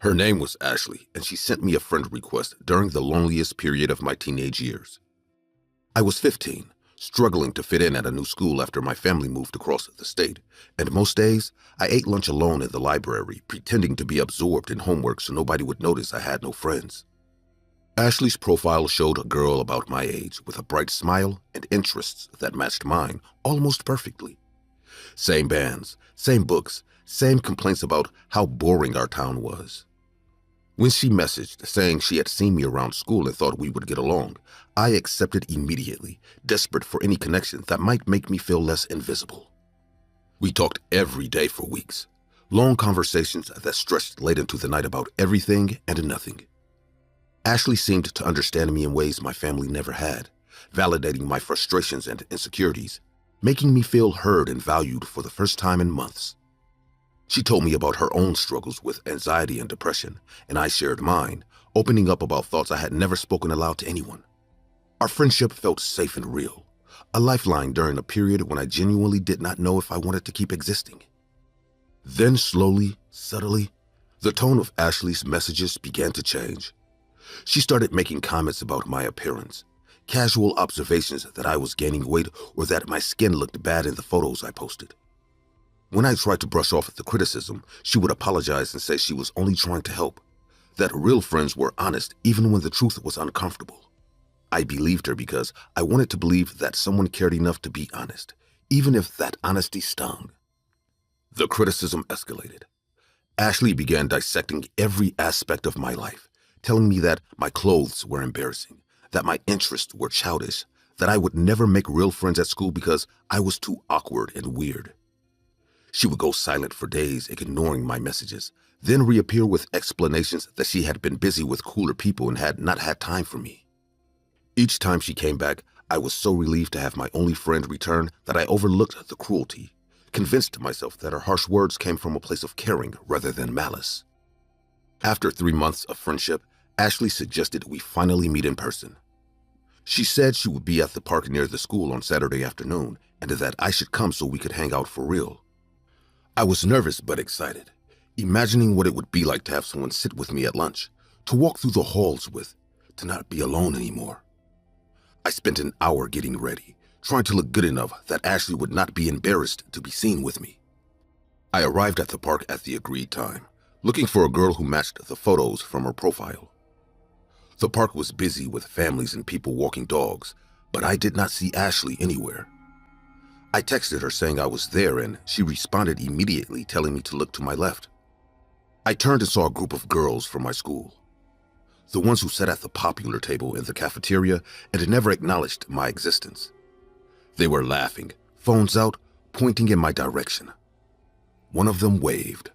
Her name was Ashley, and she sent me a friend request during the loneliest period of my teenage years. I was 15, struggling to fit in at a new school after my family moved across the state, and most days I ate lunch alone in the library, pretending to be absorbed in homework so nobody would notice I had no friends. Ashley's profile showed a girl about my age with a bright smile and interests that matched mine almost perfectly. Same bands, same books, same complaints about how boring our town was. When she messaged saying she had seen me around school and thought we would get along, I accepted immediately, desperate for any connection that might make me feel less invisible. We talked every day for weeks, long conversations that stretched late into the night about everything and nothing. Ashley seemed to understand me in ways my family never had, validating my frustrations and insecurities, making me feel heard and valued for the first time in months. She told me about her own struggles with anxiety and depression, and I shared mine, opening up about thoughts I had never spoken aloud to anyone. Our friendship felt safe and real, a lifeline during a period when I genuinely did not know if I wanted to keep existing. Then slowly, subtly, the tone of Ashley's messages began to change. She started making comments about my appearance, casual observations that I was gaining weight or that my skin looked bad in the photos I posted. When I tried to brush off the criticism, she would apologize and say she was only trying to help, that real friends were honest even when the truth was uncomfortable. I believed her because I wanted to believe that someone cared enough to be honest, even if that honesty stung. The criticism escalated. Ashley began dissecting every aspect of my life, telling me that my clothes were embarrassing, that my interests were childish, that I would never make real friends at school because I was too awkward and weird. She would go silent for days, ignoring my messages, then reappear with explanations that she had been busy with cooler people and had not had time for me. Each time she came back, I was so relieved to have my only friend return that I overlooked the cruelty, convinced myself that her harsh words came from a place of caring rather than malice. After 3 months of friendship, Ashley suggested we finally meet in person. She said she would be at the park near the school on Saturday afternoon and that I should come so we could hang out for real. I was nervous but excited, imagining what it would be like to have someone sit with me at lunch, to walk through the halls with, to not be alone anymore. I spent an hour getting ready, trying to look good enough that Ashley would not be embarrassed to be seen with me. I arrived at the park at the agreed time, looking for a girl who matched the photos from her profile. The park was busy with families and people walking dogs, but I did not see Ashley anywhere. I texted her saying I was there and she responded immediately telling me to look to my left. I turned and saw a group of girls from my school, the ones who sat at the popular table in the cafeteria and never acknowledged my existence. They were laughing, phones out, pointing in my direction. One of them waved.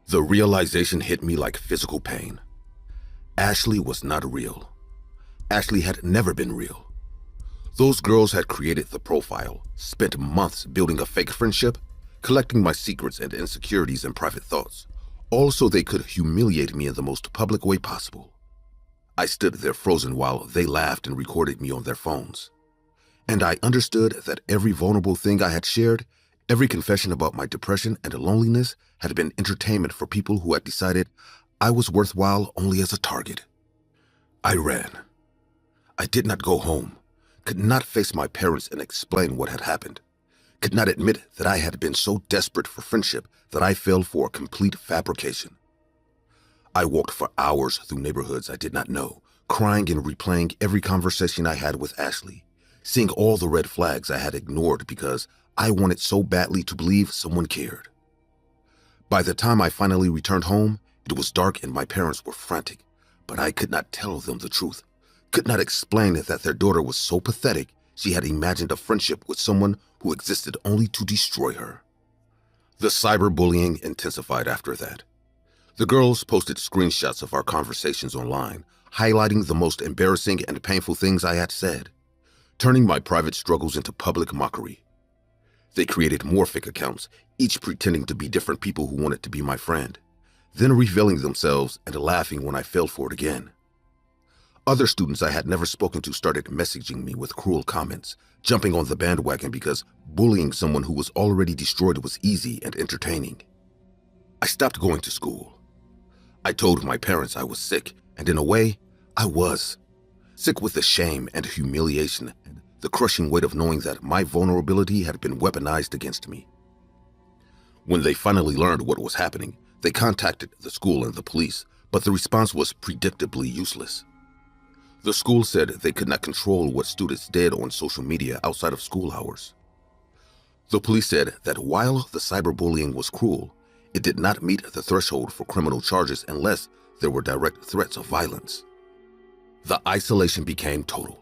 The realization hit me like physical pain. Ashley was not real. Ashley had never been real. Those girls had created the profile, spent months building a fake friendship, collecting my secrets and insecurities and private thoughts, all so they could humiliate me in the most public way possible. I stood there frozen while they laughed and recorded me on their phones. And I understood that every vulnerable thing I had shared, every confession about my depression and loneliness had been entertainment for people who had decided I was worthwhile only as a target. I ran. I did not go home, could not face my parents and explain what had happened, could not admit that I had been so desperate for friendship that I fell for a complete fabrication. I walked for hours through neighborhoods I did not know, crying and replaying every conversation I had with Ashley, seeing all the red flags I had ignored because I wanted so badly to believe someone cared. By the time I finally returned home, it was dark and my parents were frantic, but I could not tell them the truth, could not explain that their daughter was so pathetic she had imagined a friendship with someone who existed only to destroy her. The cyberbullying intensified after that. The girls posted screenshots of our conversations online, highlighting the most embarrassing and painful things I had said, turning my private struggles into public mockery. They created more fake accounts, each pretending to be different people who wanted to be my friend, then revealing themselves and laughing when I fell for it again. Other students I had never spoken to started messaging me with cruel comments, jumping on the bandwagon because bullying someone who was already destroyed was easy and entertaining. I stopped going to school. I told my parents I was sick, and in a way, I was. Sick with the shame and humiliation and the crushing weight of knowing that my vulnerability had been weaponized against me. When they finally learned what was happening, they contacted the school and the police, but the response was predictably useless. The school said they could not control what students did on social media outside of school hours. The police said that while the cyberbullying was cruel, it did not meet the threshold for criminal charges unless there were direct threats of violence. The isolation became total.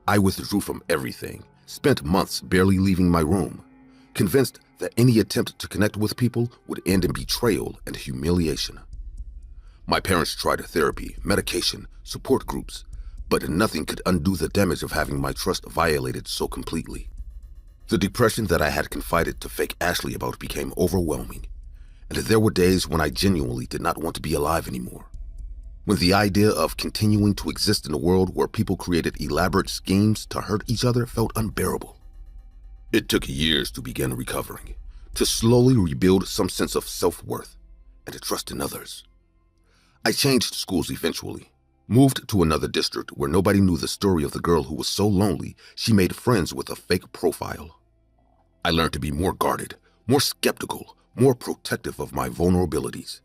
I withdrew from everything, spent months barely leaving my room, convinced that any attempt to connect with people would end in betrayal and humiliation. My parents tried therapy, medication, support groups, but nothing could undo the damage of having my trust violated so completely. The depression that I had confided to fake Ashley about became overwhelming, and there were days when I genuinely did not want to be alive anymore. When the idea of continuing to exist in a world where people created elaborate schemes to hurt each other felt unbearable. It took years to begin recovering, to slowly rebuild some sense of self-worth and to trust in others. I changed schools eventually, moved to another district where nobody knew the story of the girl who was so lonely she made friends with a fake profile. I learned to be more guarded, more skeptical, more protective of my vulnerabilities.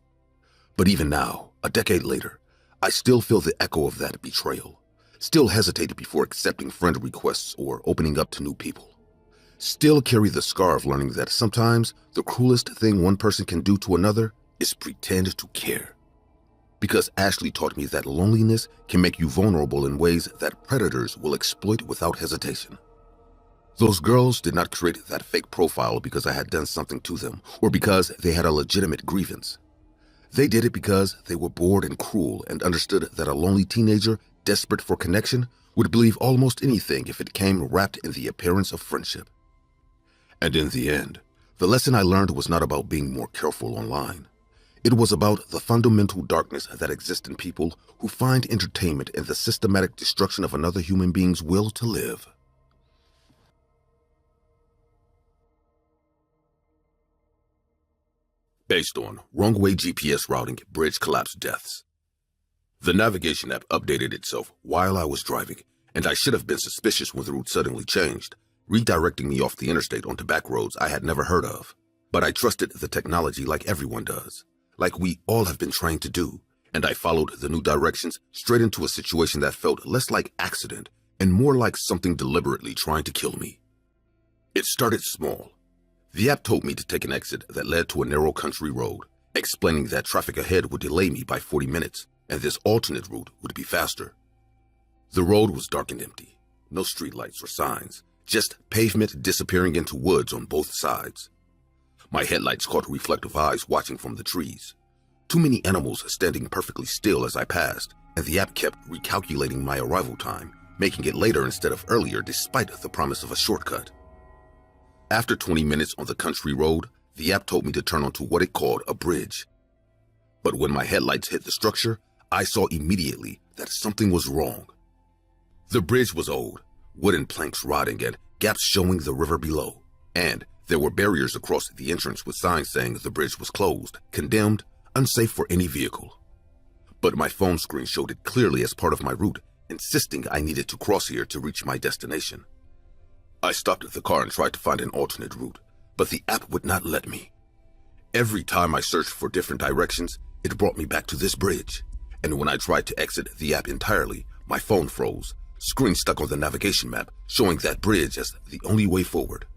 But even now, a decade later, I still feel the echo of that betrayal, still hesitate before accepting friend requests or opening up to new people. Still carry the scar of learning that sometimes the cruelest thing one person can do to another is pretend to care. Because Ashley taught me that loneliness can make you vulnerable in ways that predators will exploit without hesitation. Those girls did not create that fake profile because I had done something to them or because they had a legitimate grievance. They did it because they were bored and cruel and understood that a lonely teenager desperate for connection would believe almost anything if it came wrapped in the appearance of friendship. And in the end, the lesson I learned was not about being more careful online. It was about the fundamental darkness that exists in people who find entertainment in the systematic destruction of another human being's will to live. Based on wrong way GPS routing bridge collapse deaths. The navigation app updated itself while I was driving, and I should have been suspicious when the route suddenly changed, redirecting me off the interstate onto back roads I had never heard of. But I trusted the technology like everyone does, like we all have been trained to do, and I followed the new directions straight into a situation that felt less like accident and more like something deliberately trying to kill me. It started small. The app told me to take an exit that led to a narrow country road, explaining that traffic ahead would delay me by 40 minutes, and this alternate route would be faster. The road was dark and empty, no streetlights or signs, just pavement disappearing into woods on both sides. My headlights caught reflective eyes watching from the trees. Too many animals standing perfectly still as I passed, and the app kept recalculating my arrival time, making it later instead of earlier despite the promise of a shortcut. After 20 minutes on the country road, the app told me to turn onto what it called a bridge. But when my headlights hit the structure, I saw immediately that something was wrong. The bridge was old, wooden planks rotting and gaps showing the river below, and there were barriers across the entrance with signs saying the bridge was closed, condemned, unsafe for any vehicle. But my phone screen showed it clearly as part of my route, insisting I needed to cross here to reach my destination. I stopped the car and tried to find an alternate route, but the app would not let me. Every time I searched for different directions, it brought me back to this bridge, and when I tried to exit the app entirely, my phone froze, screen stuck on the navigation map, showing that bridge as the only way forward.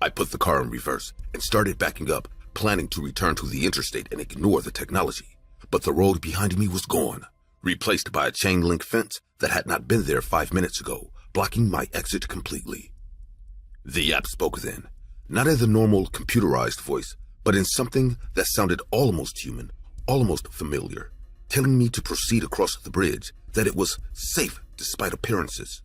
I put the car in reverse and started backing up, planning to return to the interstate and ignore the technology, but the road behind me was gone, replaced by a chain-link fence that had not been there 5 minutes ago, blocking my exit completely. The app spoke then, not in the normal computerized voice, but in something that sounded almost human, almost familiar, telling me to proceed across the bridge, that it was safe despite appearances,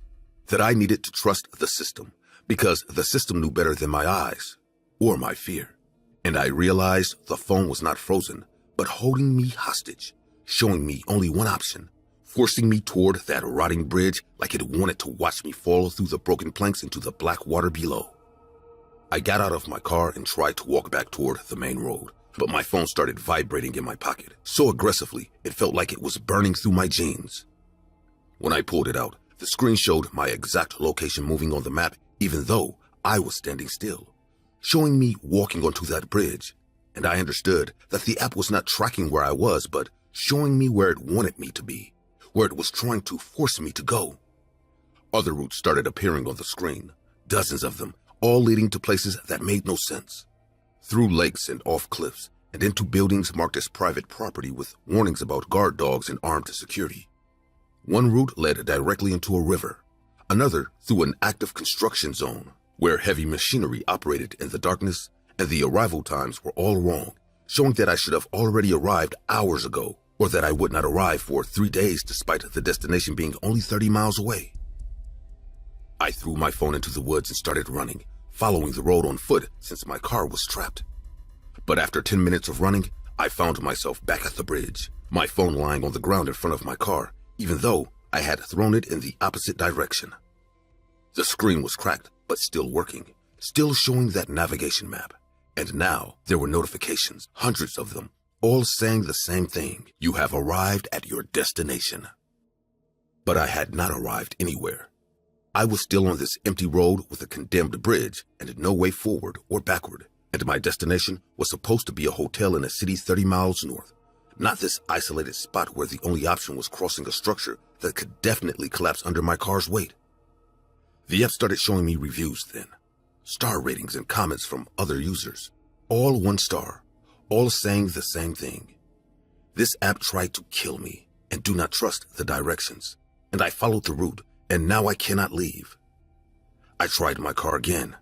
that I needed to trust the system, because the system knew better than my eyes, or my fear. And I realized the phone was not frozen, but holding me hostage, showing me only one option, forcing me toward that rotting bridge like it wanted to watch me fall through the broken planks into the black water below. I got out of my car and tried to walk back toward the main road, but my phone started vibrating in my pocket so aggressively it felt like it was burning through my jeans. When I pulled it out, the screen showed my exact location moving on the map even though I was standing still, showing me walking onto that bridge, and I understood that the app was not tracking where I was but showing me where it wanted me to be, where it was trying to force me to go. Other routes started appearing on the screen, dozens of them, all leading to places that made no sense. Through lakes and off cliffs, and into buildings marked as private property with warnings about guard dogs and armed security. One route led directly into a river, another through an active construction zone, where heavy machinery operated in the darkness, and the arrival times were all wrong, showing that I should have already arrived hours ago, or that I would not arrive for 3 days despite the destination being only 30 miles away. I threw my phone into the woods and started running, following the road on foot since my car was trapped. But after 10 minutes of running, I found myself back at the bridge, my phone lying on the ground in front of my car, even though I had thrown it in the opposite direction. The screen was cracked, but still working, still showing that navigation map. And now there were notifications, hundreds of them, all saying the same thing: you have arrived at your destination. But I had not arrived anywhere. I was still on this empty road with a condemned bridge and no way forward or backward, and my destination was supposed to be a hotel in a city 30 miles north, not this isolated spot where the only option was crossing a structure that could definitely collapse under my car's weight. The app started showing me reviews then, star ratings and comments from other users, all 1 star, all saying the same thing. This app tried to kill me and do not trust the directions, and I followed the route, and now I cannot leave. I tried my car again,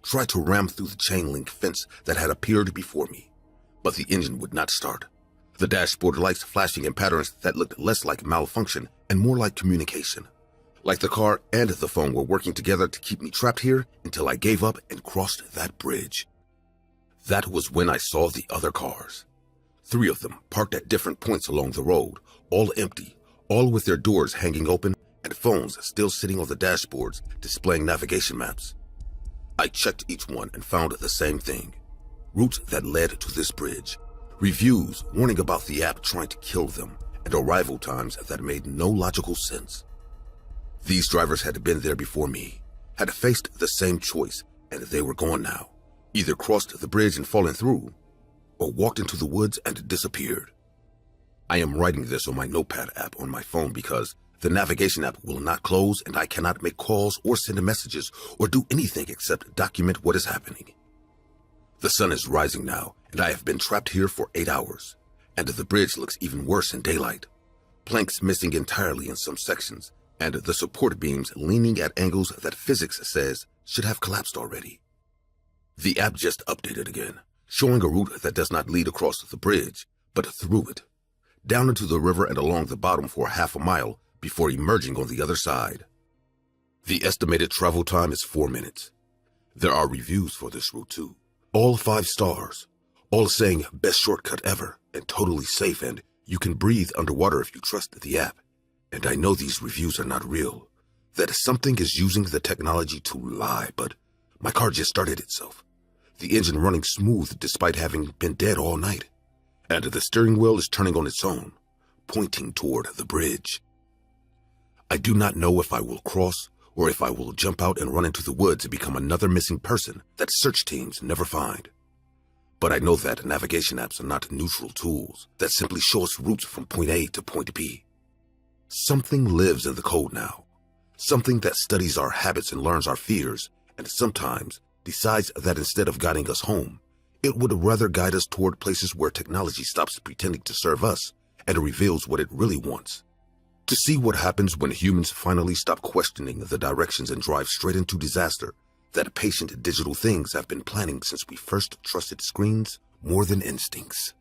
tried to ram through the chain link fence that had appeared before me, but the engine would not start. The dashboard lights flashing in patterns that looked less like malfunction and more like communication. Like the car and the phone were working together to keep me trapped here until I gave up and crossed that bridge. That was when I saw the other cars. 3 of them parked at different points along the road, all empty, all with their doors hanging open and phones still sitting on the dashboards displaying navigation maps. I checked each one and found the same thing: routes that led to this bridge, reviews warning about the app trying to kill them, and arrival times that made no logical sense. These drivers had been there before me, had faced the same choice, and they were gone now, either crossed the bridge and fallen through, or walked into the woods and disappeared. I am writing this on my Notepad app on my phone because the navigation app will not close and I cannot make calls or send messages or do anything except document what is happening. The sun is rising now, and I have been trapped here for 8 hours, and the bridge looks even worse in daylight. Planks missing entirely in some sections, and the support beams leaning at angles that physics says should have collapsed already. The app just updated again, showing a route that does not lead across the bridge, but through it, down into the river and along the bottom for half a mile before emerging on the other side. The estimated travel time is 4 minutes. There are reviews for this route too, all 5 stars, all saying best shortcut ever and totally safe, and you can breathe underwater if you trust the app. And I know these reviews are not real, that something is using the technology to lie, but my car just started itself, the engine running smooth despite having been dead all night, and the steering wheel is turning on its own, pointing toward the bridge. I do not know if I will cross or if I will jump out and run into the woods and become another missing person that search teams never find. But I know that navigation apps are not neutral tools that simply show us routes from point A to point B. Something lives in the code now, something that studies our habits and learns our fears, and sometimes decides that instead of guiding us home, it would rather guide us toward places where technology stops pretending to serve us and reveals what it really wants. To see what happens when humans finally stop questioning the directions and drive straight into disaster that patient digital things have been planning since we first trusted screens more than instincts.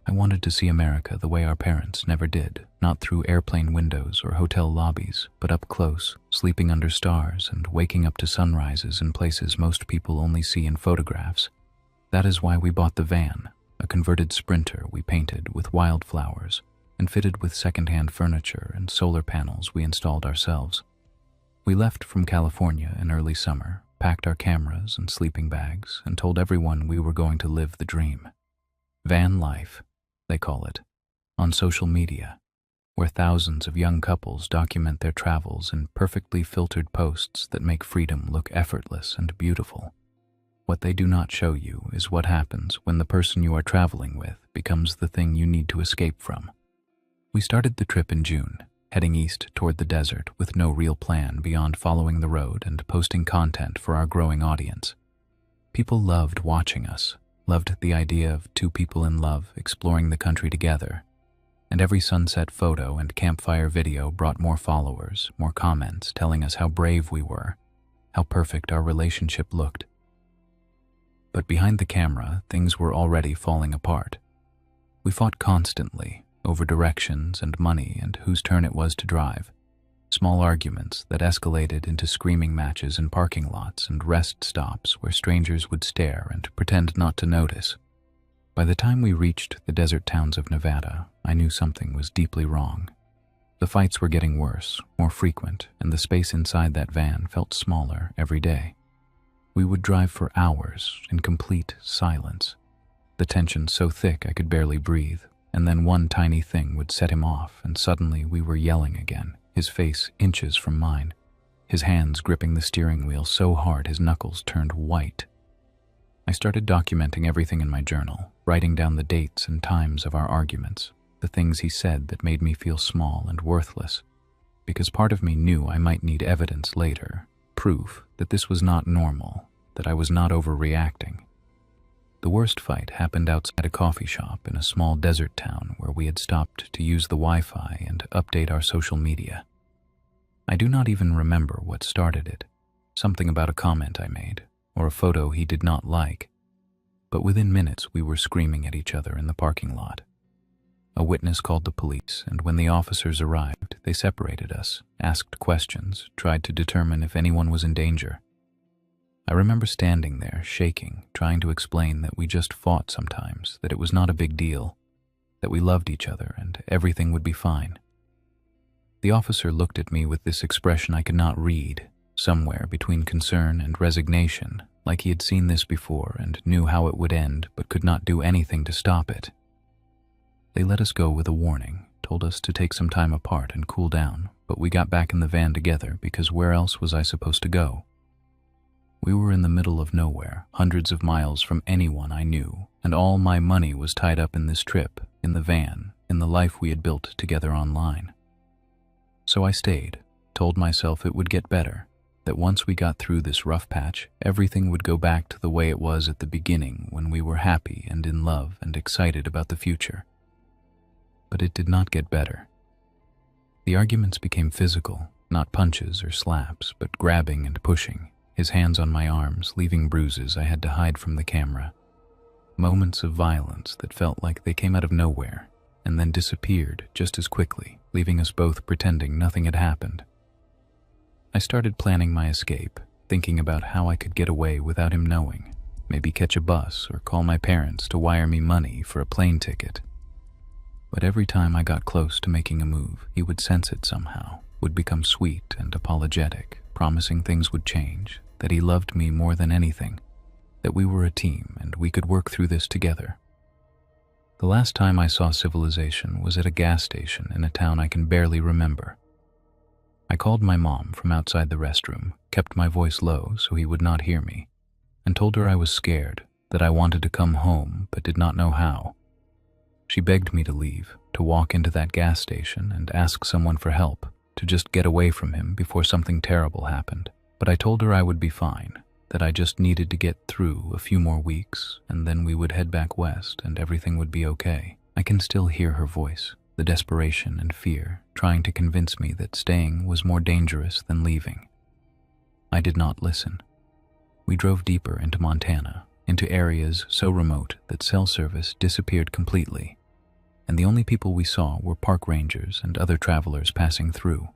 I wanted to see America the way our parents never did, not through airplane windows or hotel lobbies, but up close, sleeping under stars and waking up to sunrises in places most people only see in photographs. That is why we bought the van, a converted Sprinter we painted with wildflowers, and fitted with second-hand furniture and solar panels we installed ourselves. We left from California in early summer, packed our cameras and sleeping bags, and told everyone we were going to live the dream. Van life, they call it, on social media, where thousands of young couples document their travels in perfectly filtered posts that make freedom look effortless and beautiful. What they do not show you is what happens when the person you are traveling with becomes the thing you need to escape from. We started the trip in June, heading east toward the desert with no real plan beyond following the road and posting content for our growing audience. People loved watching us, loved the idea of two people in love exploring the country together, and every sunset photo and campfire video brought more followers, more comments telling us how brave we were, how perfect our relationship looked. But behind the camera, things were already falling apart. We fought constantly over directions and money and whose turn it was to drive. Small arguments that escalated into screaming matches in parking lots and rest stops where strangers would stare and pretend not to notice. By the time we reached the desert towns of Nevada, I knew something was deeply wrong. The fights were getting worse, more frequent, and the space inside that van felt smaller every day. We would drive for hours in complete silence, the tension so thick I could barely breathe, and then one tiny thing would set him off, and suddenly we were yelling again, his face inches from mine, his hands gripping the steering wheel so hard his knuckles turned white. I started documenting everything in my journal, writing down the dates and times of our arguments, the things he said that made me feel small and worthless, because part of me knew I might need evidence later, proof that this was not normal, that I was not overreacting. The worst fight happened outside a coffee shop in a small desert town where we had stopped to use the Wi-Fi and update our social media. I do not even remember what started it, something about a comment I made, or a photo he did not like, but within minutes we were screaming at each other in the parking lot. A witness called the police, and when the officers arrived, they separated us, asked questions, tried to determine if anyone was in danger. I remember standing there, shaking, trying to explain that we just fought sometimes, that it was not a big deal, that we loved each other and everything would be fine. The officer looked at me with this expression I could not read, somewhere between concern and resignation, like he had seen this before and knew how it would end but could not do anything to stop it. They let us go with a warning, told us to take some time apart and cool down, but we got back in the van together because where else was I supposed to go? We were in the middle of nowhere, hundreds of miles from anyone I knew, and all my money was tied up in this trip, in the van, in the life we had built together online. So I stayed, told myself it would get better, that once we got through this rough patch, everything would go back to the way it was at the beginning when we were happy and in love and excited about the future. But it did not get better. The arguments became physical, not punches or slaps, but grabbing and pushing, his hands on my arms, leaving bruises I had to hide from the camera. Moments of violence that felt like they came out of nowhere and then disappeared just as quickly, leaving us both pretending nothing had happened. I started planning my escape, thinking about how I could get away without him knowing, maybe catch a bus or call my parents to wire me money for a plane ticket. But every time I got close to making a move, he would sense it somehow, would become sweet and apologetic, promising things would change, that he loved me more than anything, that we were a team and we could work through this together. The last time I saw civilization was at a gas station in a town I can barely remember. I called my mom from outside the restroom, kept my voice low so he would not hear me, and told her I was scared, that I wanted to come home but did not know how. She begged me to leave, to walk into that gas station and ask someone for help, to just get away from him before something terrible happened. But I told her I would be fine, that I just needed to get through a few more weeks, and then we would head back west and everything would be okay. I can still hear her voice, the desperation and fear, trying to convince me that staying was more dangerous than leaving. I did not listen. We drove deeper into Montana, into areas so remote that cell service disappeared completely, and the only people we saw were park rangers and other travelers passing through.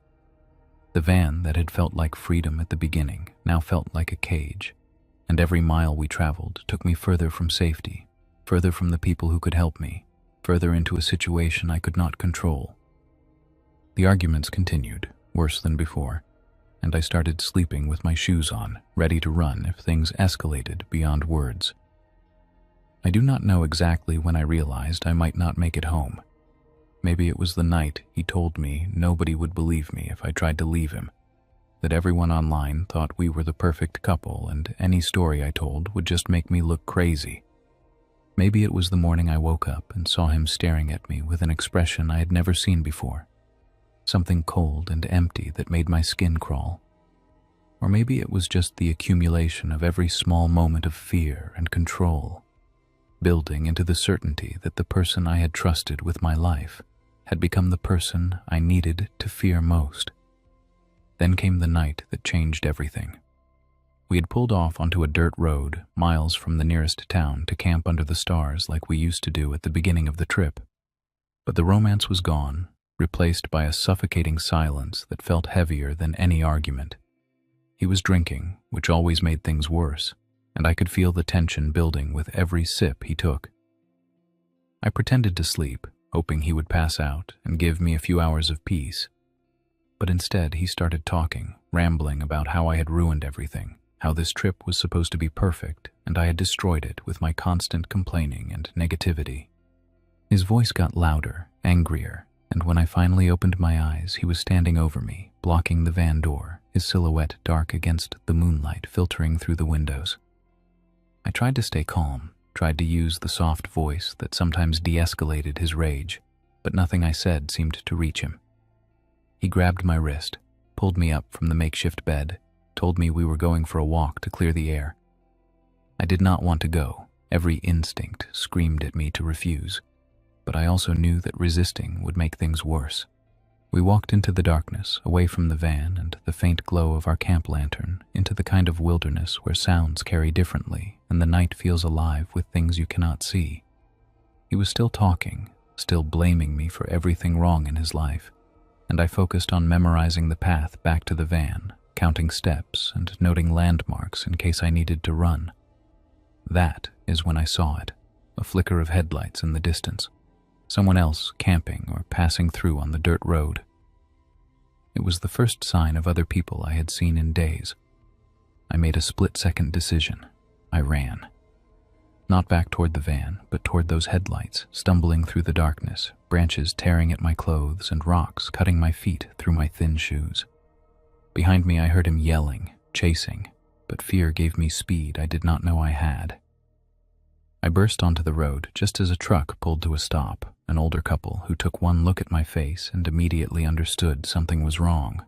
The van that had felt like freedom at the beginning now felt like a cage, and every mile we traveled took me further from safety, further from the people who could help me, further into a situation I could not control. The arguments continued, worse than before, and I started sleeping with my shoes on, ready to run if things escalated beyond words. I do not know exactly when I realized I might not make it home. Maybe it was the night he told me nobody would believe me if I tried to leave him, that everyone online thought we were the perfect couple and any story I told would just make me look crazy. Maybe it was the morning I woke up and saw him staring at me with an expression I had never seen before, something cold and empty that made my skin crawl. Or maybe it was just the accumulation of every small moment of fear and control, building into the certainty that the person I had trusted with my life had become the person I needed to fear most. Then came the night that changed everything. We had pulled off onto a dirt road miles from the nearest town to camp under the stars like we used to do at the beginning of the trip. But the romance was gone, replaced by a suffocating silence that felt heavier than any argument. He was drinking, which always made things worse, and I could feel the tension building with every sip he took. I pretended to sleep, hoping he would pass out and give me a few hours of peace. But instead he started talking, rambling about how I had ruined everything, how this trip was supposed to be perfect, and I had destroyed it with my constant complaining and negativity. His voice got louder, angrier, and when I finally opened my eyes, he was standing over me, blocking the van door, his silhouette dark against the moonlight filtering through the windows. I tried to stay calm, tried to use the soft voice that sometimes de-escalated his rage, but nothing I said seemed to reach him. He grabbed my wrist, pulled me up from the makeshift bed, told me we were going for a walk to clear the air. I did not want to go. Every instinct screamed at me to refuse, but I also knew that resisting would make things worse. We walked into the darkness, away from the van and the faint glow of our camp lantern, into the kind of wilderness where sounds carry differently and the night feels alive with things you cannot see. He was still talking, still blaming me for everything wrong in his life, and I focused on memorizing the path back to the van, counting steps and noting landmarks in case I needed to run. That is when I saw it, a flicker of headlights in the distance, someone else camping or passing through on the dirt road. It was the first sign of other people I had seen in days. I made a split-second decision. I ran. Not back toward the van, but toward those headlights, stumbling through the darkness, branches tearing at my clothes and rocks cutting my feet through my thin shoes. Behind me I heard him yelling, chasing, but fear gave me speed I did not know I had. I burst onto the road just as a truck pulled to a stop, an older couple who took one look at my face and immediately understood something was wrong.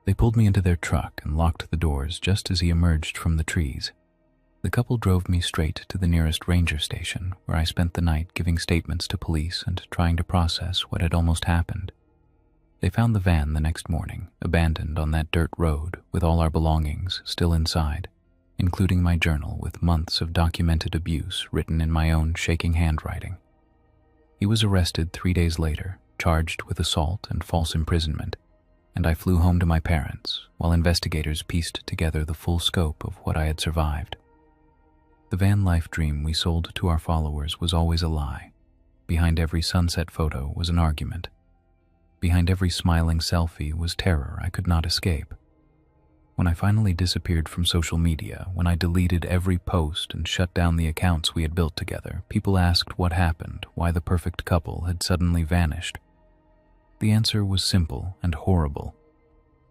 They pulled me into their truck and locked the doors just as he emerged from the trees. The couple drove me straight to the nearest ranger station, where I spent the night giving statements to police and trying to process what had almost happened. They found the van the next morning, abandoned on that dirt road, with all our belongings still inside, including my journal with months of documented abuse written in my own shaking handwriting. He was arrested 3 days later, charged with assault and false imprisonment, and I flew home to my parents, while investigators pieced together the full scope of what I had survived. The van life dream we sold to our followers was always a lie. Behind every sunset photo was an argument. Behind every smiling selfie was terror I could not escape. When I finally disappeared from social media, when I deleted every post and shut down the accounts we had built together, people asked what happened, why the perfect couple had suddenly vanished. The answer was simple and horrible.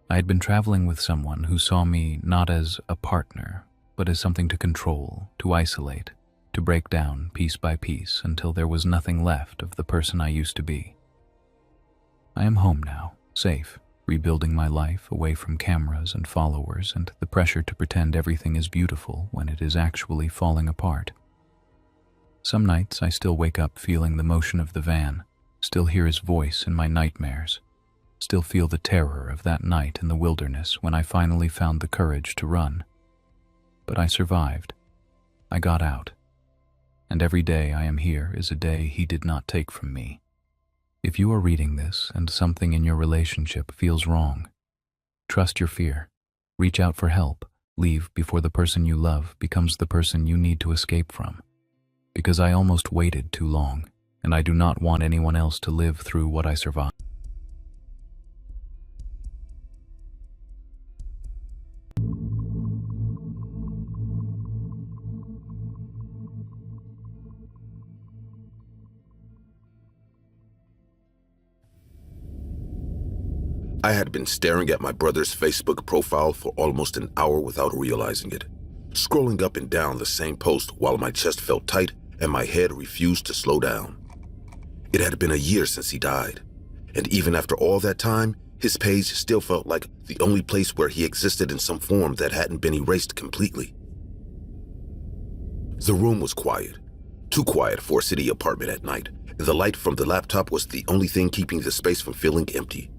I had been traveling with someone who saw me not as a partner, but as something to control, to isolate, to break down piece by piece until there was nothing left of the person I used to be. I am home now, safe, rebuilding my life away from cameras and followers and the pressure to pretend everything is beautiful when it is actually falling apart. Some nights I still wake up feeling the motion of the van, still hear his voice in my nightmares, still feel the terror of that night in the wilderness when I finally found the courage to run. But I survived. I got out. And every day I am here is a day he did not take from me. If you are reading this and something in your relationship feels wrong, trust your fear. Reach out for help. Leave before the person you love becomes the person you need to escape from. Because I almost waited too long. and I do not want anyone else to live through what I survived. I had been staring at my brother's Facebook profile for almost an hour without realizing it, scrolling up and down the same post while my chest felt tight and my head refused to slow down. It had been a year since he died, and even after all that time, his page still felt like the only place where he existed in some form that hadn't been erased completely. The room was quiet, too quiet for a city apartment at night, and the light from the laptop was the only thing keeping the space from feeling empty.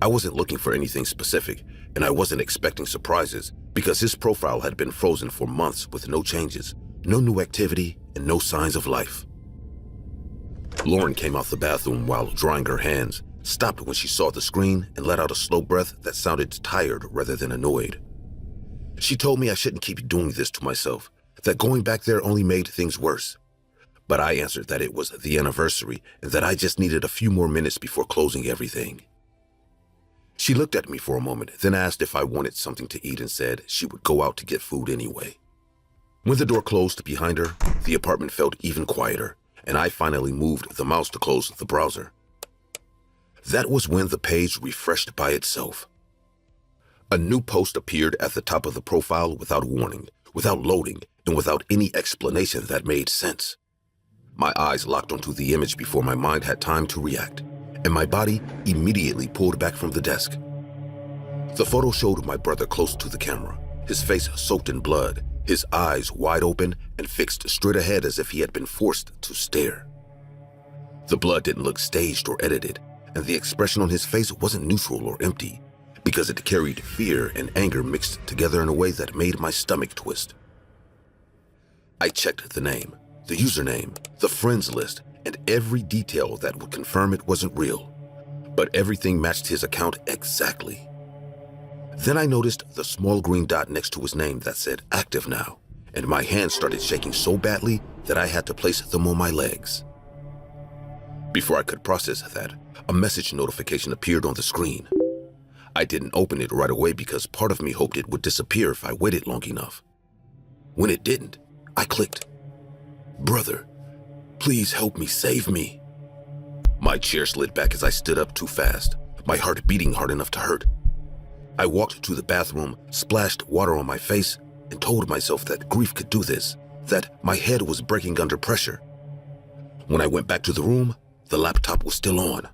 I wasn't looking for anything specific, and I wasn't expecting surprises because his profile had been frozen for months with no changes, no new activity, and no signs of life. Lauren came out the bathroom while drying her hands, stopped when she saw the screen, and let out a slow breath that sounded tired rather than annoyed. She told me I shouldn't keep doing this to myself, that going back there only made things worse. But I answered that it was the anniversary and that I just needed a few more minutes before closing everything. She looked at me for a moment, then asked if I wanted something to eat and said she would go out to get food anyway. When the door closed behind her, the apartment felt even quieter, and I finally moved the mouse to close the browser. That was when the page refreshed by itself. A new post appeared at the top of the profile without warning, without loading, and without any explanation that made sense. My eyes locked onto the image before my mind had time to react, and my body immediately pulled back from the desk. The photo showed my brother close to the camera, his face soaked in blood, his eyes wide open and fixed straight ahead as if he had been forced to stare. The blood didn't look staged or edited, and the expression on his face wasn't neutral or empty, because it carried fear and anger mixed together in a way that made my stomach twist. I checked the name, the username, the friends list, and every detail that would confirm it wasn't real, but everything matched his account exactly. Then I noticed the small green dot next to his name that said active now, and my hands started shaking so badly that I had to place them on my legs. Before I could process that, a message notification appeared on the screen. I didn't open it right away because part of me hoped it would disappear if I waited long enough. When it didn't, I clicked, "Brother, please help me, save me." My chair slid back as I stood up too fast, my heart beating hard enough to hurt. I walked to the bathroom, splashed water on my face, and told myself that grief could do this, that my head was breaking under pressure. When I went back to the room, the laptop was still on.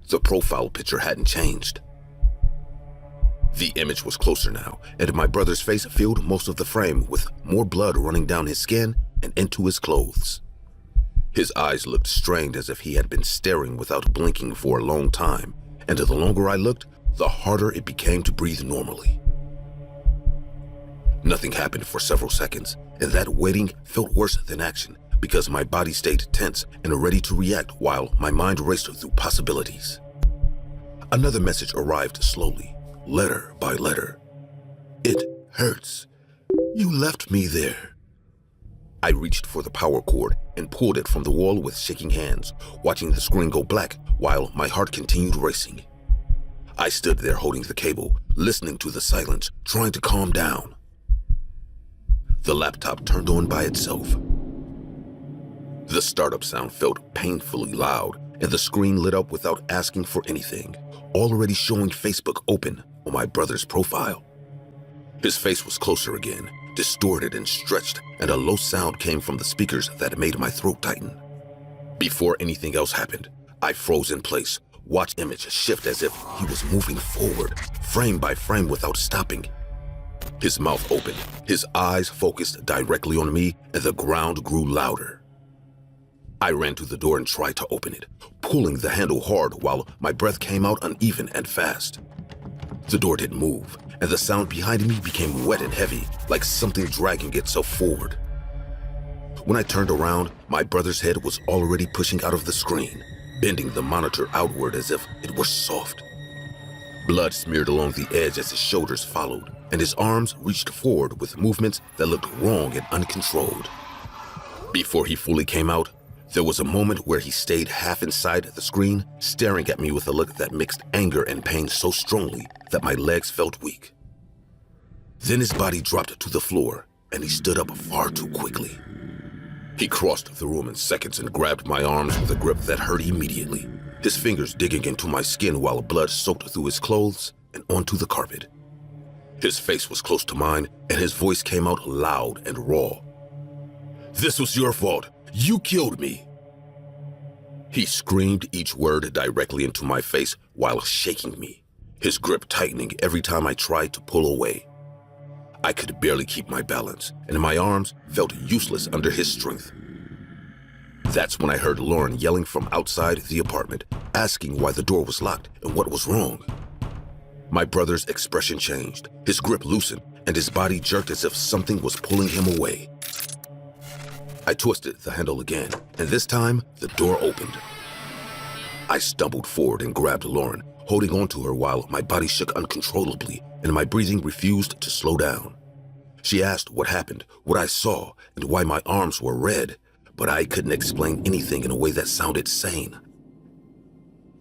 The profile picture hadn't changed. The image was closer now, and my brother's face filled most of the frame with more blood running down his skin and into his clothes. His eyes looked strained as if he had been staring without blinking for a long time, and the longer I looked, the harder it became to breathe normally. Nothing happened for several seconds, and that waiting felt worse than action because my body stayed tense and ready to react while my mind raced through possibilities. Another message arrived slowly, letter by letter. "It hurts. You left me there." I reached for the power cord and pulled it from the wall with shaking hands, watching the screen go black while my heart continued racing. I stood there holding the cable, listening to the silence, trying to calm down. The laptop turned on by itself. The startup sound felt painfully loud, and the screen lit up without asking for anything, already showing Facebook open on my brother's profile. His face was closer again, distorted and stretched, and a low sound came from the speakers that made my throat tighten. Before anything else happened, I froze in place, watched image shift as if he was moving forward, frame by frame without stopping. His mouth opened, his eyes focused directly on me, and the ground grew louder. I ran to the door and tried to open it, pulling the handle hard while my breath came out uneven and fast. The door didn't move, and the sound behind me became wet and heavy, like something dragging itself forward. When I turned around, my brother's head was already pushing out of the screen, bending the monitor outward as if it were soft. Blood smeared along the edge as his shoulders followed, and his arms reached forward with movements that looked wrong and uncontrolled. Before he fully came out, There was a moment where he stayed half inside the screen, staring at me with a look that mixed anger and pain so strongly that my legs felt weak. Then his body dropped to the floor, and he stood up far too quickly. He crossed the room in seconds and grabbed my arms with a grip that hurt immediately, his fingers digging into my skin while blood soaked through his clothes and onto the carpet. His face was close to mine, and his voice came out loud and raw. "This was your fault. You killed me." He screamed each word directly into my face while shaking me, his grip tightening every time I tried to pull away. I could barely keep my balance, and my arms felt useless under his strength. That's when I heard Lauren yelling from outside the apartment, asking why the door was locked and what was wrong. My brother's expression changed, his grip loosened, and his body jerked as if something was pulling him away. I twisted the handle again, and this time the door opened. I stumbled forward and grabbed Lauren, holding onto her while my body shook uncontrollably and my breathing refused to slow down. She asked what happened, what I saw, and why my arms were red, but I couldn't explain anything in a way that sounded sane.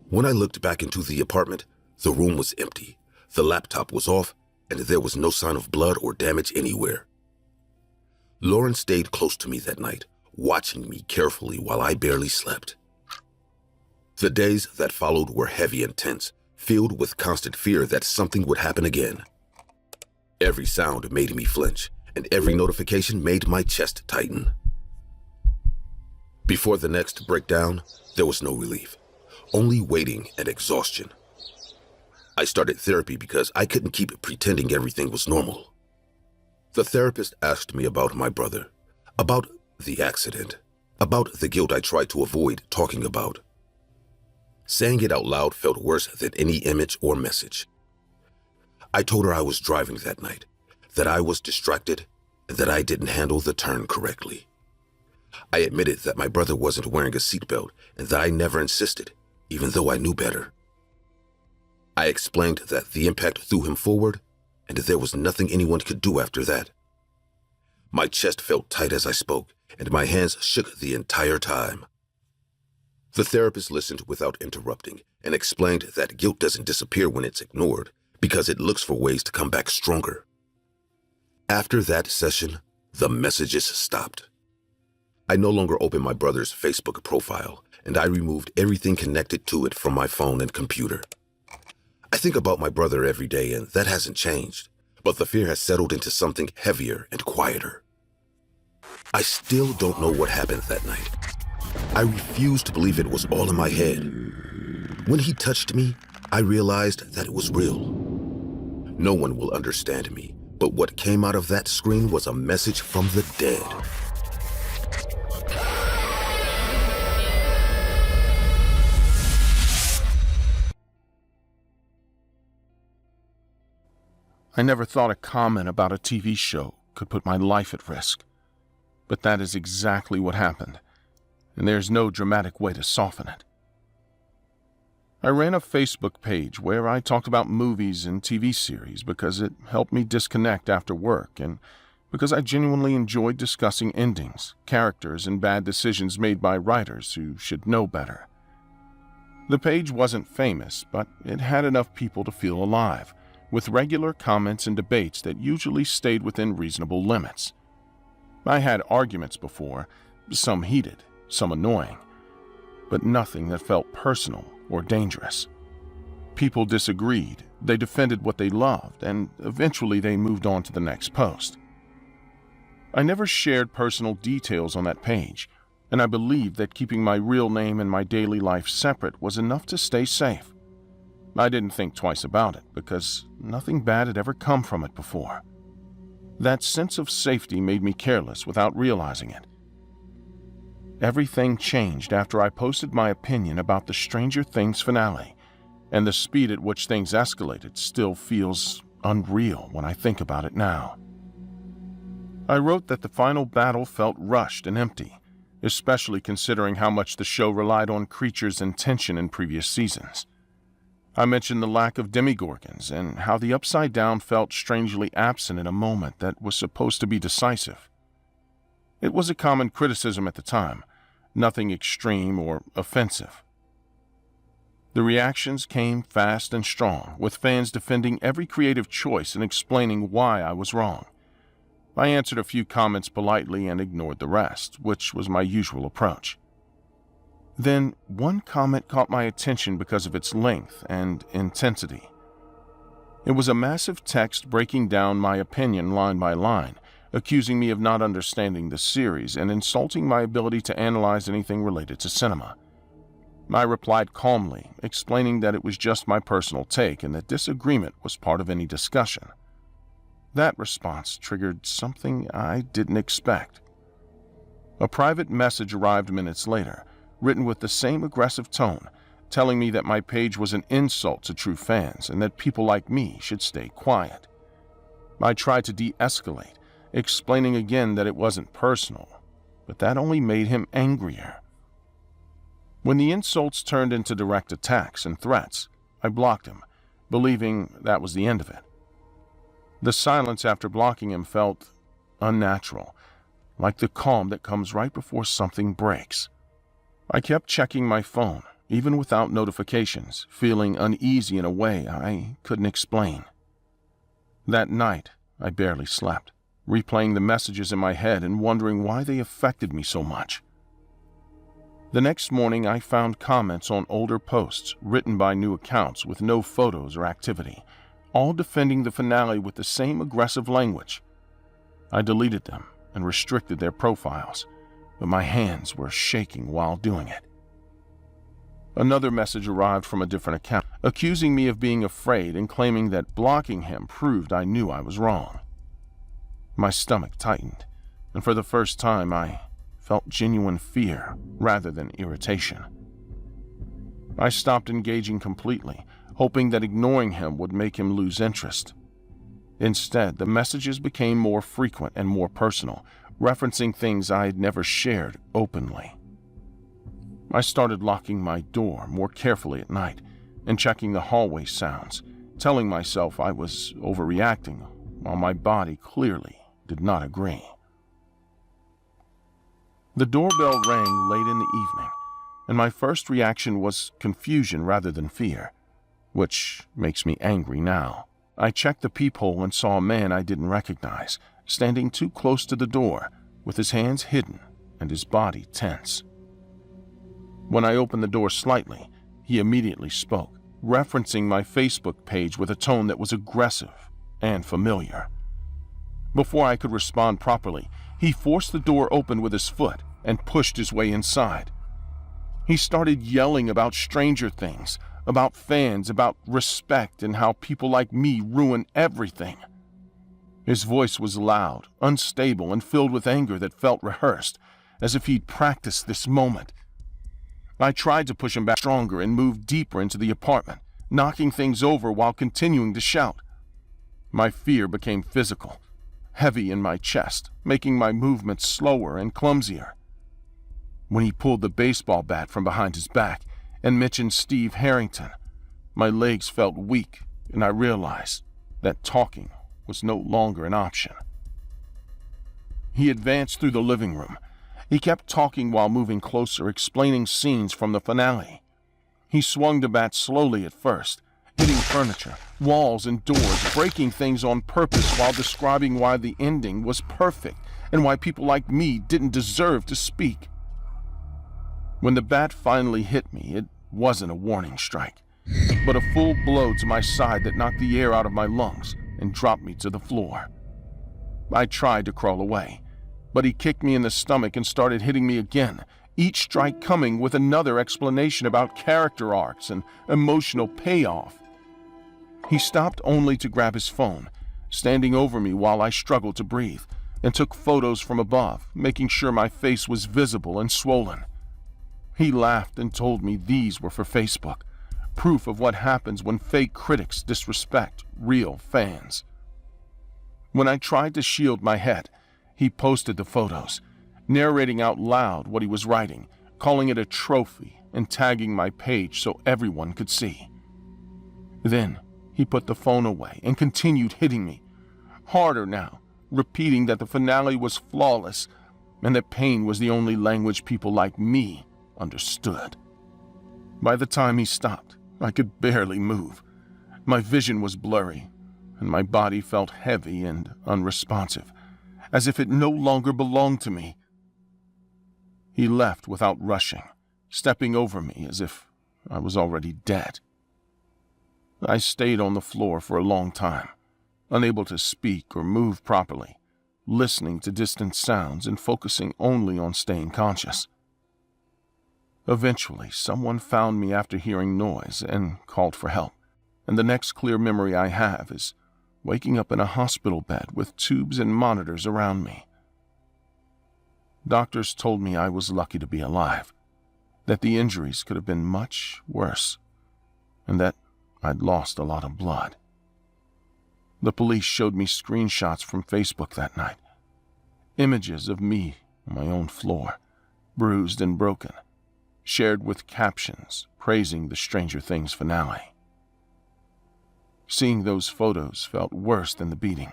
When I looked back into the apartment, the room was empty, the laptop was off, and there was no sign of blood or damage anywhere. Lauren stayed close to me that night, watching me carefully while I barely slept. The days that followed were heavy and tense, filled with constant fear that something would happen again. Every sound made me flinch, and every notification made my chest tighten. Before the next breakdown, there was no relief, only waiting and exhaustion. I started therapy because I couldn't keep pretending everything was normal. The therapist asked me about my brother, about the accident, about the guilt I tried to avoid talking about. Saying it out loud felt worse than any image or message. I told her I was driving that night, that I was distracted, and that I didn't handle the turn correctly. I admitted that my brother wasn't wearing a seatbelt and that I never insisted, even though I knew better. I explained that the impact threw him forward, and there was nothing anyone could do after that. My chest felt tight as I spoke, and my hands shook the entire time. The therapist listened without interrupting and explained that guilt doesn't disappear when it's ignored because it looks for ways to come back stronger. After that session, the messages stopped. I no longer opened my brother's Facebook profile, and I removed everything connected to it from my phone and computer. I think about my brother every day, and that hasn't changed, but the fear has settled into something heavier and quieter. I still don't know what happened that night. I refuse to believe it was all in my head. When he touched me, I realized that it was real. No one will understand me, but what came out of that screen was a message from the dead. I never thought a comment about a TV show could put my life at risk. But that is exactly what happened, and there's no dramatic way to soften it. I ran a Facebook page where I talked about movies and TV series because it helped me disconnect after work and because I genuinely enjoyed discussing endings, characters, and bad decisions made by writers who should know better. The page wasn't famous, but it had enough people to feel alive, with regular comments and debates that usually stayed within reasonable limits. I had arguments before, some heated, some annoying, but nothing that felt personal or dangerous. People disagreed, they defended what they loved, and eventually they moved on to the next post. I never shared personal details on that page, and I believed that keeping my real name and my daily life separate was enough to stay safe. I didn't think twice about it because nothing bad had ever come from it before. That sense of safety made me careless without realizing it. Everything changed after I posted my opinion about the Stranger Things finale, and the speed at which things escalated still feels unreal when I think about it now. I wrote that the final battle felt rushed and empty, especially considering how much the show relied on creatures and tension in previous seasons. I mentioned the lack of demigorgons and how the Upside Down felt strangely absent in a moment that was supposed to be decisive. It was a common criticism at the time, nothing extreme or offensive. The reactions came fast and strong, with fans defending every creative choice and explaining why I was wrong. I answered a few comments politely and ignored the rest, which was my usual approach. Then one comment caught my attention because of its length and intensity. It was a massive text breaking down my opinion line by line, accusing me of not understanding the series and insulting my ability to analyze anything related to cinema. I replied calmly, explaining that it was just my personal take and that disagreement was part of any discussion. That response triggered something I didn't expect. A private message arrived minutes later, written with the same aggressive tone, telling me that my page was an insult to true fans and that people like me should stay quiet. I tried to de-escalate, explaining again that it wasn't personal, but that only made him angrier. When the insults turned into direct attacks and threats, I blocked him, believing that was the end of it. The silence after blocking him felt unnatural, like the calm that comes right before something breaks. I kept checking my phone, even without notifications, feeling uneasy in a way I couldn't explain. That night, I barely slept, replaying the messages in my head and wondering why they affected me so much. The next morning, I found comments on older posts written by new accounts with no photos or activity, all defending the finale with the same aggressive language. I deleted them and restricted their profiles, but my hands were shaking while doing it. Another message arrived from a different account, accusing me of being afraid and claiming that blocking him proved I knew I was wrong. My stomach tightened, and for the first time I felt genuine fear rather than irritation. I stopped engaging completely, hoping that ignoring him would make him lose interest. Instead, the messages became more frequent and more personal, referencing things I had never shared openly. I started locking my door more carefully at night and checking the hallway sounds, telling myself I was overreacting while my body clearly did not agree. The doorbell rang late in the evening, and my first reaction was confusion rather than fear, which makes me angry now. I checked the peephole and saw a man I didn't recognize, standing too close to the door, with his hands hidden and his body tense. When I opened the door slightly, he immediately spoke, referencing my Facebook page with a tone that was aggressive and familiar. Before I could respond properly, he forced the door open with his foot and pushed his way inside. He started yelling about Stranger Things, about fans, about respect, and how people like me ruin everything. His voice was loud, unstable, and filled with anger that felt rehearsed, as if he'd practiced this moment. I tried to push him back stronger and move deeper into the apartment, knocking things over while continuing to shout. My fear became physical, heavy in my chest, making my movements slower and clumsier. When he pulled the baseball bat from behind his back and mentioned Steve Harrington, my legs felt weak and I realized that talking was no longer an option. He advanced through the living room. He kept talking while moving closer, explaining scenes from the finale. He swung the bat slowly at first, hitting furniture, walls, and doors, breaking things on purpose while describing why the ending was perfect and why people like me didn't deserve to speak. When the bat finally hit me, it wasn't a warning strike, but a full blow to my side that knocked the air out of my lungs and dropped me to the floor. I tried to crawl away, but he kicked me in the stomach and started hitting me again, each strike coming with another explanation about character arcs and emotional payoff. He stopped only to grab his phone, standing over me while I struggled to breathe, and took photos from above, making sure my face was visible and swollen. He laughed and told me these were for Facebook, proof of what happens when fake critics disrespect real fans. When I tried to shield my head, he posted the photos, narrating out loud what he was writing, calling it a trophy and tagging my page so everyone could see. Then he put the phone away and continued hitting me, harder now, repeating that the finale was flawless, and that pain was the only language people like me understood. By the time he stopped, I could barely move. My vision was blurry, and my body felt heavy and unresponsive, as if it no longer belonged to me. He left without rushing, stepping over me as if I was already dead. I stayed on the floor for a long time, unable to speak or move properly, listening to distant sounds and focusing only on staying conscious. Eventually, someone found me after hearing noise and called for help, and the next clear memory I have is waking up in a hospital bed with tubes and monitors around me. Doctors told me I was lucky to be alive, that the injuries could have been much worse, and that I'd lost a lot of blood. The police showed me screenshots from Facebook that night, images of me on my own floor, bruised and broken, shared with captions praising the Stranger Things finale. Seeing those photos felt worse than the beating,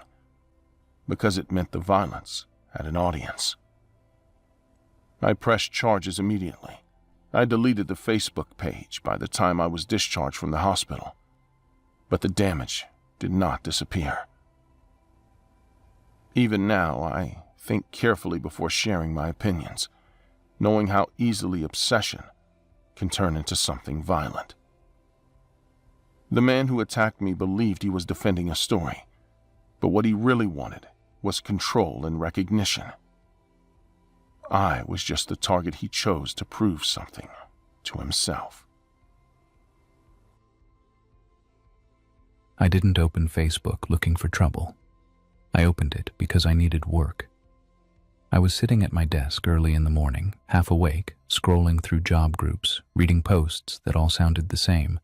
because it meant the violence had an audience. I pressed charges immediately. I deleted the Facebook page by the time I was discharged from the hospital, but the damage did not disappear. Even now, I think carefully before sharing my opinions, knowing how easily obsession can turn into something violent. The man who attacked me believed he was defending a story, but what he really wanted was control and recognition. I was just the target he chose to prove something to himself. I didn't open Facebook looking for trouble. I opened it because I needed work. I was sitting at my desk early in the morning, half awake, scrolling through job groups, reading posts that all sounded the same,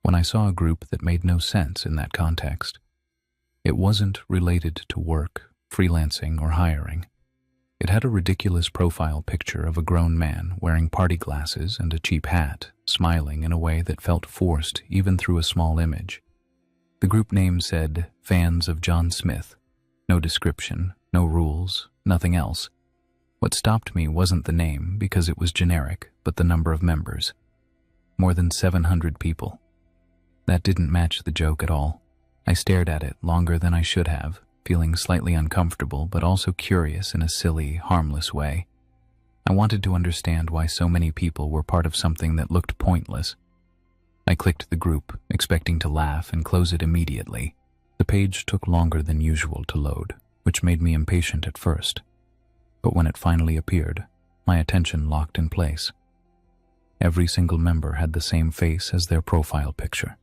when I saw a group that made no sense in that context. It wasn't related to work, freelancing, or hiring. It had a ridiculous profile picture of a grown man wearing party glasses and a cheap hat, smiling in a way that felt forced even through a small image. The group name said, "Fans of John Smith." No description, no rules, nothing else. What stopped me wasn't the name, because it was generic, but the number of members. More than 700 people. That didn't match the joke at all. I stared at it longer than I should have, feeling slightly uncomfortable but also curious in a silly, harmless way. I wanted to understand why so many people were part of something that looked pointless. I clicked the group, expecting to laugh and close it immediately. The page took longer than usual to load, which made me impatient at first. But when it finally appeared, my attention locked in place. Every single member had the same face as their profile picture.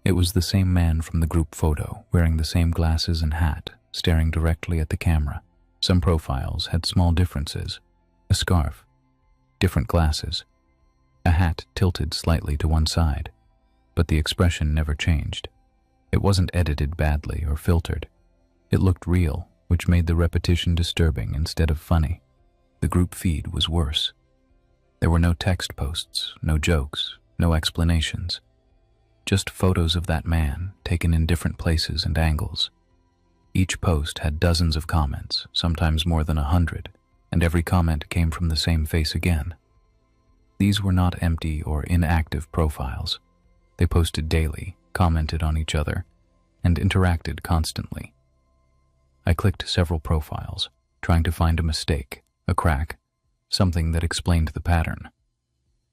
It was the same man from the group photo, wearing the same glasses and hat, staring directly at the camera. Some profiles had small differences. A scarf, different glasses, a hat tilted slightly to one side, but the expression never changed. It wasn't edited badly or filtered. It looked real, which made the repetition disturbing instead of funny. The group feed was worse. There were no text posts, no jokes, no explanations. Just photos of that man, taken in different places and angles. Each post had dozens of comments, sometimes more than 100, and every comment came from the same face again. These were not empty or inactive profiles. They posted daily, commented on each other, and interacted constantly. I clicked several profiles, trying to find a mistake, a crack, something that explained the pattern.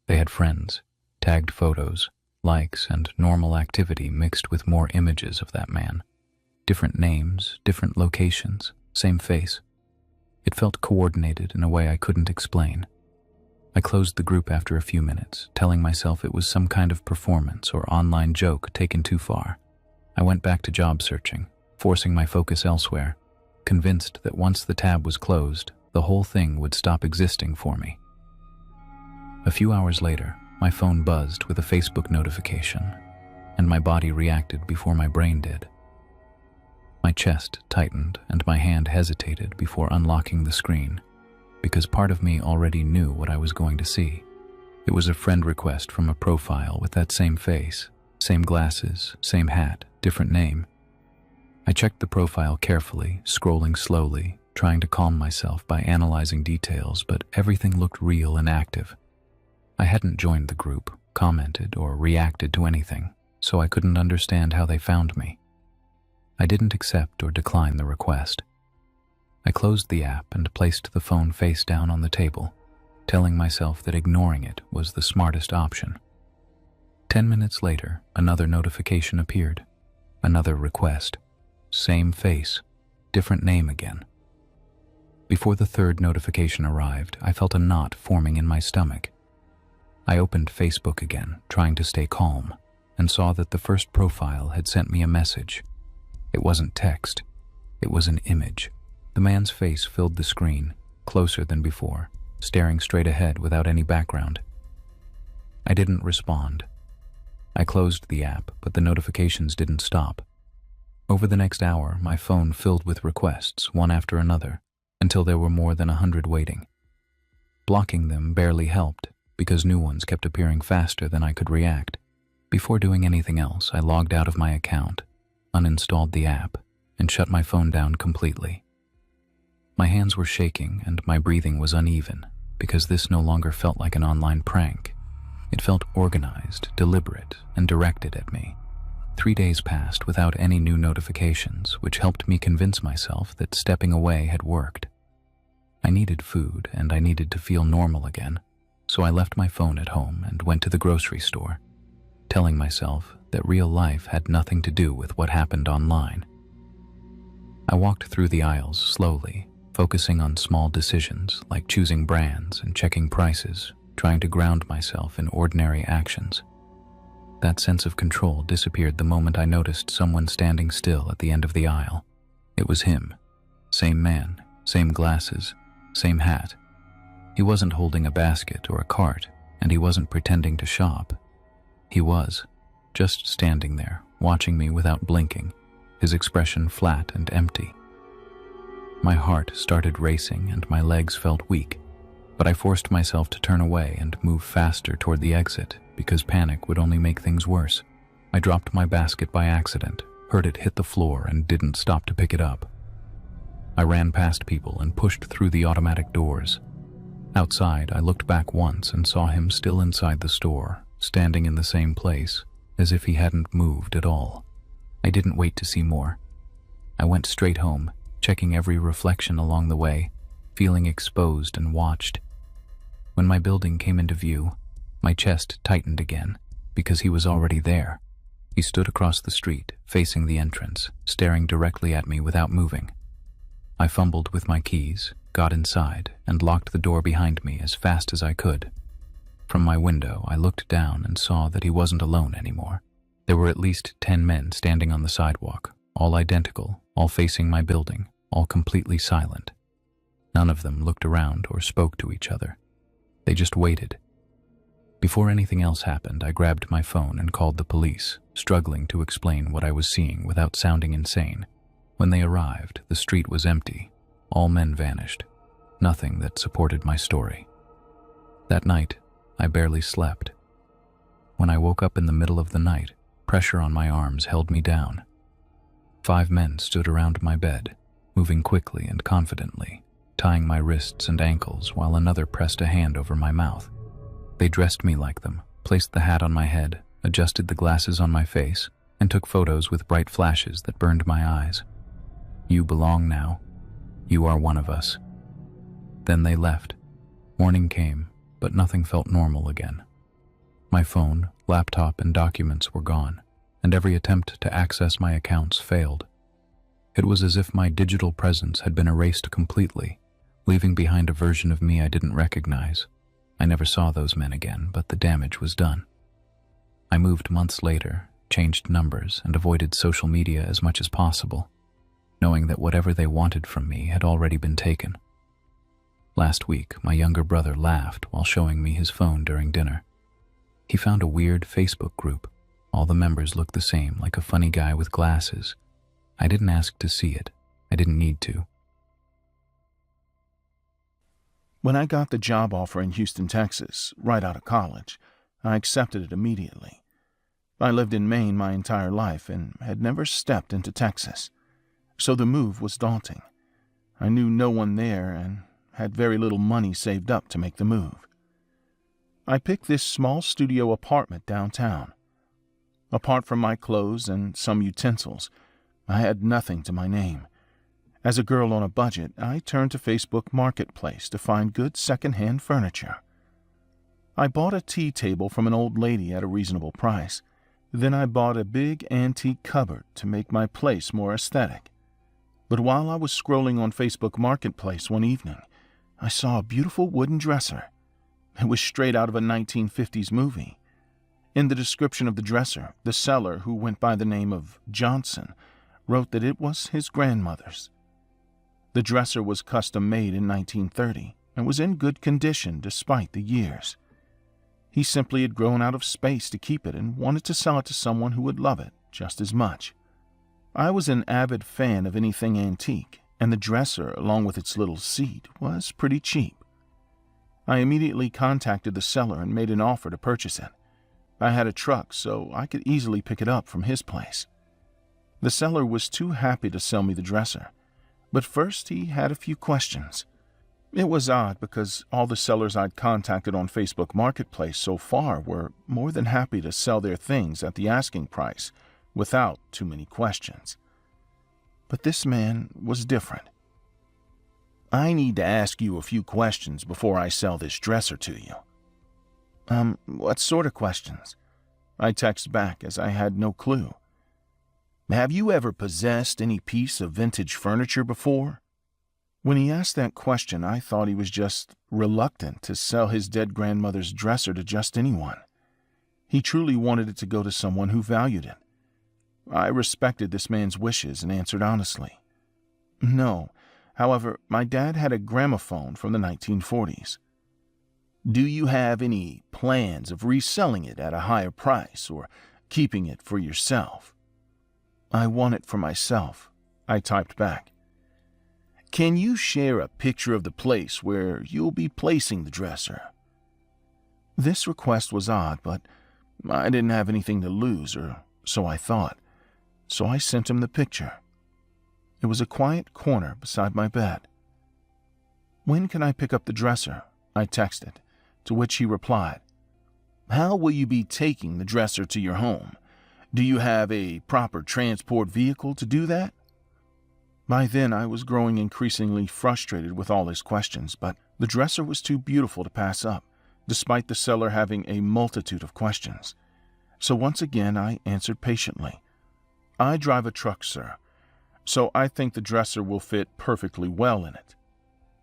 They had friends, tagged photos, likes, and normal activity mixed with more images of that man. Different names, different locations, same face. It felt coordinated in a way I couldn't explain. I closed the group after a few minutes, telling myself it was some kind of performance or online joke taken too far. I went back to job searching, forcing my focus elsewhere, convinced that once the tab was closed, the whole thing would stop existing for me. A few hours later, my phone buzzed with a Facebook notification, and my body reacted before my brain did. My chest tightened and my hand hesitated before unlocking the screen, because part of me already knew what I was going to see. It was a friend request from a profile with that same face, same glasses, same hat, different name. I checked the profile carefully, scrolling slowly, trying to calm myself by analyzing details, but everything looked real and active. I hadn't joined the group, commented, or reacted to anything, so I couldn't understand how they found me. I didn't accept or decline the request. I closed the app and placed the phone face down on the table, telling myself that ignoring it was the smartest option. 10 minutes later, another notification appeared. Another request. Same face, different name again. Before the third notification arrived, I felt a knot forming in my stomach. I opened Facebook again, trying to stay calm, and saw that the first profile had sent me a message. It wasn't text. It was an image. The man's face filled the screen, closer than before, staring straight ahead without any background. I didn't respond. I closed the app, but the notifications didn't stop. Over the next hour, my phone filled with requests, one after another, until there were more than 100 waiting. Blocking them barely helped, because new ones kept appearing faster than I could react. Before doing anything else, I logged out of my account, uninstalled the app, and shut my phone down completely. My hands were shaking and my breathing was uneven, because this no longer felt like an online prank. It felt organized, deliberate, and directed at me. 3 days passed without any new notifications, which helped me convince myself that stepping away had worked. I needed food and I needed to feel normal again, so I left my phone at home and went to the grocery store, telling myself that real life had nothing to do with what happened online. I walked through the aisles slowly, focusing on small decisions like choosing brands and checking prices, trying to ground myself in ordinary actions. That sense of control disappeared the moment I noticed someone standing still at the end of the aisle. It was him. Same man, same glasses, same hat. He wasn't holding a basket or a cart, and he wasn't pretending to shop. He was, just standing there, watching me without blinking, his expression flat and empty. My heart started racing and my legs felt weak, but I forced myself to turn away and move faster toward the exit because panic would only make things worse. I dropped my basket by accident, heard it hit the floor, and didn't stop to pick it up. I ran past people and pushed through the automatic doors. Outside, I looked back once and saw him still inside the store, standing in the same place, as if he hadn't moved at all. I didn't wait to see more. I went straight home, checking every reflection along the way, feeling exposed and watched. When my building came into view, my chest tightened again, because he was already there. He stood across the street, facing the entrance, staring directly at me without moving. I fumbled with my keys, got inside, and locked the door behind me as fast as I could. From my window, I looked down and saw that he wasn't alone anymore. There were at least 10 men standing on the sidewalk, all identical, all facing my building, all completely silent. None of them looked around or spoke to each other. They just waited. Before anything else happened, I grabbed my phone and called the police, struggling to explain what I was seeing without sounding insane. When they arrived, the street was empty. All men vanished. Nothing that supported my story. That night, I barely slept. When I woke up in the middle of the night, pressure on my arms held me down. 5 men stood around my bed, moving quickly and confidently, tying my wrists and ankles while another pressed a hand over my mouth. They dressed me like them, placed the hat on my head, adjusted the glasses on my face, and took photos with bright flashes that burned my eyes. "You belong now. You are one of us." Then they left. Morning came, but nothing felt normal again. My phone, laptop, and documents were gone, and every attempt to access my accounts failed. It was as if my digital presence had been erased completely, leaving behind a version of me I didn't recognize. I never saw those men again, but the damage was done. I moved months later, changed numbers, and avoided social media as much as possible, knowing that whatever they wanted from me had already been taken. Last week, my younger brother laughed while showing me his phone during dinner. He found a weird Facebook group. All the members looked the same, like a funny guy with glasses. I didn't ask to see it. I didn't need to. When I got the job offer in Houston, Texas, right out of college, I accepted it immediately. I lived in Maine my entire life and had never stepped into Texas, so the move was daunting. I knew no one there and had very little money saved up to make the move. I picked this small studio apartment downtown. Apart from my clothes and some utensils, I had nothing to my name. As a girl on a budget, I turned to Facebook Marketplace to find good second-hand furniture. I bought a tea table from an old lady at a reasonable price. Then I bought a big antique cupboard to make my place more aesthetic. But while I was scrolling on Facebook Marketplace one evening, I saw a beautiful wooden dresser. It was straight out of a 1950s movie. In the description of the dresser, the seller, who went by the name of Johnson, wrote that it was his grandmother's. The dresser was custom made in 1930 and was in good condition despite the years. He simply had grown out of space to keep it and wanted to sell it to someone who would love it just as much. I was an avid fan of anything antique, and the dresser, along with its little seat, was pretty cheap. I immediately contacted the seller and made an offer to purchase it. I had a truck, so I could easily pick it up from his place. The seller was too happy to sell me the dresser, but first he had a few questions. It was odd because all the sellers I'd contacted on Facebook Marketplace so far were more than happy to sell their things at the asking price without too many questions. But this man was different. "I need to ask you a few questions before I sell this dresser to you." What sort of questions?" I texted back as I had no clue. "Have you ever possessed any piece of vintage furniture before?" When he asked that question, I thought he was just reluctant to sell his dead grandmother's dresser to just anyone. He truly wanted it to go to someone who valued it. I respected this man's wishes and answered honestly. "No. However, my dad had a gramophone from the 1940s. "Do you have any plans of reselling it at a higher price or keeping it for yourself?" "I want it for myself," I typed back. "Can you share a picture of the place where you'll be placing the dresser?" This request was odd, but I didn't have anything to lose, or so I thought, so I sent him the picture. It was a quiet corner beside my bed. "When can I pick up the dresser?" I texted, to which he replied, "How will you be taking the dresser to your home? Do you have a proper transport vehicle to do that?" By then, I was growing increasingly frustrated with all his questions, but the dresser was too beautiful to pass up, despite the seller having a multitude of questions. So once again, I answered patiently. "I drive a truck, sir, so I think the dresser will fit perfectly well in it.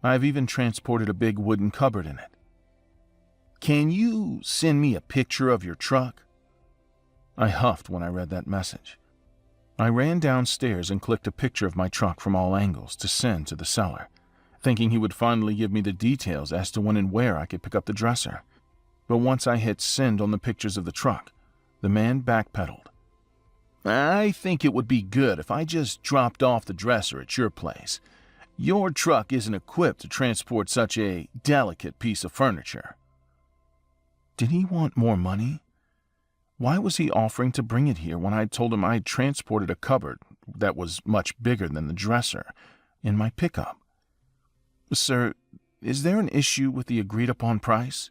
I've even transported a big wooden cupboard in it." "Can you send me a picture of your truck?" I huffed when I read that message. I ran downstairs and clicked a picture of my truck from all angles to send to the seller, thinking he would finally give me the details as to when and where I could pick up the dresser. But once I hit send on the pictures of the truck, the man backpedaled. "I think it would be good if I just dropped off the dresser at your place. Your truck isn't equipped to transport such a delicate piece of furniture." Did he want more money? Why was he offering to bring it here when I told him I had transported a cupboard that was much bigger than the dresser in my pickup? "Sir, is there an issue with the agreed-upon price?"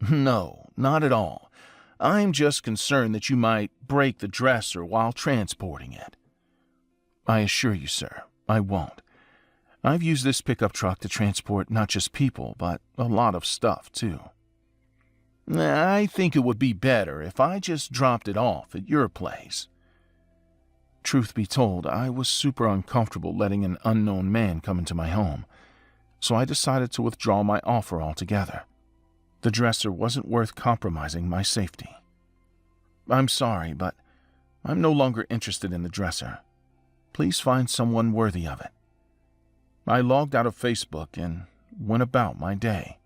"No, not at all. I'm just concerned that you might break the dresser while transporting it." "I assure you, sir, I won't. I've used this pickup truck to transport not just people, but a lot of stuff, too." "I think it would be better if I just dropped it off at your place." Truth be told, I was super uncomfortable letting an unknown man come into my home, so I decided to withdraw my offer altogether. The dresser wasn't worth compromising my safety. "I'm sorry, but I'm no longer interested in the dresser. Please find someone worthy of it." I logged out of Facebook and went about my day.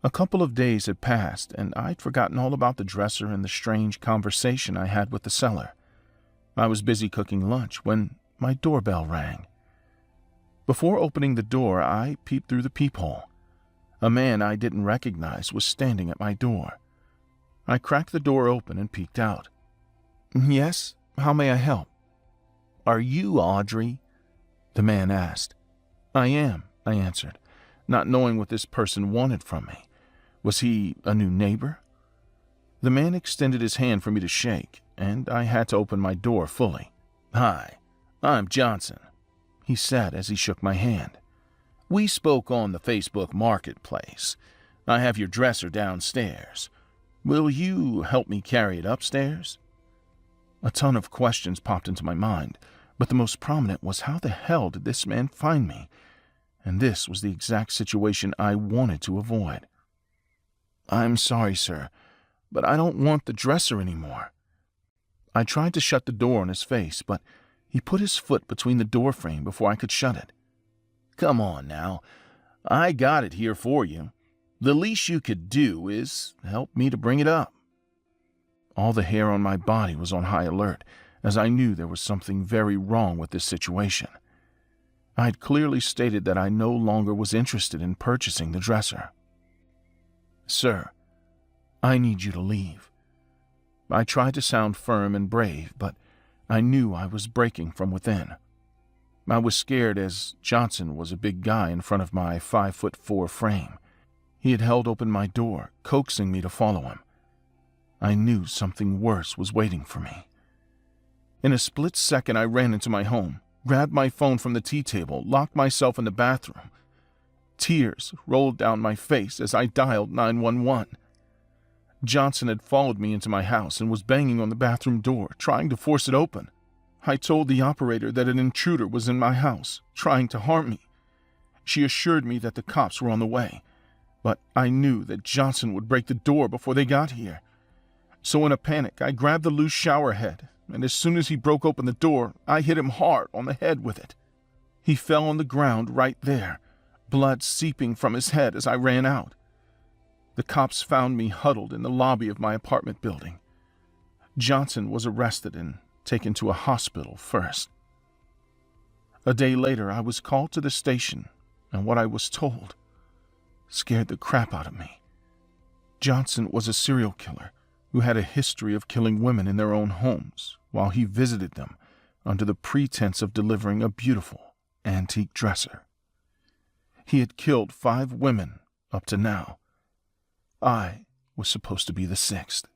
A couple of days had passed, and I'd forgotten all about the dresser and the strange conversation I had with the seller. I was busy cooking lunch when my doorbell rang. Before opening the door, I peeped through the peephole. A man I didn't recognize was standing at my door. I cracked the door open and peeked out. "Yes, how may I help?" "Are you Audrey?" the man asked. I am, I answered, not knowing what this person wanted from me. Was he a new neighbor? The man extended his hand for me to shake, and I had to open my door fully. "Hi, I'm Johnson," he said as he shook my hand. "We spoke on the Facebook Marketplace. I have your dresser downstairs. Will you help me carry it upstairs?" A ton of questions popped into my mind, but the most prominent was how the hell did this man find me? And this was the exact situation I wanted to avoid. "I'm sorry, sir, but I don't want the dresser anymore." I tried to shut the door on his face, but he put his foot between the door frame before I could shut it. "Come on now. I got it here for you. The least you could do is help me to bring it up." All the hair on my body was on high alert, as I knew there was something very wrong with this situation. I had clearly stated that I no longer was interested in purchasing the dresser. "Sir, I need you to leave." I tried to sound firm and brave, but I knew I was breaking from within. I was scared as Johnson was a big guy in front of my 5'4" frame. He had held open my door, coaxing me to follow him. I knew something worse was waiting for me. In a split second, I ran into my home, grabbed my phone from the tea table, locked myself in the bathroom. Tears rolled down my face as I dialed 911. Johnson had followed me into my house and was banging on the bathroom door, trying to force it open. I told the operator that an intruder was in my house, trying to harm me. She assured me that the cops were on the way, but I knew that Johnson would break the door before they got here. So in a panic, I grabbed the loose shower head, and as soon as he broke open the door, I hit him hard on the head with it. He fell on the ground right there, blood seeping from his head as I ran out. The cops found me huddled in the lobby of my apartment building. Johnson was arrested and taken to a hospital first. A day later, I was called to the station, and what I was told scared the crap out of me. Johnson was a serial killer who had a history of killing women in their own homes while he visited them under the pretense of delivering a beautiful antique dresser. He had killed 5 women up to now. I was supposed to be the 6th.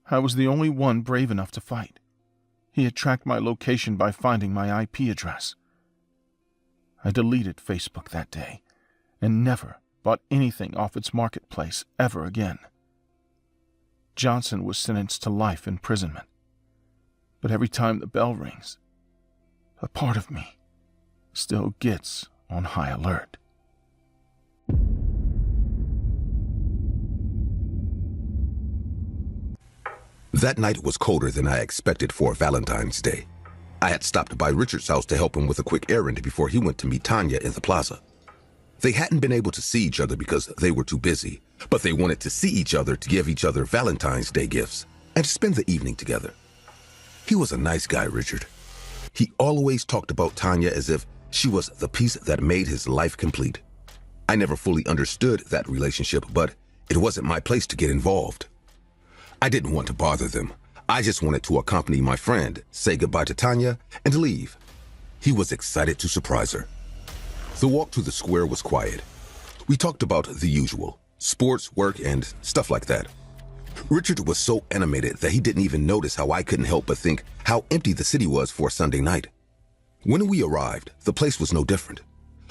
I was the only one brave enough to fight. He had tracked my location by finding my IP address. I deleted Facebook that day and never bought anything off its marketplace ever again. Johnson was sentenced to life imprisonment. But every time the bell rings, a part of me still gets on high alert. That night was colder than I expected for Valentine's Day. I had stopped by Richard's house to help him with a quick errand before he went to meet Tanya in the plaza. They hadn't been able to see each other because they were too busy, but they wanted to see each other to give each other Valentine's Day gifts and spend the evening together. He was a nice guy, Richard. He always talked about Tanya as if she was the piece that made his life complete. I never fully understood that relationship, but it wasn't my place to get involved. I didn't want to bother them. I just wanted to accompany my friend, say goodbye to Tanya, and leave. He was excited to surprise her. The walk to the square was quiet. We talked about the usual, sports, work, and stuff like that. Richard was so animated that he didn't even notice how I couldn't help but think how empty the city was for a Sunday night. When we arrived, the place was no different.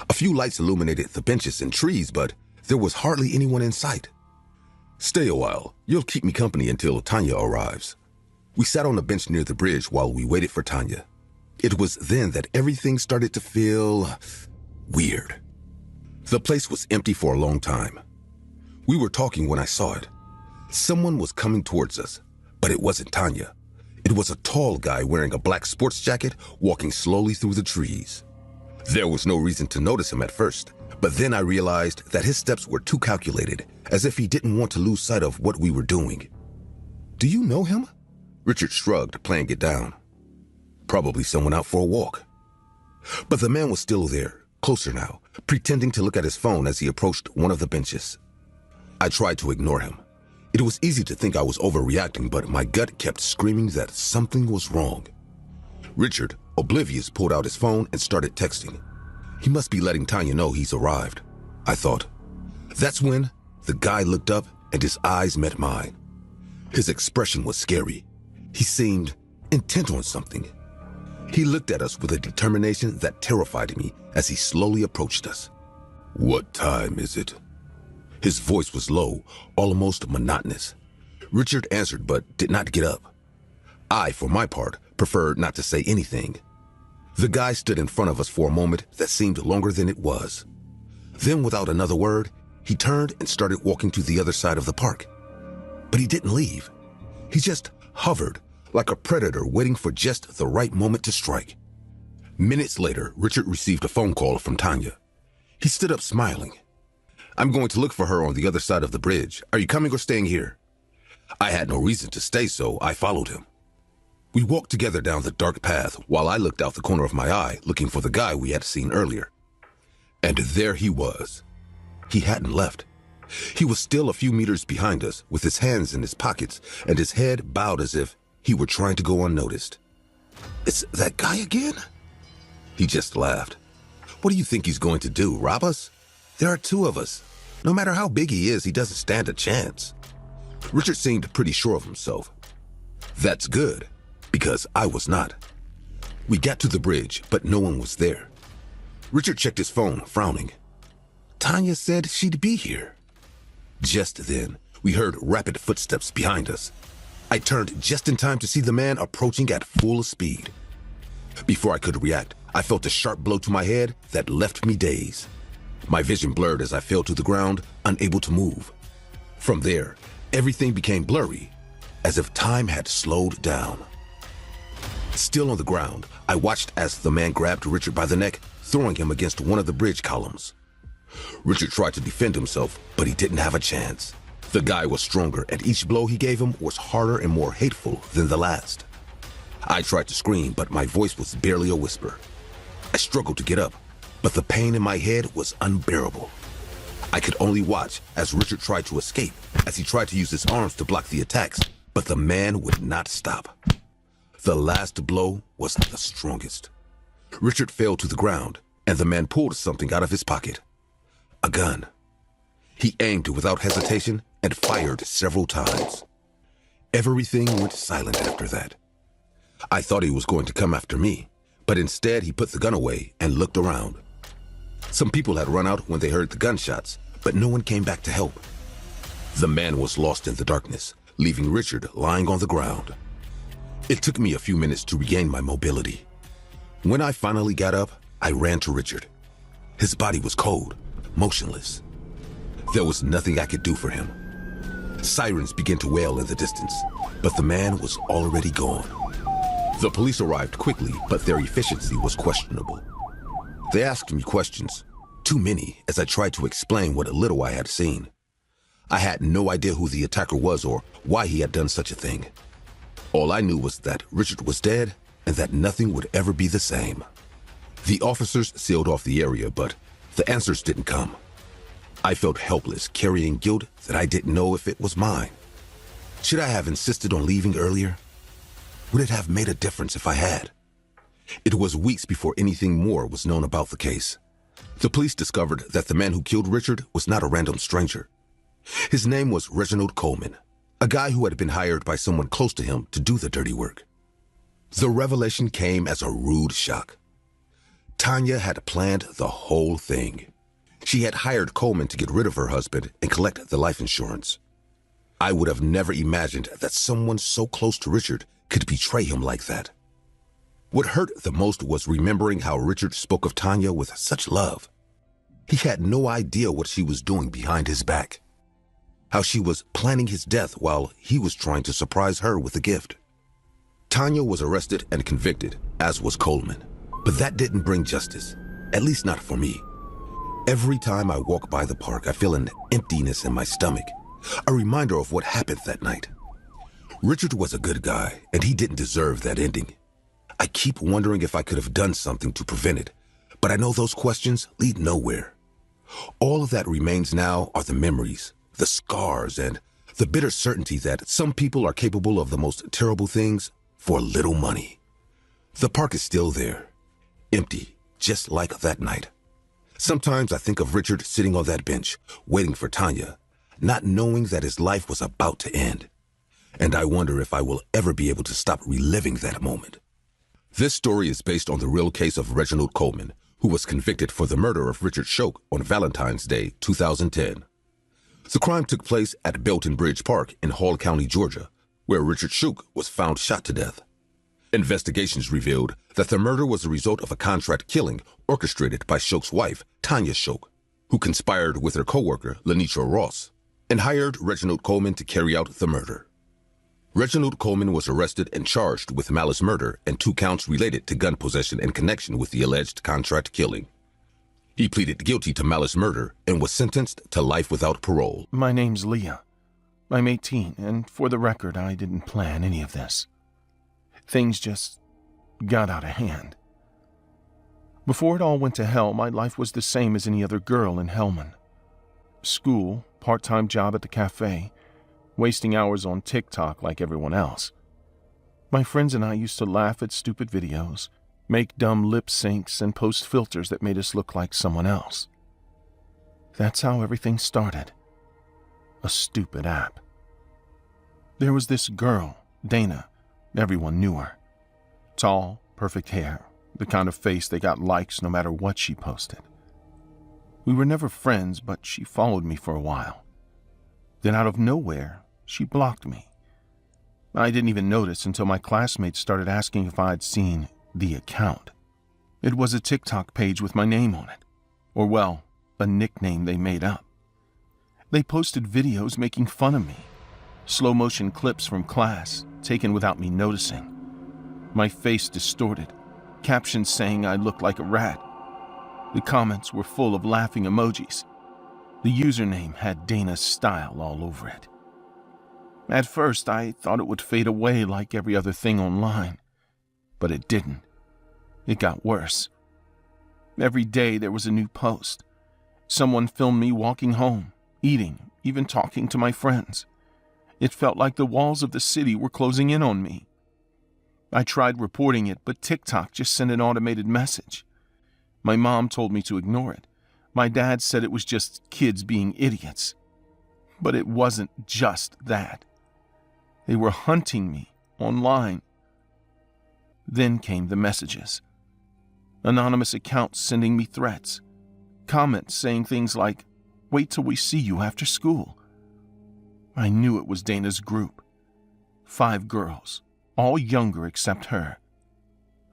A few lights illuminated the benches and trees, but there was hardly anyone in sight. "Stay a while. You'll keep me company until Tanya arrives." We sat on a bench near the bridge while we waited for Tanya. It was then that everything started to feel weird. The place was empty for a long time. We were talking when I saw it. Someone was coming towards us, but it wasn't Tanya. It was a tall guy wearing a black sports jacket walking slowly through the trees. There was no reason to notice him at first, but then I realized that his steps were too calculated, as if he didn't want to lose sight of what we were doing. "Do you know him?" Richard shrugged, playing it down. "Probably someone out for a walk." But the man was still there, closer now, pretending to look at his phone as he approached one of the benches. I tried to ignore him. It was easy to think I was overreacting, but my gut kept screaming that something was wrong. Richard, oblivious, pulled out his phone and started texting. He must be letting Tanya know he's arrived, I thought. That's when the guy looked up and his eyes met mine. His expression was scary. He seemed intent on something. He looked at us with a determination that terrified me as he slowly approached us. "What time is it?" His voice was low, almost monotonous. Richard answered but did not get up. I, for my part, preferred not to say anything. The guy stood in front of us for a moment that seemed longer than it was. Then, without another word, he turned and started walking to the other side of the park. But he didn't leave. He just hovered, like a predator waiting for just the right moment to strike. Minutes later, Richard received a phone call from Tanya. He stood up smiling. "I'm going to look for her on the other side of the bridge. Are you coming or staying here?" I had no reason to stay, so I followed him. We walked together down the dark path while I looked out the corner of my eye looking for the guy we had seen earlier. And there he was. He hadn't left. He was still a few meters behind us with his hands in his pockets and his head bowed as if he were trying to go unnoticed. "It's that guy again?" He just laughed. "What do you think he's going to do, rob us? There are two of us. No matter how big he is, he doesn't stand a chance." Richard seemed pretty sure of himself. That's good, because I was not. We got to the bridge, but no one was there. Richard checked his phone, frowning. Tanya said she'd be here. Just then, we heard rapid footsteps behind us. I turned just in time to see the man approaching at full speed. Before I could react, I felt a sharp blow to my head that left me dazed. My vision blurred as I fell to the ground, unable to move. From there, everything became blurry, as if time had slowed down. Still on the ground, I watched as the man grabbed Richard by the neck, throwing him against one of the bridge columns. Richard tried to defend himself, but he didn't have a chance. The guy was stronger, and each blow he gave him was harder and more hateful than the last. I tried to scream, but my voice was barely a whisper. I struggled to get up, but the pain in my head was unbearable. I could only watch as Richard tried to escape, as he tried to use his arms to block the attacks, but the man would not stop. The last blow was the strongest. Richard fell to the ground, and the man pulled something out of his pocket. A gun. He aimed without hesitation and fired several times. Everything went silent after that. I thought he was going to come after me, but instead he put the gun away and looked around. Some people had run out when they heard the gunshots, but no one came back to help. The man was lost in the darkness, leaving Richard lying on the ground. It took me a few minutes to regain my mobility. When I finally got up, I ran to Richard. His body was cold, motionless. There was nothing I could do for him. Sirens began to wail in the distance, but the man was already gone. The police arrived quickly, but their efficiency was questionable. They asked me questions, too many, as I tried to explain what little I had seen. I had no idea who the attacker was or why he had done such a thing. All I knew was that Richard was dead and that nothing would ever be the same. The officers sealed off the area, but the answers didn't come. I felt helpless, carrying guilt that I didn't know if it was mine. Should I have insisted on leaving earlier? Would it have made a difference if I had? It was weeks before anything more was known about the case. The police discovered that the man who killed Richard was not a random stranger. His name was Reginald Coleman, a guy who had been hired by someone close to him to do the dirty work. The revelation came as a rude shock. Tanya had planned the whole thing. She had hired Coleman to get rid of her husband and collect the life insurance. I would have never imagined that someone so close to Richard could betray him like that. What hurt the most was remembering how Richard spoke of Tanya with such love. He had no idea what she was doing behind his back. How she was planning his death while he was trying to surprise her with a gift. Tanya was arrested and convicted, as was Coleman. But that didn't bring justice, at least not for me. Every time I walk by the park, I feel an emptiness in my stomach, a reminder of what happened that night. Richard was a good guy, and he didn't deserve that ending. I keep wondering if I could have done something to prevent it, but I know those questions lead nowhere. All of that remains now are the memories, the scars, and the bitter certainty that some people are capable of the most terrible things for little money. The park is still there, empty, just like that night. Sometimes I think of Richard sitting on that bench, waiting for Tanya, not knowing that his life was about to end. And I wonder if I will ever be able to stop reliving that moment. This story is based on the real case of Reginald Coleman, who was convicted for the murder of Richard Shook on Valentine's Day, 2010. The crime took place at Belton Bridge Park in Hall County, Georgia, where Richard Shook was found shot to death. Investigations revealed that the murder was the result of a contract killing orchestrated by Shook's wife, Tanya Shook, who conspired with her co-worker, Lenitra Ross, and hired Reginald Coleman to carry out the murder. Reginald Coleman was arrested and charged with malice murder and 2 counts related to gun possession in connection with the alleged contract killing. He pleaded guilty to malice murder and was sentenced to life without parole. My name's Leah. I'm 18, and for the record, I didn't plan any of this. Things just got out of hand. Before it all went to hell, my life was the same as any other girl in Hellman. School, part-time job at the cafe, wasting hours on TikTok like everyone else. My friends and I used to laugh at stupid videos, make dumb lip syncs, and post filters that made us look like someone else. That's how everything started. A stupid app. There was this girl, Dana. Everyone knew her. Tall, perfect hair, the kind of face that got likes no matter what she posted. We were never friends, but she followed me for a while. Then out of nowhere, she blocked me. I didn't even notice until my classmates started asking if I'd seen the account. It was a TikTok page with my name on it. Or well, a nickname they made up. They posted videos making fun of me. Slow motion clips from class, taken without me noticing. My face distorted, captions saying I looked like a rat. The comments were full of laughing emojis. The username had Dana's style all over it. At first, I thought it would fade away like every other thing online, but it didn't. It got worse. Every day there was a new post. Someone filmed me walking home, eating, even talking to my friends. It felt like the walls of the city were closing in on me. I tried reporting it, but TikTok just sent an automated message. My mom told me to ignore it. My dad said it was just kids being idiots. But it wasn't just that. They were hunting me online. Then came the messages. Anonymous accounts sending me threats. Comments saying things like, "Wait till we see you after school." I knew it was Dana's group. 5 girls, all younger except her.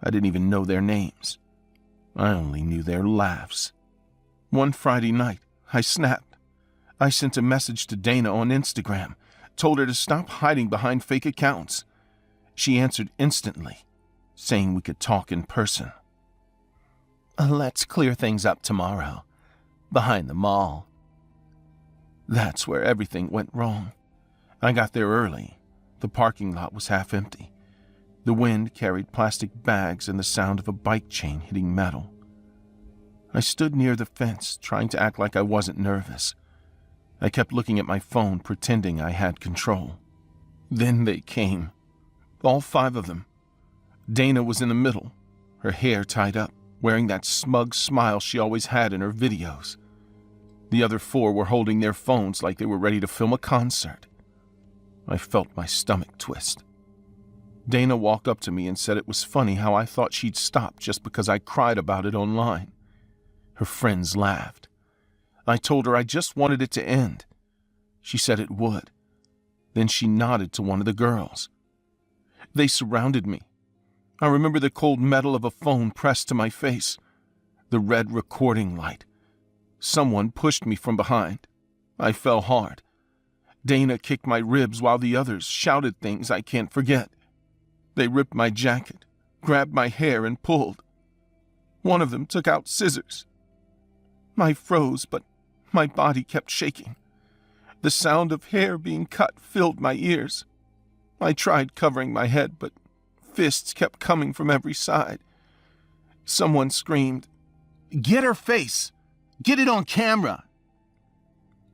I didn't even know their names. I only knew their laughs. One Friday night, I snapped. I sent a message to Dana on Instagram, told her to stop hiding behind fake accounts. She answered instantly, saying we could talk in person. "Let's clear things up tomorrow, behind the mall." That's where everything went wrong. I got there early. The parking lot was half empty. The wind carried plastic bags and the sound of a bike chain hitting metal. I stood near the fence, trying to act like I wasn't nervous. I kept looking at my phone, pretending I had control. Then they came. All 5 of them. Dana was in the middle, her hair tied up, wearing that smug smile she always had in her videos. The other 4 were holding their phones like they were ready to film a concert. I felt my stomach twist. Dana walked up to me and said it was funny how I thought she'd stop just because I cried about it online. Her friends laughed. I told her I just wanted it to end. She said it would. Then she nodded to one of the girls. They surrounded me. I remember the cold metal of a phone pressed to my face, the red recording light. Someone pushed me from behind. I fell hard. Dana kicked my ribs while the others shouted things I can't forget. They ripped my jacket, grabbed my hair, and pulled. One of them took out scissors. I froze, but my body kept shaking. The sound of hair being cut filled my ears. I tried covering my head, but fists kept coming from every side. Someone screamed, "Get her face! Get it on camera!"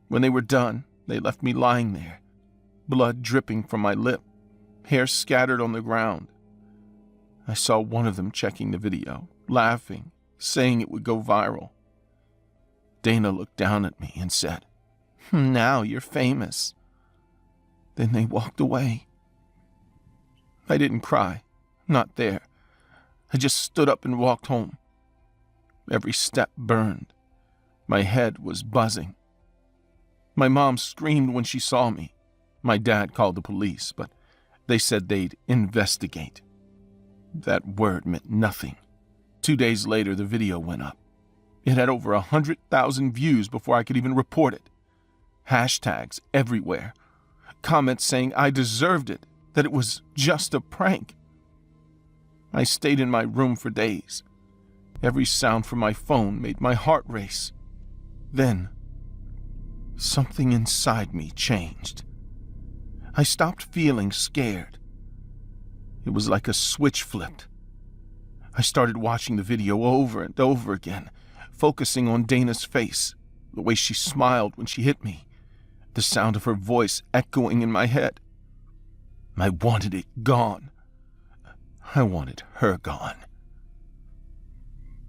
When they were done, they left me lying there, blood dripping from my lip, hair scattered on the ground. I saw one of them checking the video, laughing, saying it would go viral. Dana looked down at me and said, "Now you're famous." Then they walked away. I didn't cry, not there. I just stood up and walked home. Every step burned. My head was buzzing. My mom screamed when she saw me. My dad called the police, but they said they'd investigate. That word meant nothing. 2 days later, the video went up. It had over 100,000 views before I could even report it. Hashtags everywhere. Comments saying I deserved it, that it was just a prank. I stayed in my room for days. Every sound from my phone made my heart race. Then, something inside me changed. I stopped feeling scared. It was like a switch flipped. I started watching the video over and over again, focusing on Dana's face, the way she smiled when she hit me, the sound of her voice echoing in my head. I wanted it gone. I wanted her gone.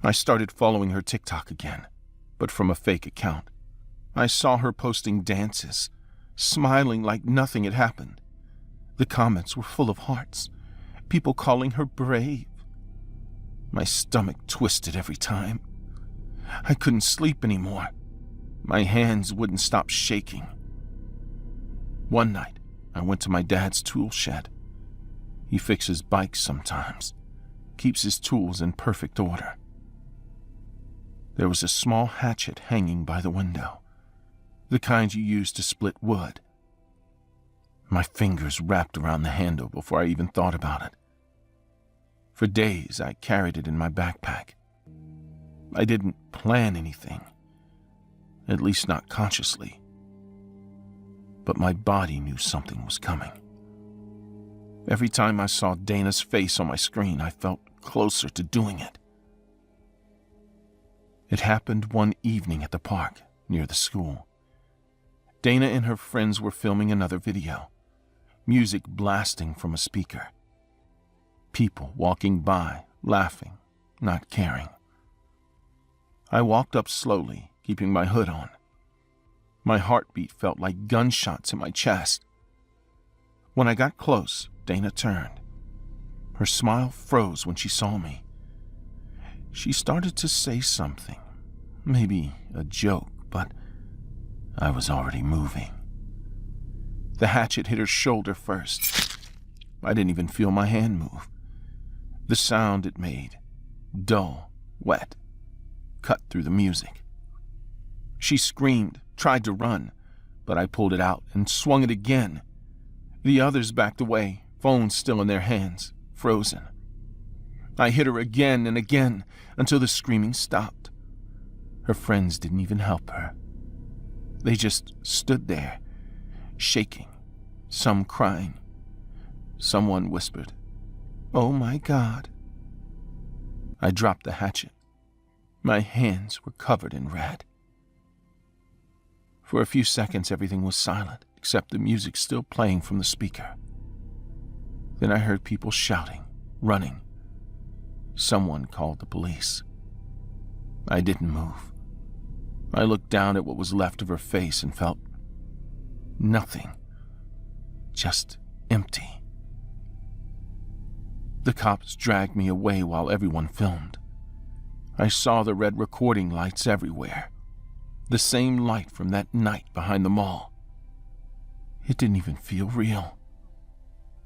I started following her TikTok again, but from a fake account. I saw her posting dances, smiling like nothing had happened. The comments were full of hearts, people calling her brave. My stomach twisted every time. I couldn't sleep anymore. My hands wouldn't stop shaking. One night, I went to my dad's tool shed. He fixes bikes sometimes, keeps his tools in perfect order. There was a small hatchet hanging by the window, the kind you use to split wood. My fingers wrapped around the handle before I even thought about it. For days, I carried it in my backpack. I didn't plan anything, at least not consciously. But my body knew something was coming. Every time I saw Dana's face on my screen, I felt closer to doing it. It happened one evening at the park near the school. Dana and her friends were filming another video, music blasting from a speaker. People walking by, laughing, not caring. I walked up slowly, keeping my hood on. My heartbeat felt like gunshots in my chest. When I got close, Dana turned. Her smile froze when she saw me. She started to say something, maybe a joke, but I was already moving. The hatchet hit her shoulder first. I didn't even feel my hand move. The sound it made, dull, wet, cut through the music. She screamed, tried to run, but I pulled it out and swung it again. The others backed away, phones still in their hands, frozen. I hit her again and again until the screaming stopped. Her friends didn't even help her. They just stood there, shaking, some crying. Someone whispered, "Oh my God." I dropped the hatchet. My hands were covered in red. For a few seconds, everything was silent, except the music still playing from the speaker. Then I heard people shouting, running. Someone called the police. I didn't move. I looked down at what was left of her face and felt nothing, just empty. The cops dragged me away while everyone filmed. I saw the red recording lights everywhere, the same light from that night behind the mall. It didn't even feel real.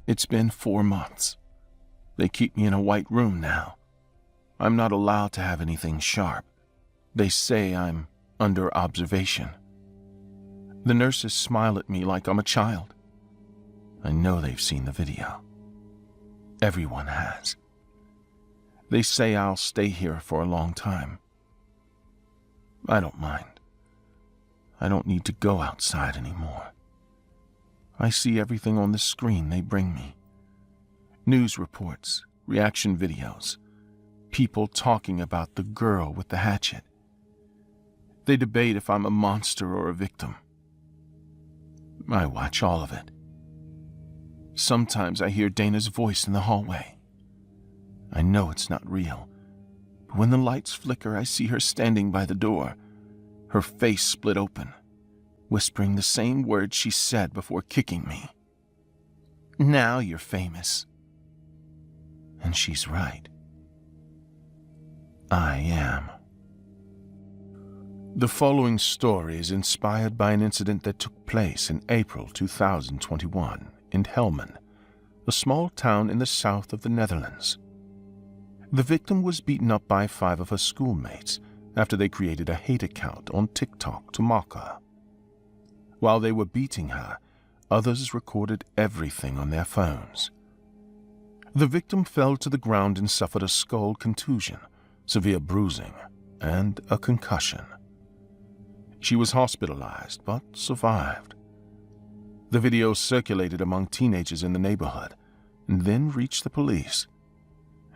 It's been 4 months. They keep me in a white room now. I'm not allowed to have anything sharp. They say I'm under observation. The nurses smile at me like I'm a child. I know they've seen the video. Everyone has. They say I'll stay here for a long time. I don't mind. I don't need to go outside anymore. I see everything on the screen they bring me. News reports, reaction videos, people talking about the girl with the hatchet. They debate if I'm a monster or a victim. I watch all of it. Sometimes I hear Dana's voice in the hallway. I know it's not real, but when the lights flicker, I see her standing by the door, her face split open, whispering the same words she said before kicking me. "Now you're famous." And she's right. I am. The following story is inspired by an incident that took place in April 2021 in Helmond, a small town in the south of the Netherlands. The victim was beaten up by 5 of her schoolmates after they created a hate account on TikTok to mock her. While they were beating her, others recorded everything on their phones. The victim fell to the ground and suffered a skull contusion, severe bruising, and a concussion. She was hospitalized but survived. The video circulated among teenagers in the neighborhood and then reached the police.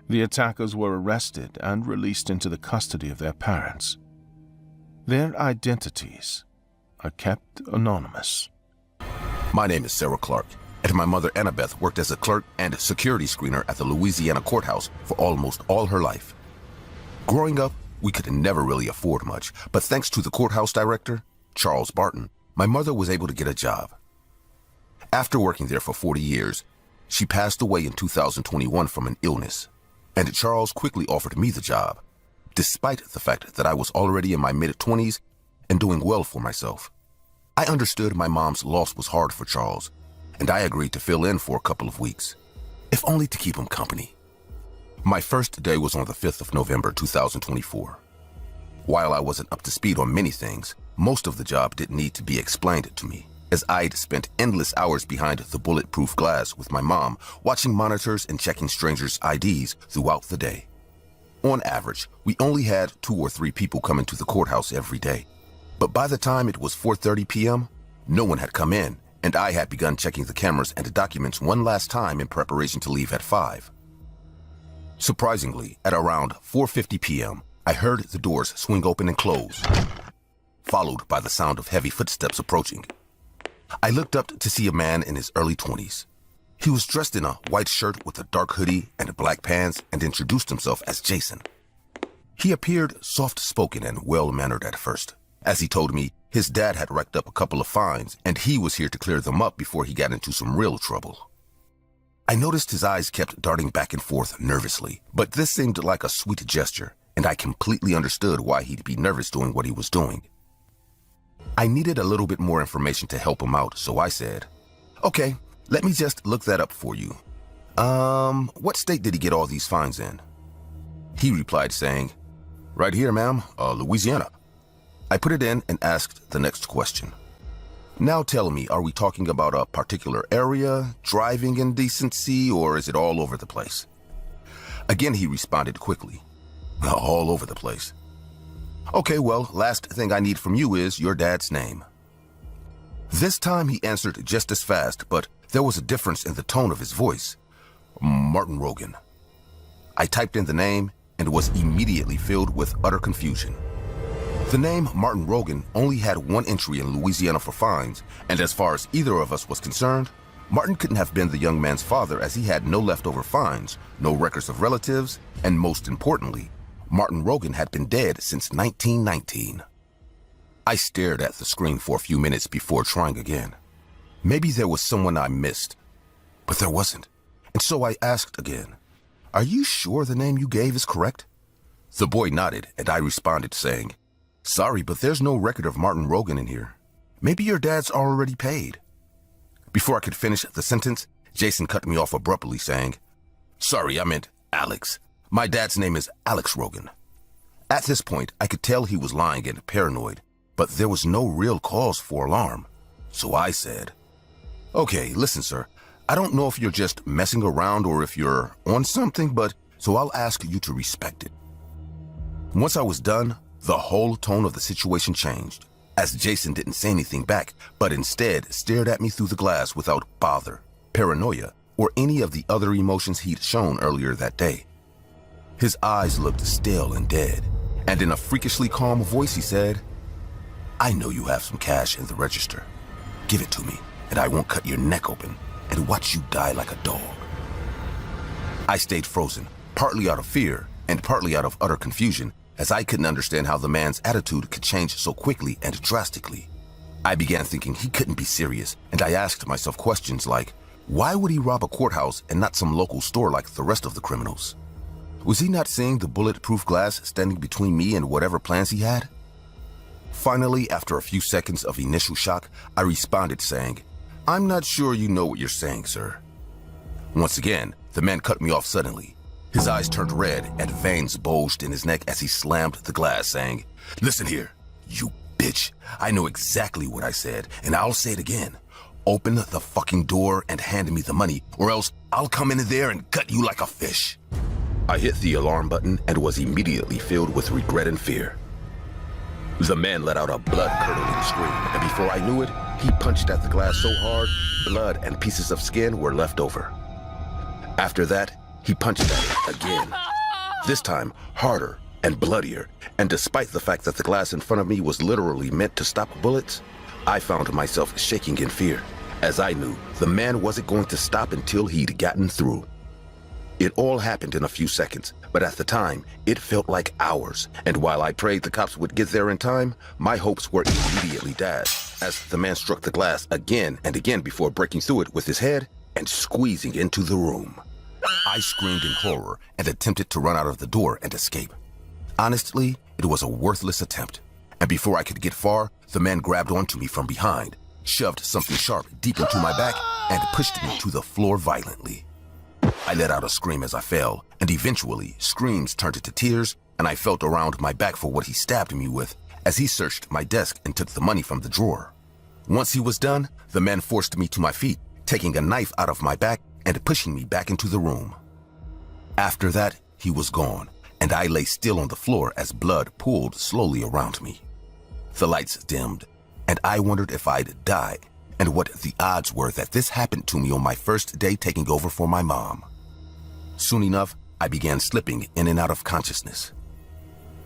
The attackers were arrested and released into the custody of their parents. Their identities are kept anonymous. My name is Sarah Clark, and my mother Annabeth worked as a clerk and security screener at the Louisiana courthouse for almost all her life. Growing up, we could never really afford much, but thanks to the courthouse director, Charles Barton, my mother was able to get a job. After working there for 40 years, she passed away in 2021 from an illness, and Charles quickly offered me the job, despite the fact that I was already in my mid-20s and doing well for myself. I understood my mom's loss was hard for Charles, and I agreed to fill in for a couple of weeks, if only to keep him company. My first day was on the 5th of November 2024. While I wasn't up to speed on many things, most of the job didn't need to be explained to me, as I'd spent endless hours behind the bulletproof glass with my mom, watching monitors and checking strangers' IDs throughout the day. On average, we only had 2 or 3 people come into the courthouse every day. But by the time it was 4:30 p.m., no one had come in, and I had begun checking the cameras and documents one last time in preparation to leave at 5. Surprisingly, at around 4:50 p.m., I heard the doors swing open and close, followed by the sound of heavy footsteps approaching. I looked up to see a man in his early 20s. He was dressed in a white shirt with a dark hoodie and black pants and introduced himself as Jason. He appeared soft-spoken and well-mannered at first, as he told me his dad had racked up a couple of fines and he was here to clear them up before he got into some real trouble. I noticed his eyes kept darting back and forth nervously, but this seemed like a sweet gesture, and I completely understood why he'd be nervous doing what he was doing. I needed a little bit more information to help him out, so I said, "Okay, let me just look that up for you. What state did he get all these fines in?" He replied saying, "Right here, ma'am, Louisiana." I put it in and asked the next question. "Now tell me, are we talking about a particular area, driving indecency, or is it all over the place?" Again, he responded quickly, "All over the place." "Okay, well, last thing I need from you is your dad's name." This time he answered just as fast, but there was a difference in the tone of his voice. "Martin Rogan." I typed in the name and was immediately filled with utter confusion. The name Martin Rogan only had 1 entry in Louisiana for fines, and as far as either of us was concerned, Martin couldn't have been the young man's father as he had no leftover fines, no records of relatives, and most importantly, Martin Rogan had been dead since 1919. I stared at the screen for a few minutes before trying again. Maybe there was someone I missed, but there wasn't, and so I asked again, "Are you sure the name you gave is correct?" The boy nodded, and I responded saying, "Sorry, but there's no record of Martin Rogan in here. Maybe your dad's already paid." Before I could finish the sentence, Jason cut me off abruptly saying, "Sorry, I meant Alex. My dad's name is Alex Rogan." At this point, I could tell he was lying and paranoid, but there was no real cause for alarm. So I said, "Okay, listen, sir, I don't know if you're just messing around or if you're on something, but so I'll ask you to respect it." Once I was done, the whole tone of the situation changed, as Jason didn't say anything back, but instead stared at me through the glass without bother, paranoia, or any of the other emotions he'd shown earlier that day. His eyes looked stale and dead, and in a freakishly calm voice he said, "I know you have some cash in the register. Give it to me, and I won't cut your neck open and watch you die like a dog." I stayed frozen, partly out of fear and partly out of utter confusion, as I couldn't understand how the man's attitude could change so quickly and drastically. I began thinking he couldn't be serious, and I asked myself questions like, why would he rob a courthouse and not some local store like the rest of the criminals? Was he not seeing the bulletproof glass standing between me and whatever plans he had? Finally, after a few seconds of initial shock, I responded saying, I'm not sure you know what you're saying, sir. Once again, the man cut me off suddenly. His eyes turned red and veins bulged in his neck as he slammed the glass, saying, Listen here, you bitch. I know exactly what I said, and I'll say it again. Open the fucking door and hand me the money, or else I'll come in there and gut you like a fish. I hit the alarm button and was immediately filled with regret and fear. The man let out a blood-curdling scream, and before I knew it, he punched at the glass so hard, blood and pieces of skin were left over. After that, he punched at it again. This time, harder and bloodier, and despite the fact that the glass in front of me was literally meant to stop bullets, I found myself shaking in fear, as I knew the man wasn't going to stop until he'd gotten through. It all happened in a few seconds, but at the time, it felt like hours, and while I prayed the cops would get there in time, my hopes were immediately dashed, as the man struck the glass again and again before breaking through it with his head and squeezing into the room. I screamed in horror and attempted to run out of the door and escape. Honestly, it was a worthless attempt, and before I could get far, the man grabbed onto me from behind, shoved something sharp deep into my back, and pushed me to the floor violently. I let out a scream as I fell, and eventually, screams turned into tears, and I felt around my back for what he stabbed me with as he searched my desk and took the money from the drawer. Once he was done, the man forced me to my feet, taking a knife out of my back and pushing me back into the room. After that, he was gone, and I lay still on the floor as blood pooled slowly around me. The lights dimmed, and I wondered if I'd die, and what the odds were that this happened to me on my first day taking over for my mom. Soon enough, I began slipping in and out of consciousness,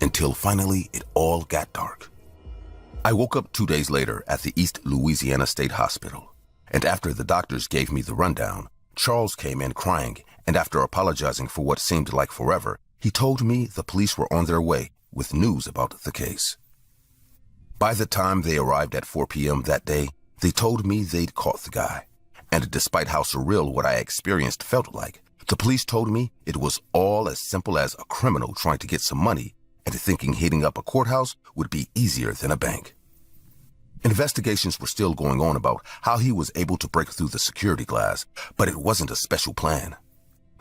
until finally it all got dark. I woke up 2 days later at the East Louisiana State Hospital, and after the doctors gave me the rundown, Charles came in crying, and after apologizing for what seemed like forever, he told me the police were on their way with news about the case. By the time they arrived at 4 p.m. that day, they told me they'd caught the guy, and despite how surreal what I experienced felt like, the police told me it was all as simple as a criminal trying to get some money and thinking hitting up a courthouse would be easier than a bank. Investigations were still going on about how he was able to break through the security glass, but it wasn't a special plan.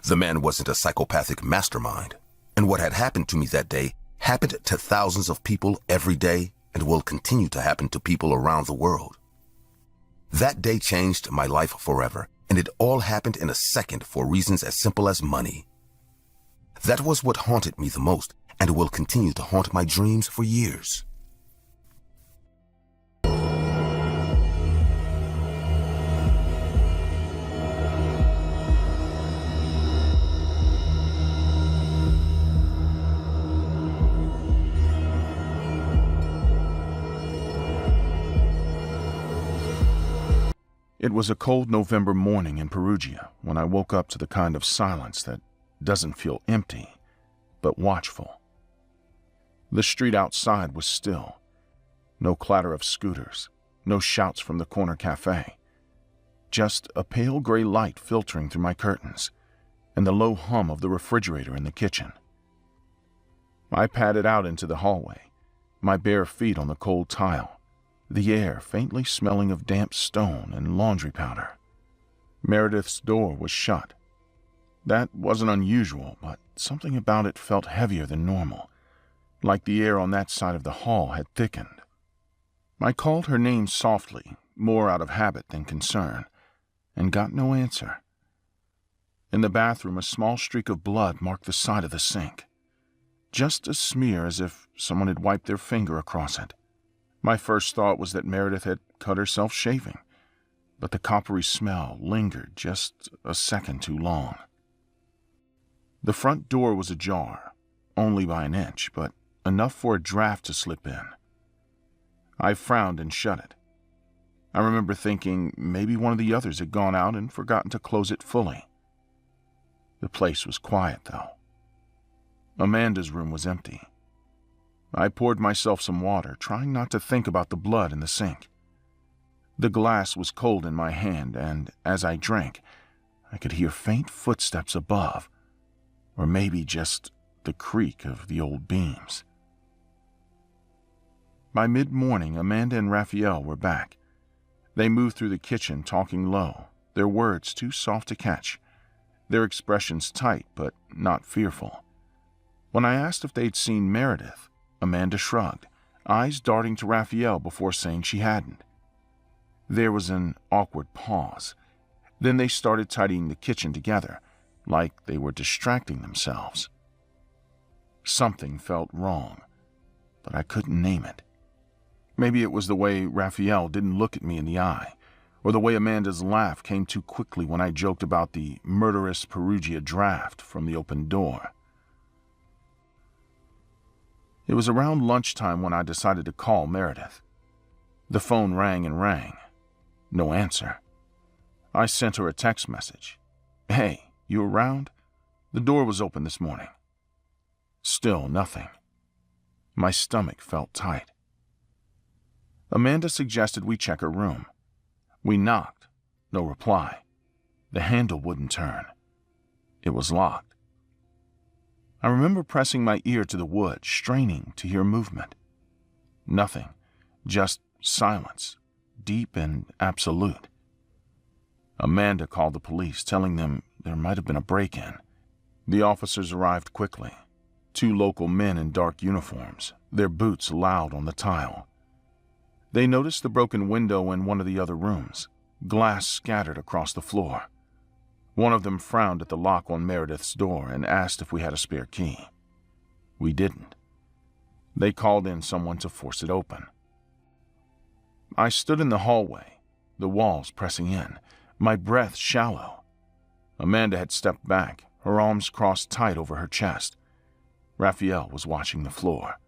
The man wasn't a psychopathic mastermind, and what had happened to me that day happened to thousands of people every day and will continue to happen to people around the world. That day changed my life forever, and it all happened in a second for reasons as simple as money. That was what haunted me the most and will continue to haunt my dreams for years. It was a cold November morning in Perugia when I woke up to the kind of silence that doesn't feel empty, but watchful. The street outside was still. No clatter of scooters, no shouts from the corner cafe. Just a pale gray light filtering through my curtains and the low hum of the refrigerator in the kitchen. I padded out into the hallway, my bare feet on the cold tile, the air faintly smelling of damp stone and laundry powder. Meredith's door was shut. That wasn't unusual, but something about it felt heavier than normal, like the air on that side of the hall had thickened. I called her name softly, more out of habit than concern, and got no answer. In the bathroom, a small streak of blood marked the side of the sink. Just a smear, as if someone had wiped their finger across it. My first thought was that Meredith had cut herself shaving, but the coppery smell lingered just a second too long. The front door was ajar, only by an inch, but enough for a draft to slip in. I frowned and shut it. I remember thinking maybe one of the others had gone out and forgotten to close it fully. The place was quiet, though. Amanda's room was empty. I poured myself some water, trying not to think about the blood in the sink. The glass was cold in my hand, and as I drank, I could hear faint footsteps above, or maybe just the creak of the old beams. By mid-morning, Amanda and Raphael were back. They moved through the kitchen talking low, their words too soft to catch, their expressions tight but not fearful. When I asked if they'd seen Meredith, Amanda shrugged, eyes darting to Raphael before saying she hadn't. There was an awkward pause. Then they started tidying the kitchen together, like they were distracting themselves. Something felt wrong, but I couldn't name it. Maybe it was the way Raphael didn't look at me in the eye, or the way Amanda's laugh came too quickly when I joked about the murderous Perugia draft from the open door. It was around lunchtime when I decided to call Meredith. The phone rang and rang. No answer. I sent her a text message. "Hey, you around? The door was open this morning." Still nothing. My stomach felt tight. Amanda suggested we check her room. We knocked. No reply. The handle wouldn't turn. It was locked. I remember pressing my ear to the wood, straining to hear movement. Nothing. Just silence. Deep and absolute. Amanda called the police, telling them there might have been a break-in. The officers arrived quickly. 2 local men in dark uniforms, their boots loud on the tile. They noticed the broken window in one of the other rooms, glass scattered across the floor. One of them frowned at the lock on Meredith's door and asked if we had a spare key. We didn't. They called in someone to force it open. I stood in the hallway, the walls pressing in, my breath shallow. Amanda had stepped back, her arms crossed tight over her chest. Raphael was watching the floor.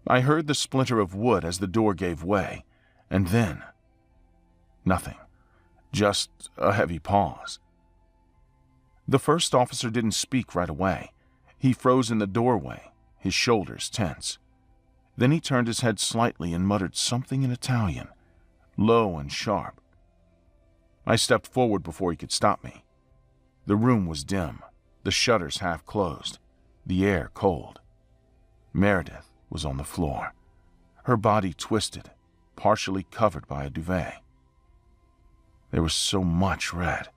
I heard the splinter of wood as the door gave way, and then nothing, just a heavy pause. The first officer didn't speak right away. He froze in the doorway, his shoulders tense. Then he turned his head slightly and muttered something in Italian, low and sharp. I stepped forward before he could stop me. The room was dim, the shutters half closed, the air cold. Meredith was on the floor, her body twisted, partially covered by a duvet. There was so much red.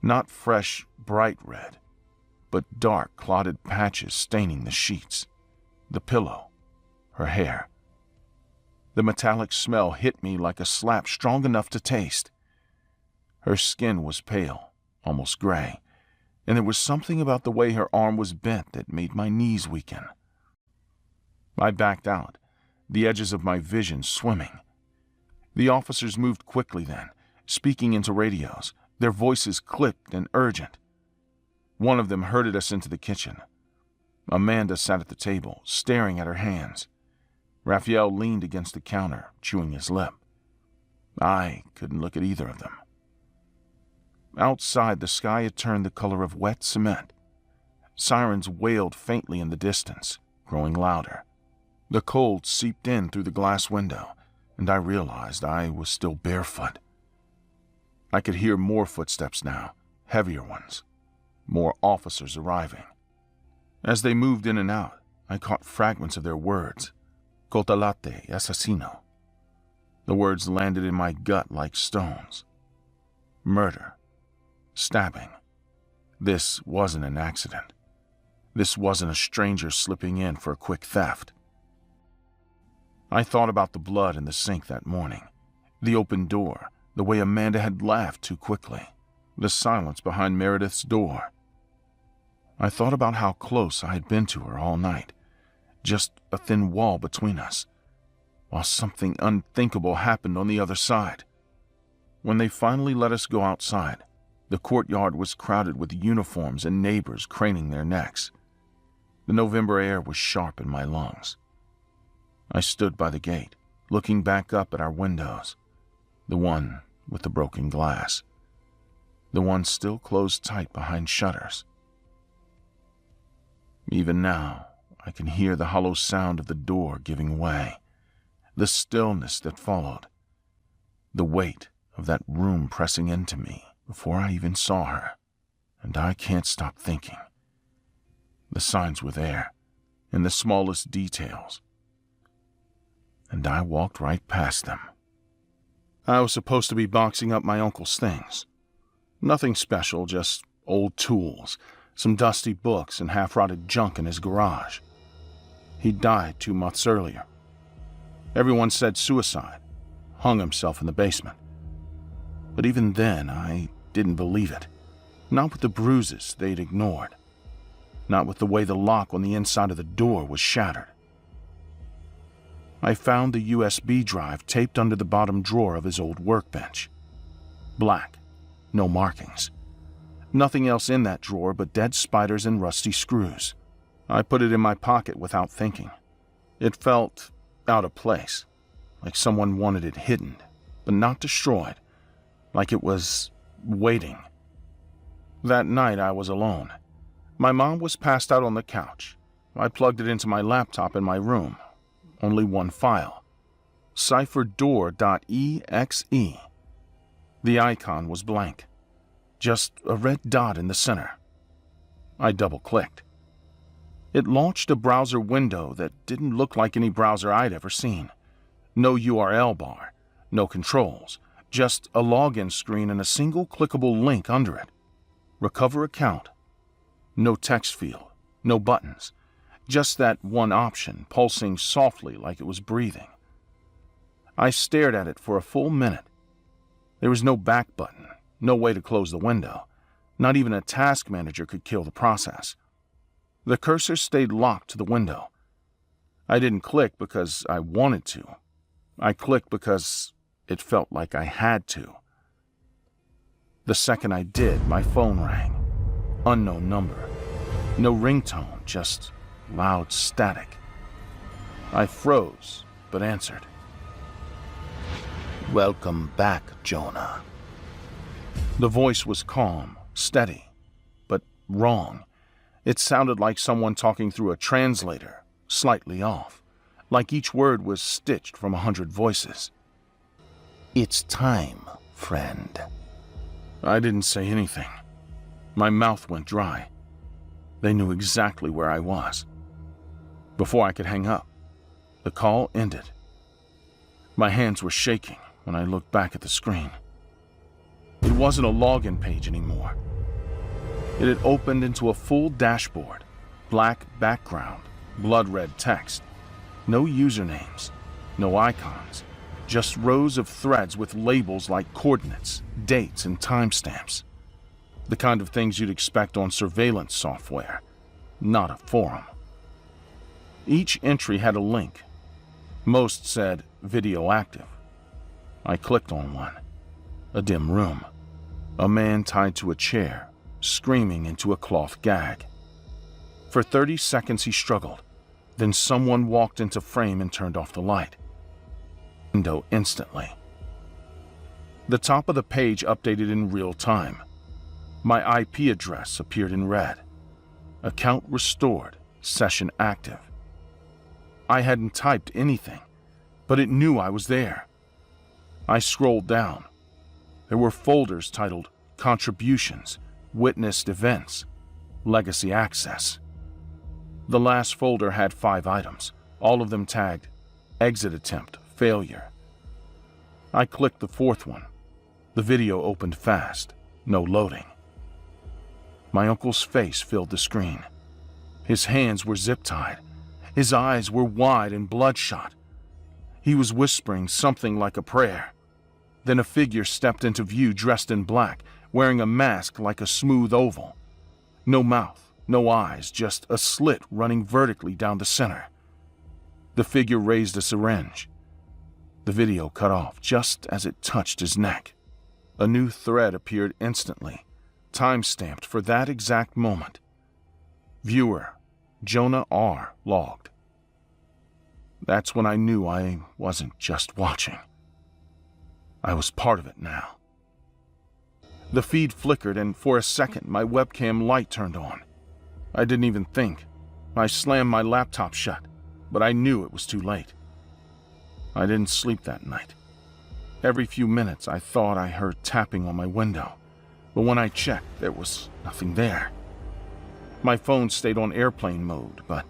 Not fresh, bright red, but dark, clotted patches staining the sheets, the pillow, her hair. The metallic smell hit me like a slap strong enough to taste. Her skin was pale, almost gray, and there was something about the way her arm was bent that made my knees weaken. I backed out, the edges of my vision swimming. The officers moved quickly then, speaking into radios, their voices clipped and urgent. One of them herded us into the kitchen. Amanda sat at the table, staring at her hands. Raphael leaned against the counter, chewing his lip. I couldn't look at either of them. Outside, the sky had turned the color of wet cement. Sirens wailed faintly in the distance, growing louder. The cold seeped in through the glass window, and I realized I was still barefoot. I could hear more footsteps now, heavier ones, more officers arriving. As they moved in and out, I caught fragments of their words. Coltellate, assassino. The words landed in my gut like stones. Murder. Stabbing. This wasn't an accident. This wasn't a stranger slipping in for a quick theft. I thought about the blood in the sink that morning, the open door, the way Amanda had laughed too quickly, the silence behind Meredith's door. I thought about how close I had been to her all night, just a thin wall between us, while something unthinkable happened on the other side. When they finally let us go outside, the courtyard was crowded with uniforms and neighbors craning their necks. The November air was sharp in my lungs. I stood by the gate, looking back up at our windows, the one with the broken glass, the one still closed tight behind shutters. Even now, I can hear the hollow sound of the door giving way, the stillness that followed, the weight of that room pressing into me before I even saw her, and I can't stop thinking. The signs were there, in the smallest details, and I walked right past them. I was supposed to be boxing up my uncle's things. Nothing special, just old tools, some dusty books, and half-rotted junk in his garage. He died 2 months earlier. Everyone said suicide, hung himself in the basement. But even then, I didn't believe it. Not with the bruises they'd ignored. Not with the way the lock on the inside of the door was shattered. I found the USB drive taped under the bottom drawer of his old workbench. Black, no markings. Nothing else in that drawer but dead spiders and rusty screws. I put it in my pocket without thinking. It felt out of place, like someone wanted it hidden, but not destroyed, like it was waiting. That night I was alone. My mom was passed out on the couch. I plugged it into my laptop in my room. Only one file. Cypherdoor.exe. The icon was blank. Just a red dot in the center. I double-clicked. It launched a browser window that didn't look like any browser I'd ever seen. No URL bar, no controls, just a login screen and a single clickable link under it. Recover account. No text field, no buttons. Just that one option, pulsing softly like it was breathing. I stared at it for a full minute. There was no back button, no way to close the window. Not even a task manager could kill the process. The cursor stayed locked to the window. I didn't click because I wanted to. I clicked because it felt like I had to. The second I did, my phone rang. Unknown number. No ringtone, just loud static. I froze, but answered. "Welcome back, Jonah." The voice was calm, steady, but wrong. It sounded like someone talking through a translator, slightly off, like each word was stitched from 100 voices. "It's time, friend." I didn't say anything. My mouth went dry. They knew exactly where I was. Before I could hang up, the call ended. My hands were shaking when I looked back at the screen. It wasn't a login page anymore. It had opened into a full dashboard, black background, blood red text. No usernames, no icons, just rows of threads with labels like coordinates, dates, and timestamps. The kind of things you'd expect on surveillance software, not a forum. Each entry had a link. Most said video active. I clicked on one. A dim room. A man tied to a chair, screaming into a cloth gag. For 30 seconds he struggled. Then someone walked into frame and turned off the light. Window instantly. The top of the page updated in real time. My IP address appeared in red. Account restored, session active. I hadn't typed anything, but it knew I was there. I scrolled down. There were folders titled Contributions, Witnessed Events, Legacy Access. The last folder had 5 items, all of them tagged Exit Attempt Failure. I clicked the 4th one. The video opened fast, no loading. My uncle's face filled the screen. His hands were zip-tied. His eyes were wide and bloodshot. He was whispering something like a prayer. Then a figure stepped into view dressed in black, wearing a mask like a smooth oval. No mouth, no eyes, just a slit running vertically down the center. The figure raised a syringe. The video cut off just as it touched his neck. A new thread appeared instantly, time-stamped for that exact moment. Viewer, Jonah R. logged. That's when I knew I wasn't just watching. I was part of it now. The feed flickered, and for a second my webcam light turned on. I didn't even think. I slammed my laptop shut, but I knew it was too late. I didn't sleep that night. Every few minutes I thought I heard tapping on my window, but when I checked, there was nothing there. My phone stayed on airplane mode, but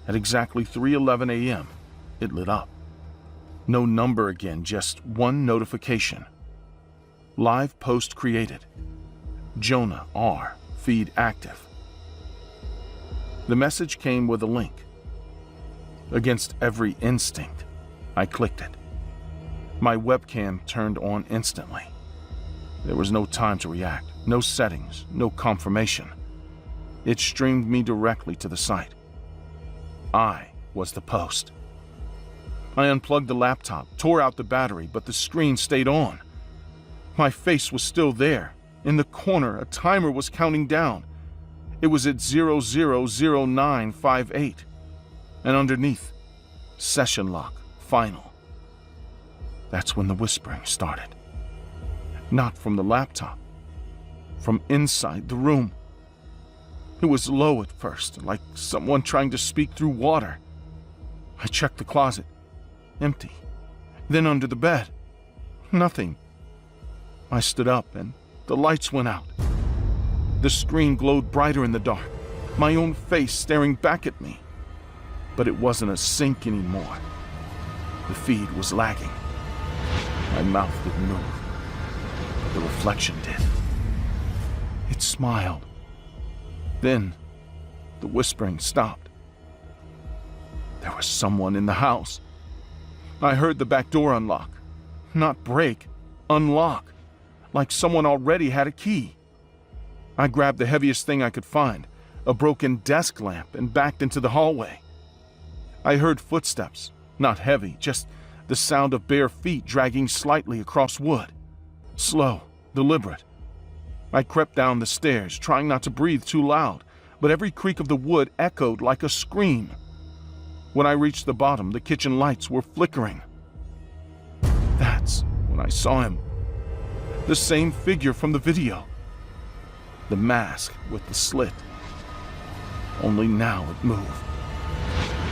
at exactly 3:11 a.m., it lit up. No number again, just one notification. Live post created. Jonah R. Feed active. The message came with a link. Against every instinct, I clicked it. My webcam turned on instantly. There was no time to react, no settings, no confirmation. It streamed me directly to the site. I was the post. I unplugged the laptop, tore out the battery, but the screen stayed on. My face was still there. In the corner, a timer was counting down. It was at 000958. And underneath, session lock, final. That's when the whispering started. Not from the laptop, from inside the room. It was low at first, like someone trying to speak through water. I checked the closet. Empty. Then under the bed. Nothing. I stood up and the lights went out. The screen glowed brighter in the dark, my own face staring back at me. But it wasn't a sync anymore. The feed was lagging. My mouth didn't move, but the reflection did. It smiled. Then, the whispering stopped. There was someone in the house. I heard the back door unlock. Not break, unlock. Like someone already had a key. I grabbed the heaviest thing I could find, a broken desk lamp, and backed into the hallway. I heard footsteps, not heavy, just the sound of bare feet dragging slightly across wood. Slow, deliberate. I crept down the stairs, trying not to breathe too loud, but every creak of the wood echoed like a scream. When I reached the bottom, the kitchen lights were flickering. That's when I saw him. The same figure from the video. The mask with the slit. Only now it moved.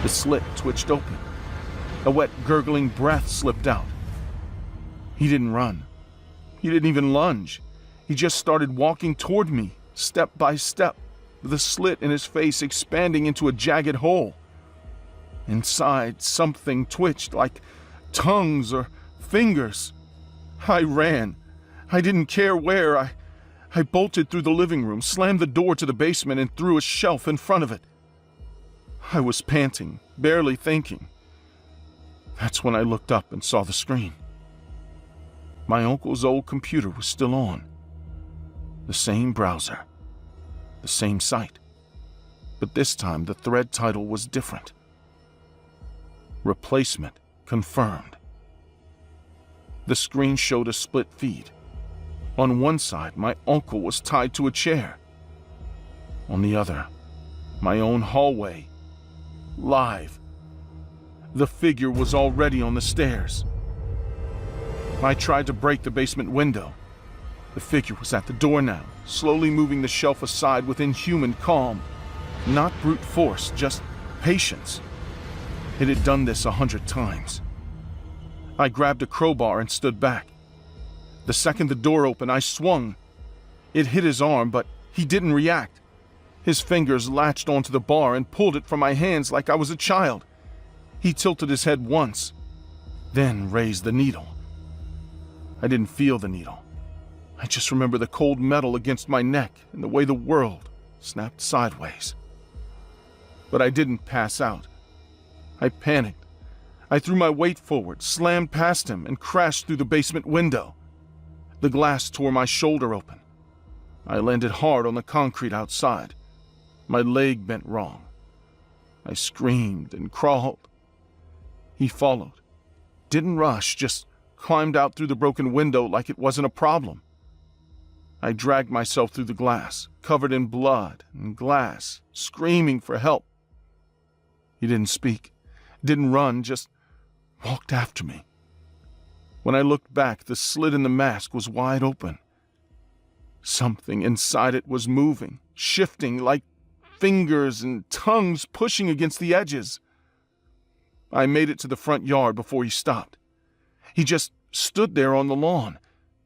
The slit twitched open. A wet, gurgling breath slipped out. He didn't run. He didn't even lunge. He just started walking toward me, step by step, with the slit in his face expanding into a jagged hole. Inside, something twitched like tongues or fingers. I ran. I didn't care where. I bolted through the living room, slammed the door to the basement, and threw a shelf in front of it. I was panting, barely thinking. That's when I looked up and saw the screen. My uncle's old computer was still on. The same browser. The same site. But this time the thread title was different. Replacement confirmed. The screen showed a split feed. On one side, my uncle was tied to a chair. On the other, my own hallway. Live. The figure was already on the stairs. I tried to break the basement window. The figure was at the door now, slowly moving the shelf aside with inhuman calm. Not brute force, just patience. It had done this 100 times. I grabbed a crowbar and stood back. The second the door opened, I swung. It hit his arm, but he didn't react. His fingers latched onto the bar and pulled it from my hands like I was a child. He tilted his head once, then raised the needle. I didn't feel the needle. I just remember the cold metal against my neck and the way the world snapped sideways. But I didn't pass out. I panicked. I threw my weight forward, slammed past him, and crashed through the basement window. The glass tore my shoulder open. I landed hard on the concrete outside. My leg bent wrong. I screamed and crawled. He followed. Didn't rush, just climbed out through the broken window like it wasn't a problem. I dragged myself through the glass, covered in blood and glass, screaming for help. He didn't speak, didn't run, just walked after me. When I looked back, the slit in the mask was wide open. Something inside it was moving, shifting like fingers and tongues pushing against the edges. I made it to the front yard before he stopped. He just stood there on the lawn,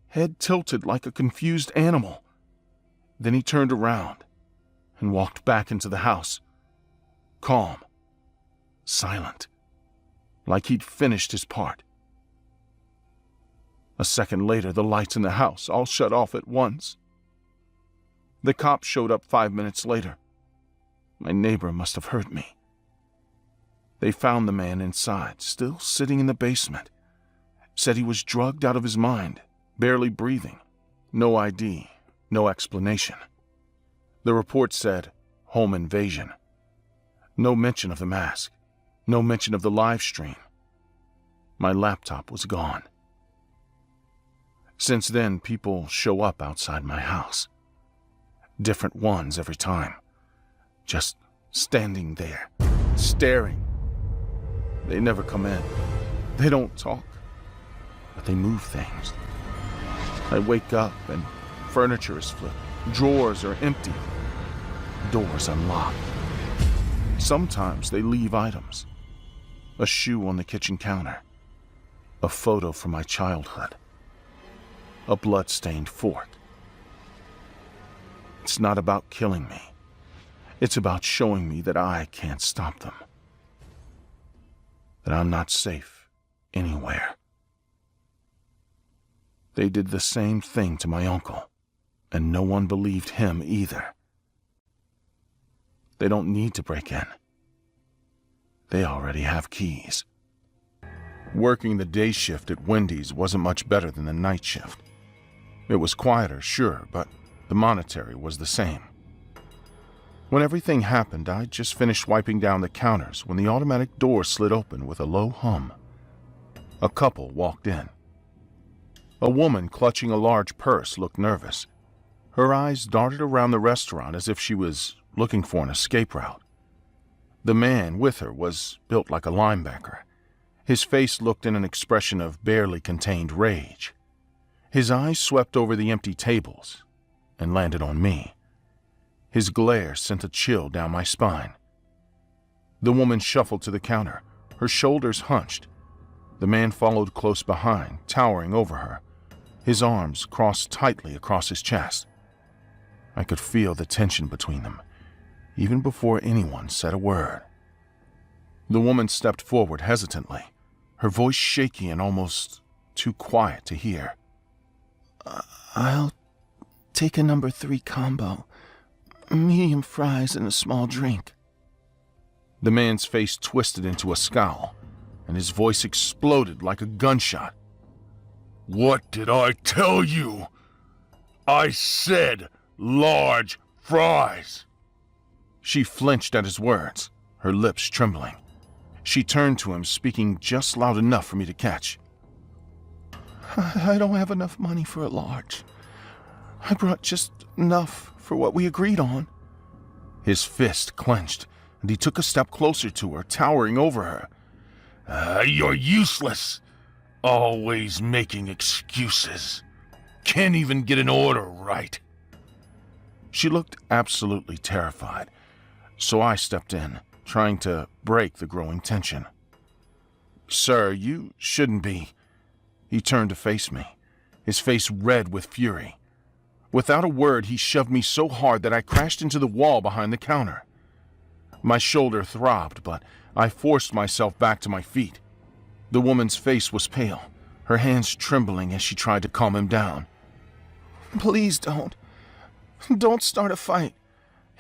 head tilted like a confused animal. Then he turned around and walked back into the house, calm, silent, like he'd finished his part. A second later, the lights in the house all shut off at once. The cops showed up 5 minutes later. My neighbor must have heard me. They found the man inside, still sitting in the basement. Said he was drugged out of his mind, barely breathing. No ID, no explanation. The report said, home invasion. No mention of the mask, no mention of the live stream. My laptop was gone. Since then, people show up outside my house. Different ones every time. Just standing there, staring. They never come in. They don't talk, but they move things. I wake up and furniture is flipped. Drawers are empty. Doors unlocked. Sometimes they leave items. A shoe on the kitchen counter. A photo from my childhood. A blood-stained fork. It's not about killing me. It's about showing me that I can't stop them. That I'm not safe anywhere. They did the same thing to my uncle, and no one believed him either. They don't need to break in. They already have keys. Working the day shift at Wendy's wasn't much better than the night shift. It was quieter, sure, but the monetary was the same. When everything happened, I just finished wiping down the counters when the automatic door slid open with a low hum. A couple walked in. A woman clutching a large purse looked nervous. Her eyes darted around the restaurant as if she was looking for an escape route. The man with her was built like a linebacker. His face looked in an expression of barely contained rage. His eyes swept over the empty tables and landed on me. His glare sent a chill down my spine. The woman shuffled to the counter, her shoulders hunched. The man followed close behind, towering over her, his arms crossed tightly across his chest. I could feel the tension between them, even before anyone said a word. The woman stepped forward hesitantly, her voice shaky and almost too quiet to hear. I'll take a number 3 combo. Medium fries and a small drink. The man's face twisted into a scowl, and his voice exploded like a gunshot. What did I tell you? I said large fries. She flinched at his words, her lips trembling. She turned to him, speaking just loud enough for me to catch. I don't have enough money for a large. I brought just enough for what we agreed on. His fist clenched, and he took a step closer to her, towering over her. You're useless. Always making excuses. Can't even get an order right. She looked absolutely terrified, so I stepped in, trying to break the growing tension. Sir, you shouldn't be. He turned to face me, his face red with fury. Without a word, he shoved me so hard that I crashed into the wall behind the counter. My shoulder throbbed, but I forced myself back to my feet. The woman's face was pale, her hands trembling as she tried to calm him down. Please don't. Don't start a fight.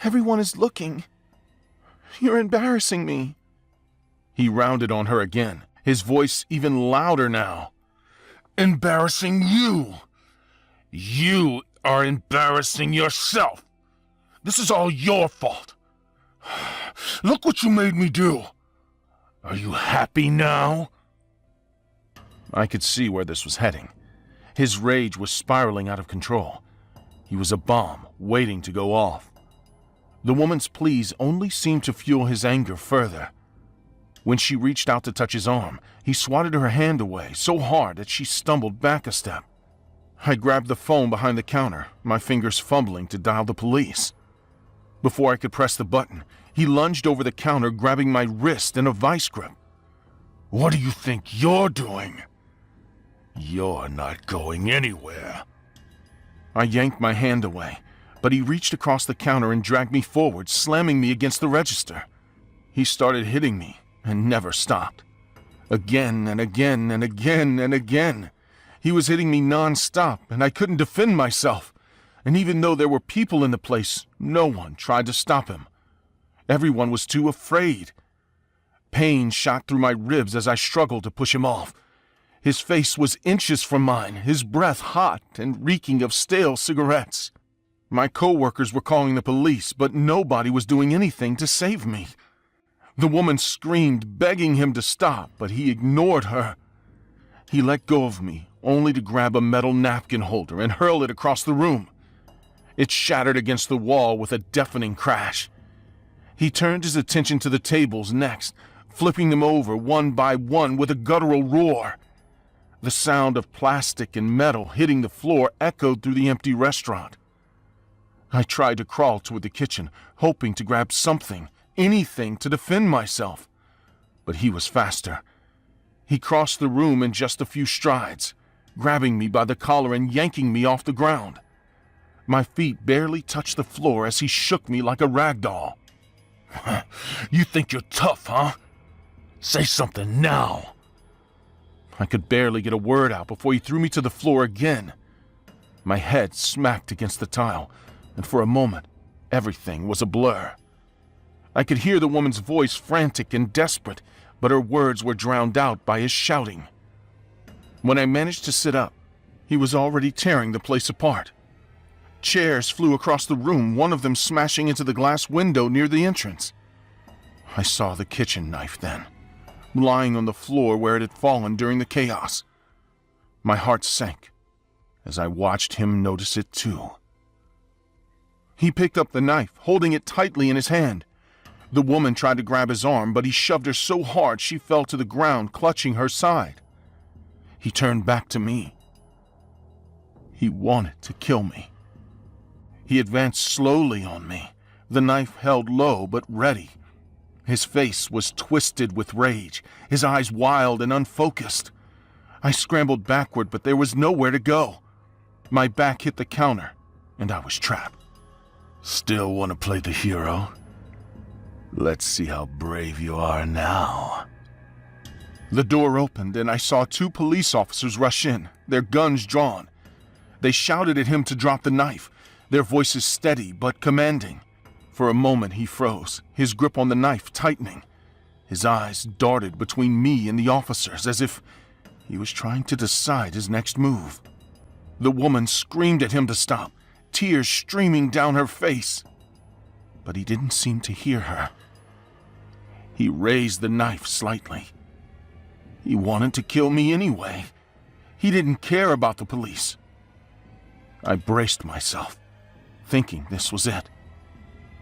Everyone is looking. You're embarrassing me. He rounded on her again, his voice even louder now. Embarrassing you? You are embarrassing yourself. This is all your fault. Look what you made me do. Are you happy now? I could see where this was heading. His rage was spiraling out of control. He was a bomb waiting to go off. The woman's pleas only seemed to fuel his anger further. When she reached out to touch his arm, he swatted her hand away so hard that she stumbled back a step. I grabbed the phone behind the counter, my fingers fumbling to dial the police. Before I could press the button, he lunged over the counter, grabbing my wrist in a vice grip. What do you think you're doing? You're not going anywhere. I yanked my hand away, but he reached across the counter and dragged me forward, slamming me against the register. He started hitting me and never stopped. Again and again and again and again. He was hitting me non-stop, and I couldn't defend myself. And even though there were people in the place, no one tried to stop him. Everyone was too afraid. Pain shot through my ribs as I struggled to push him off. His face was inches from mine, his breath hot and reeking of stale cigarettes. My co-workers were calling the police, but nobody was doing anything to save me. The woman screamed, begging him to stop, but he ignored her. He let go of me, only to grab a metal napkin holder and hurl it across the room. It shattered against the wall with a deafening crash. He turned his attention to the tables next, flipping them over one by one with a guttural roar. The sound of plastic and metal hitting the floor echoed through the empty restaurant. I tried to crawl toward the kitchen, hoping to grab something, anything to defend myself. But he was faster. He crossed the room in just a few strides, grabbing me by the collar and yanking me off the ground. My feet barely touched the floor as he shook me like a rag doll. You think you're tough, huh? Say something now. I could barely get a word out before he threw me to the floor again. My head smacked against the tile, and for a moment, everything was a blur. I could hear the woman's voice frantic and desperate, but her words were drowned out by his shouting. When I managed to sit up, he was already tearing the place apart. Chairs flew across the room, one of them smashing into the glass window near the entrance. I saw the kitchen knife then, lying on the floor where it had fallen during the chaos. My heart sank as I watched him notice it too. He picked up the knife, holding it tightly in his hand. The woman tried to grab his arm, but he shoved her so hard she fell to the ground, clutching her side. He turned back to me. He wanted to kill me. He advanced slowly on me, the knife held low but ready. His face was twisted with rage, his eyes wild and unfocused. I scrambled backward, but there was nowhere to go. My back hit the counter, and I was trapped. Still want to play the hero? Let's see how brave you are now. The door opened, and I saw 2 police officers rush in, their guns drawn. They shouted at him to drop the knife, their voices steady but commanding. For a moment he froze, his grip on the knife tightening. His eyes darted between me and the officers as if he was trying to decide his next move. The woman screamed at him to stop, tears streaming down her face. But he didn't seem to hear her. He raised the knife slightly. He wanted to kill me anyway. He didn't care about the police. I braced myself, thinking this was it.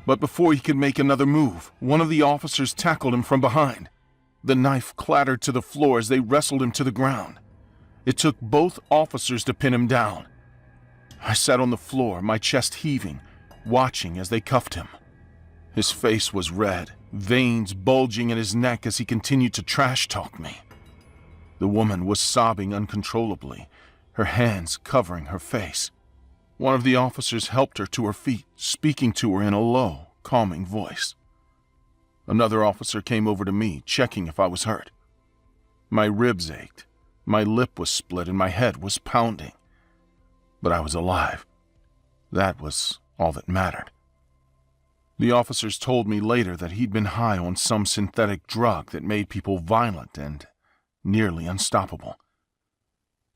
But before he could make another move, one of the officers tackled him from behind. The knife clattered to the floor as they wrestled him to the ground. It took both officers to pin him down. I sat on the floor, my chest heaving, watching as they cuffed him. His face was red, veins bulging in his neck as he continued to trash-talk me. The woman was sobbing uncontrollably, her hands covering her face. One of the officers helped her to her feet, speaking to her in a low, calming voice. Another officer came over to me, checking if I was hurt. My ribs ached, my lip was split, and my head was pounding. But I was alive. That was all that mattered. The officers told me later that he'd been high on some synthetic drug that made people violent and nearly unstoppable.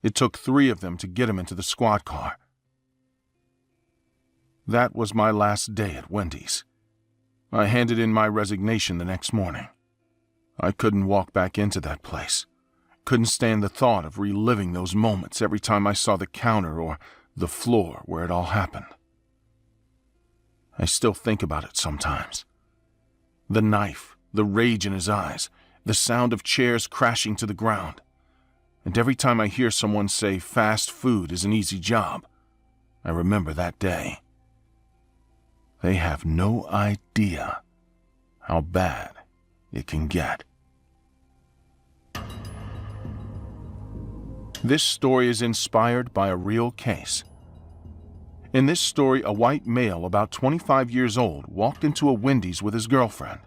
It took 3 of them to get him into the squad car. That was my last day at Wendy's. I handed in my resignation the next morning. I couldn't walk back into that place. Couldn't stand the thought of reliving those moments every time I saw the counter or the floor where it all happened. I still think about it sometimes. The knife, the rage in his eyes, the sound of chairs crashing to the ground. And every time I hear someone say fast food is an easy job, I remember that day. They have no idea how bad it can get. This story is inspired by a real case. In this story, a white male about 25 years old walked into a Wendy's with his girlfriend.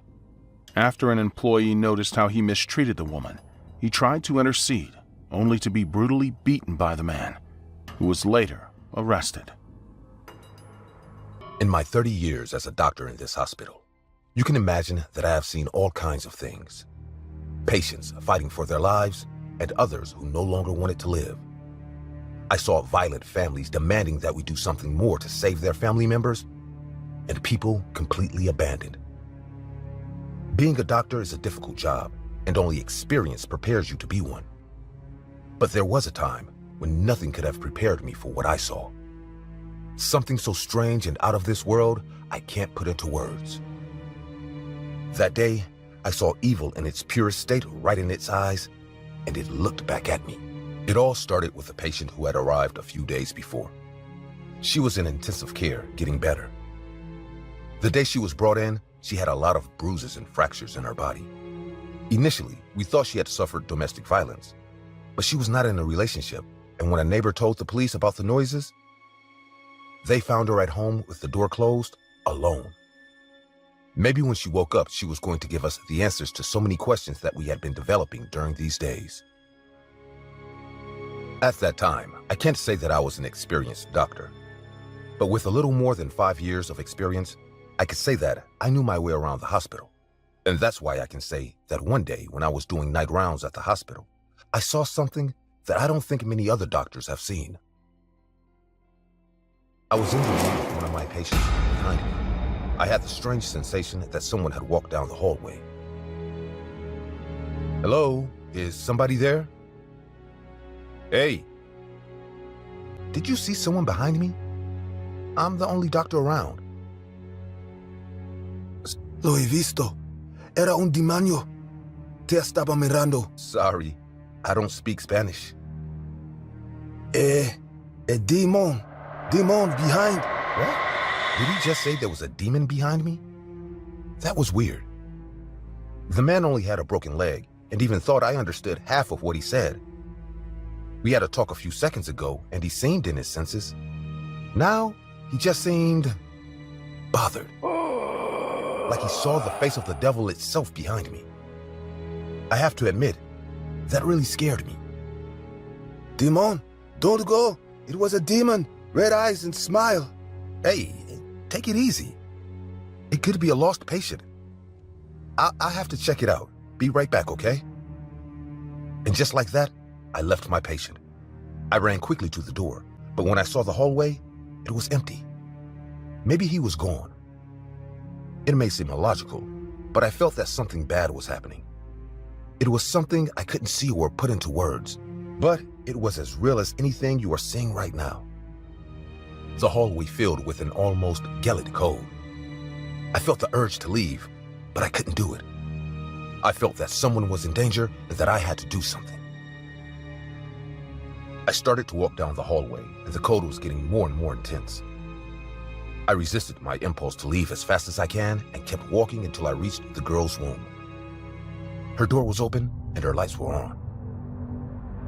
After an employee noticed how he mistreated the woman, he tried to intercede, only to be brutally beaten by the man, who was later arrested. In my 30 years as a doctor in this hospital, you can imagine that I have seen all kinds of things. Patients fighting for their lives, and others who no longer wanted to live. I saw violent families demanding that we do something more to save their family members, and people completely abandoned. Being a doctor is a difficult job, and only experience prepares you to be one. But there was a time when nothing could have prepared me for what I saw. Something so strange and out of this world, I can't put into words. That day, I saw evil in its purest state right in its eyes, and it looked back at me. It all started with a patient who had arrived a few days before. She was in intensive care, getting better. The day she was brought in, she had a lot of bruises and fractures in her body. Initially, we thought she had suffered domestic violence, but she was not in a relationship, and when a neighbor told the police about the noises, they found her at home with the door closed, alone. Maybe when she woke up, she was going to give us the answers to so many questions that we had been developing during these days. At that time, I can't say that I was an experienced doctor, but with a little more than 5 years of experience, I could say that I knew my way around the hospital. And that's why I can say that one day when I was doing night rounds at the hospital, I saw something that I don't think many other doctors have seen. I was in the room with one of my patients behind me. I had the strange sensation that someone had walked down the hallway. Hello, is somebody there? Hey, did you see someone behind me? I'm the only doctor around. Lo he visto. Era un demonio. Te estaba mirando. Sorry, I don't speak Spanish. Demon. Demon behind. What? Did he just say there was a demon behind me? That was weird. The man only had a broken leg and even thought I understood half of what he said. We had a talk a few seconds ago and he seemed in his senses. Now, he just seemed bothered. Like he saw the face of the devil itself behind me. I have to admit, that really scared me. Demon, don't go. It was a demon. Red eyes and smile. Hey, take it easy. It could be a lost patient. I have to check it out. Be right back, okay? And just like that, I left my patient. I ran quickly to the door, but when I saw the hallway, it was empty. Maybe he was gone. It may seem illogical, but I felt that something bad was happening. It was something I couldn't see or put into words, but it was as real as anything you are seeing right now. The hallway filled with an almost Gaelic code. I felt the urge to leave, but I couldn't do it. I felt that someone was in danger and that I had to do something. I started to walk down the hallway, and the code was getting more and more intense. I resisted my impulse to leave as fast as I can and kept walking until I reached the girl's room. Her door was open and her lights were on.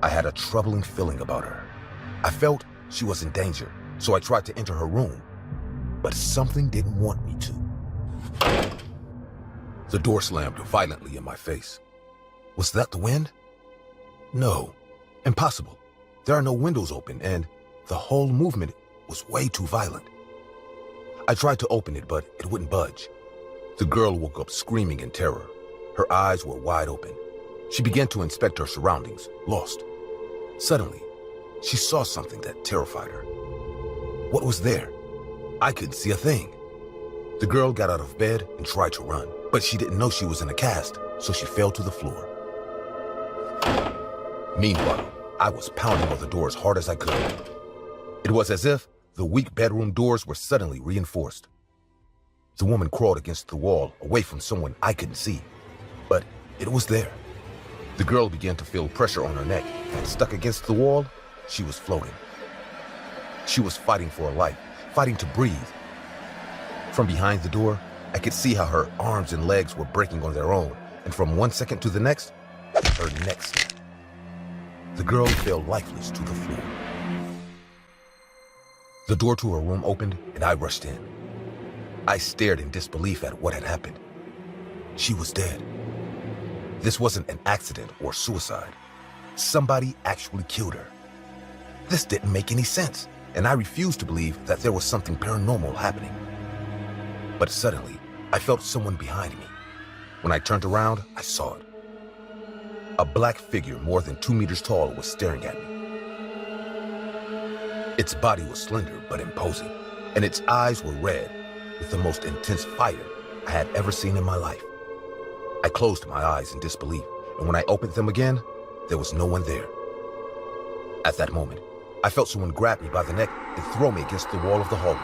I had a troubling feeling about her. I felt she was in danger, so I tried to enter her room, but something didn't want me to. The door slammed violently in my face. Was that the wind? No, impossible. There are no windows open, and the whole movement was way too violent. I tried to open it, but it wouldn't budge. The girl woke up screaming in terror. Her eyes were wide open. She began to inspect her surroundings, lost. Suddenly, she saw something that terrified her. What was there? I couldn't see a thing. The girl got out of bed and tried to run, but she didn't know she was in a cast, so she fell to the floor. Meanwhile, I was pounding on the door as hard as I could. It was as if the weak bedroom doors were suddenly reinforced. The woman crawled against the wall, away from someone I couldn't see, but it was there. The girl began to feel pressure on her neck, and stuck against the wall, she was floating. She was fighting for her life, fighting to breathe. From behind the door, I could see how her arms and legs were breaking on their own, and from one second to the next, her neck snapped. The girl fell lifeless to the floor. The door to her room opened, and I rushed in. I stared in disbelief at what had happened. She was dead. This wasn't an accident or suicide. Somebody actually killed her. This didn't make any sense, and I refused to believe that there was something paranormal happening. But suddenly, I felt someone behind me. When I turned around, I saw it. A black figure more than 2 meters tall was staring at me. Its body was slender but imposing, and its eyes were red with the most intense fire I had ever seen in my life. I closed my eyes in disbelief, and when I opened them again, there was no one there. At that moment, I felt someone grab me by the neck and throw me against the wall of the hallway.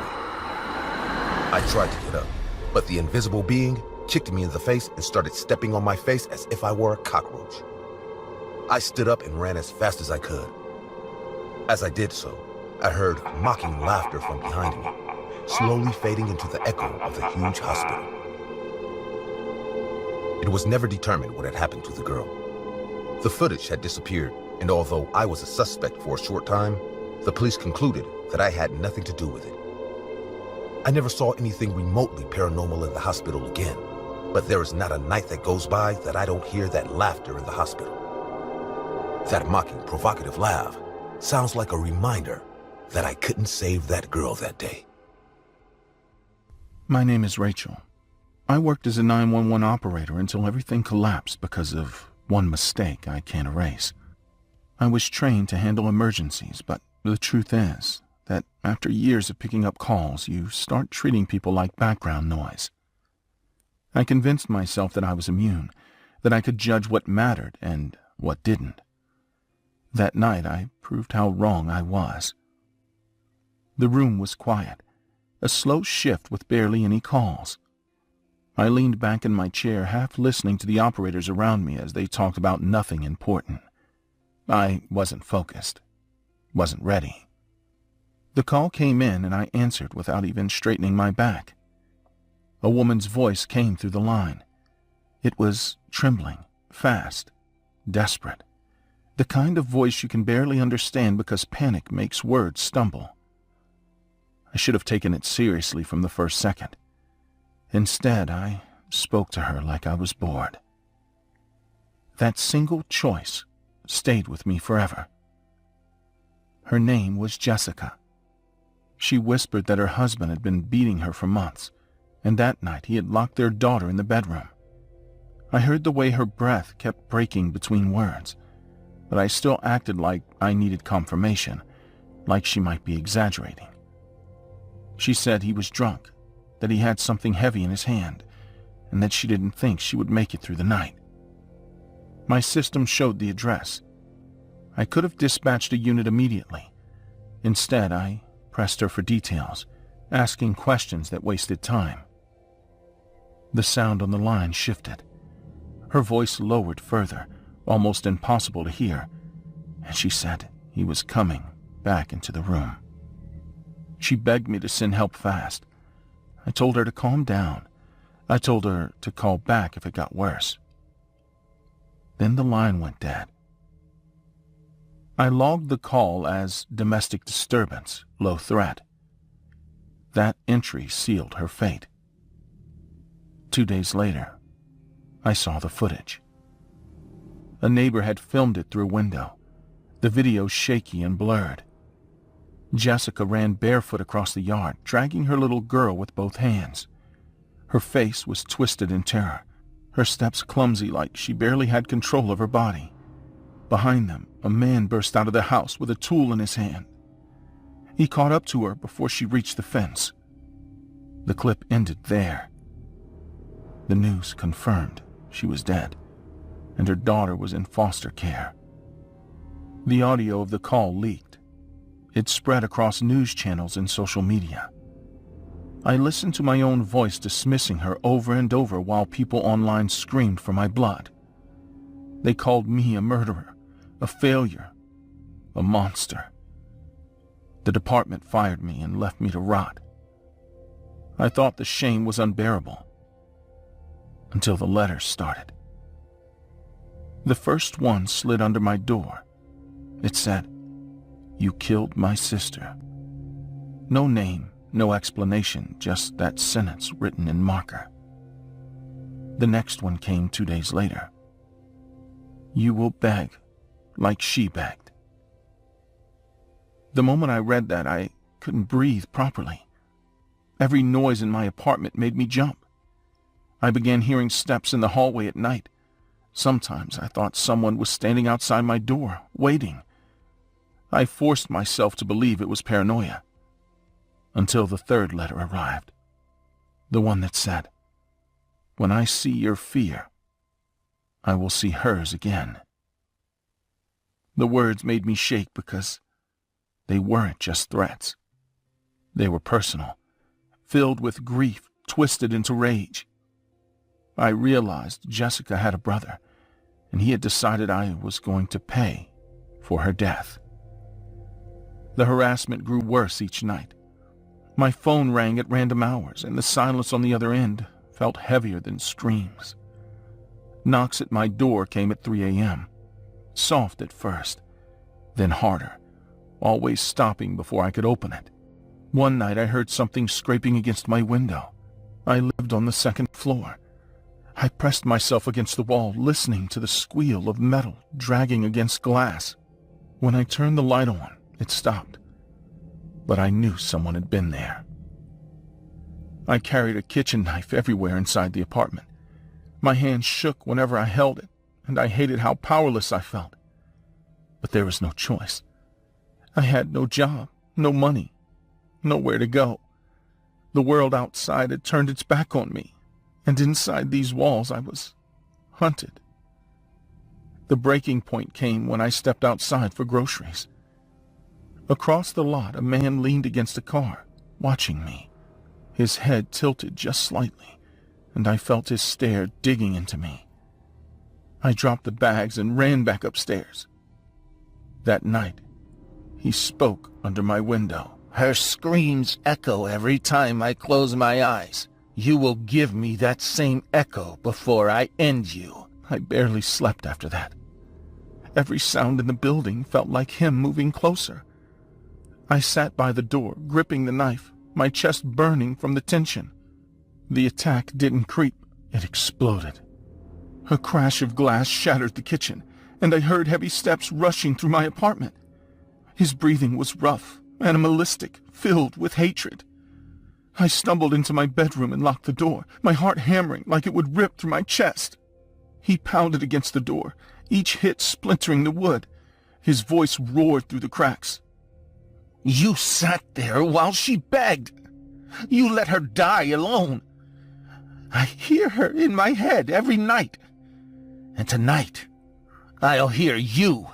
I tried to get up, but the invisible being kicked me in the face and started stepping on my face as if I were a cockroach. I stood up and ran as fast as I could. As I did so, I heard mocking laughter from behind me, slowly fading into the echo of the huge hospital. It was never determined what had happened to the girl. The footage had disappeared, and although I was a suspect for a short time, the police concluded that I had nothing to do with it. I never saw anything remotely paranormal in the hospital again, but there is not a night that goes by that I don't hear that laughter in the hospital. That mocking, provocative laugh sounds like a reminder that I couldn't save that girl that day. My name is Rachel. I worked as a 911 operator until everything collapsed because of one mistake I can't erase. I was trained to handle emergencies, but the truth is that after years of picking up calls, you start treating people like background noise. I convinced myself that I was immune, that I could judge what mattered and what didn't. That night, I proved how wrong I was. The room was quiet, a slow shift with barely any calls. I leaned back in my chair, half listening to the operators around me as they talked about nothing important. I wasn't focused, wasn't ready. The call came in and I answered without even straightening my back. A woman's voice came through the line. It was trembling, fast, desperate. The kind of voice you can barely understand because panic makes words stumble. I should have taken it seriously from the first second. Instead, I spoke to her like I was bored. That single choice stayed with me forever. Her name was Jessica. She whispered that her husband had been beating her for months, and that night he had locked their daughter in the bedroom. I heard the way her breath kept breaking between words, but I still acted like I needed confirmation, like she might be exaggerating. She said he was drunk, that he had something heavy in his hand, and that she didn't think she would make it through the night. My system showed the address. I could have dispatched a unit immediately. Instead, I pressed her for details, asking questions that wasted time. The sound on the line shifted. Her voice lowered further, almost impossible to hear, and she said he was coming back into the room. She begged me to send help fast. I told her to calm down. I told her to call back if it got worse. Then the line went dead. I logged the call as domestic disturbance, low threat. That entry sealed her fate. 2 days later, I saw the footage. A neighbor had filmed it through a window, the video shaky and blurred. Jessica ran barefoot across the yard, dragging her little girl with both hands. Her face was twisted in terror, her steps clumsy like she barely had control of her body. Behind them, a man burst out of the house with a tool in his hand. He caught up to her before she reached the fence. The clip ended there. The news confirmed she was dead, and her daughter was in foster care. The audio of the call leaked. It spread across news channels and social media. I listened to my own voice dismissing her over and over while people online screamed for my blood. They called me a murderer, a failure, a monster. The department fired me and left me to rot. I thought the shame was unbearable, until the letters started. The first one slid under my door. It said, "You killed my sister." No name, no explanation, just that sentence written in marker. The next one came 2 days later. "You will beg like she begged." The moment I read that, I couldn't breathe properly. Every noise in my apartment made me jump. I began hearing steps in the hallway at night. Sometimes I thought someone was standing outside my door, waiting. I forced myself to believe it was paranoia, until the third letter arrived. The one that said, "When I see your fear, I will see hers again." The words made me shake because they weren't just threats. They were personal, filled with grief, twisted into rage. I realized Jessica had a brother, and he had decided I was going to pay for her death. The harassment grew worse each night. My phone rang at random hours, and the silence on the other end felt heavier than screams. Knocks at my door came at 3 a.m., soft at first, then harder, always stopping before I could open it. One night I heard something scraping against my window. I lived on the second floor. I pressed myself against the wall, listening to the squeal of metal dragging against glass. When I turned the light on, it stopped, but I knew someone had been there. I carried a kitchen knife everywhere inside the apartment. My hand shook whenever I held it, and I hated how powerless I felt. But there was no choice. I had no job, no money, nowhere to go. The world outside had turned its back on me, and inside these walls I was hunted. The breaking point came when I stepped outside for groceries. Across the lot, a man leaned against a car, watching me. His head tilted just slightly, and I felt his stare digging into me. I dropped the bags and ran back upstairs. That night, he spoke under my window. "Her screams echo every time I close my eyes. You will give me that same echo before I end you." I barely slept after that. Every sound in the building felt like him moving closer. I sat by the door, gripping the knife, my chest burning from the tension. The attack didn't creep, it exploded. A crash of glass shattered the kitchen, and I heard heavy steps rushing through my apartment. His breathing was rough, animalistic, filled with hatred. I stumbled into my bedroom and locked the door, my heart hammering like it would rip through my chest. He pounded against the door, each hit splintering the wood. His voice roared through the cracks. "You sat there while she begged. You let her die alone. I hear her in my head every night. And tonight, I'll hear you."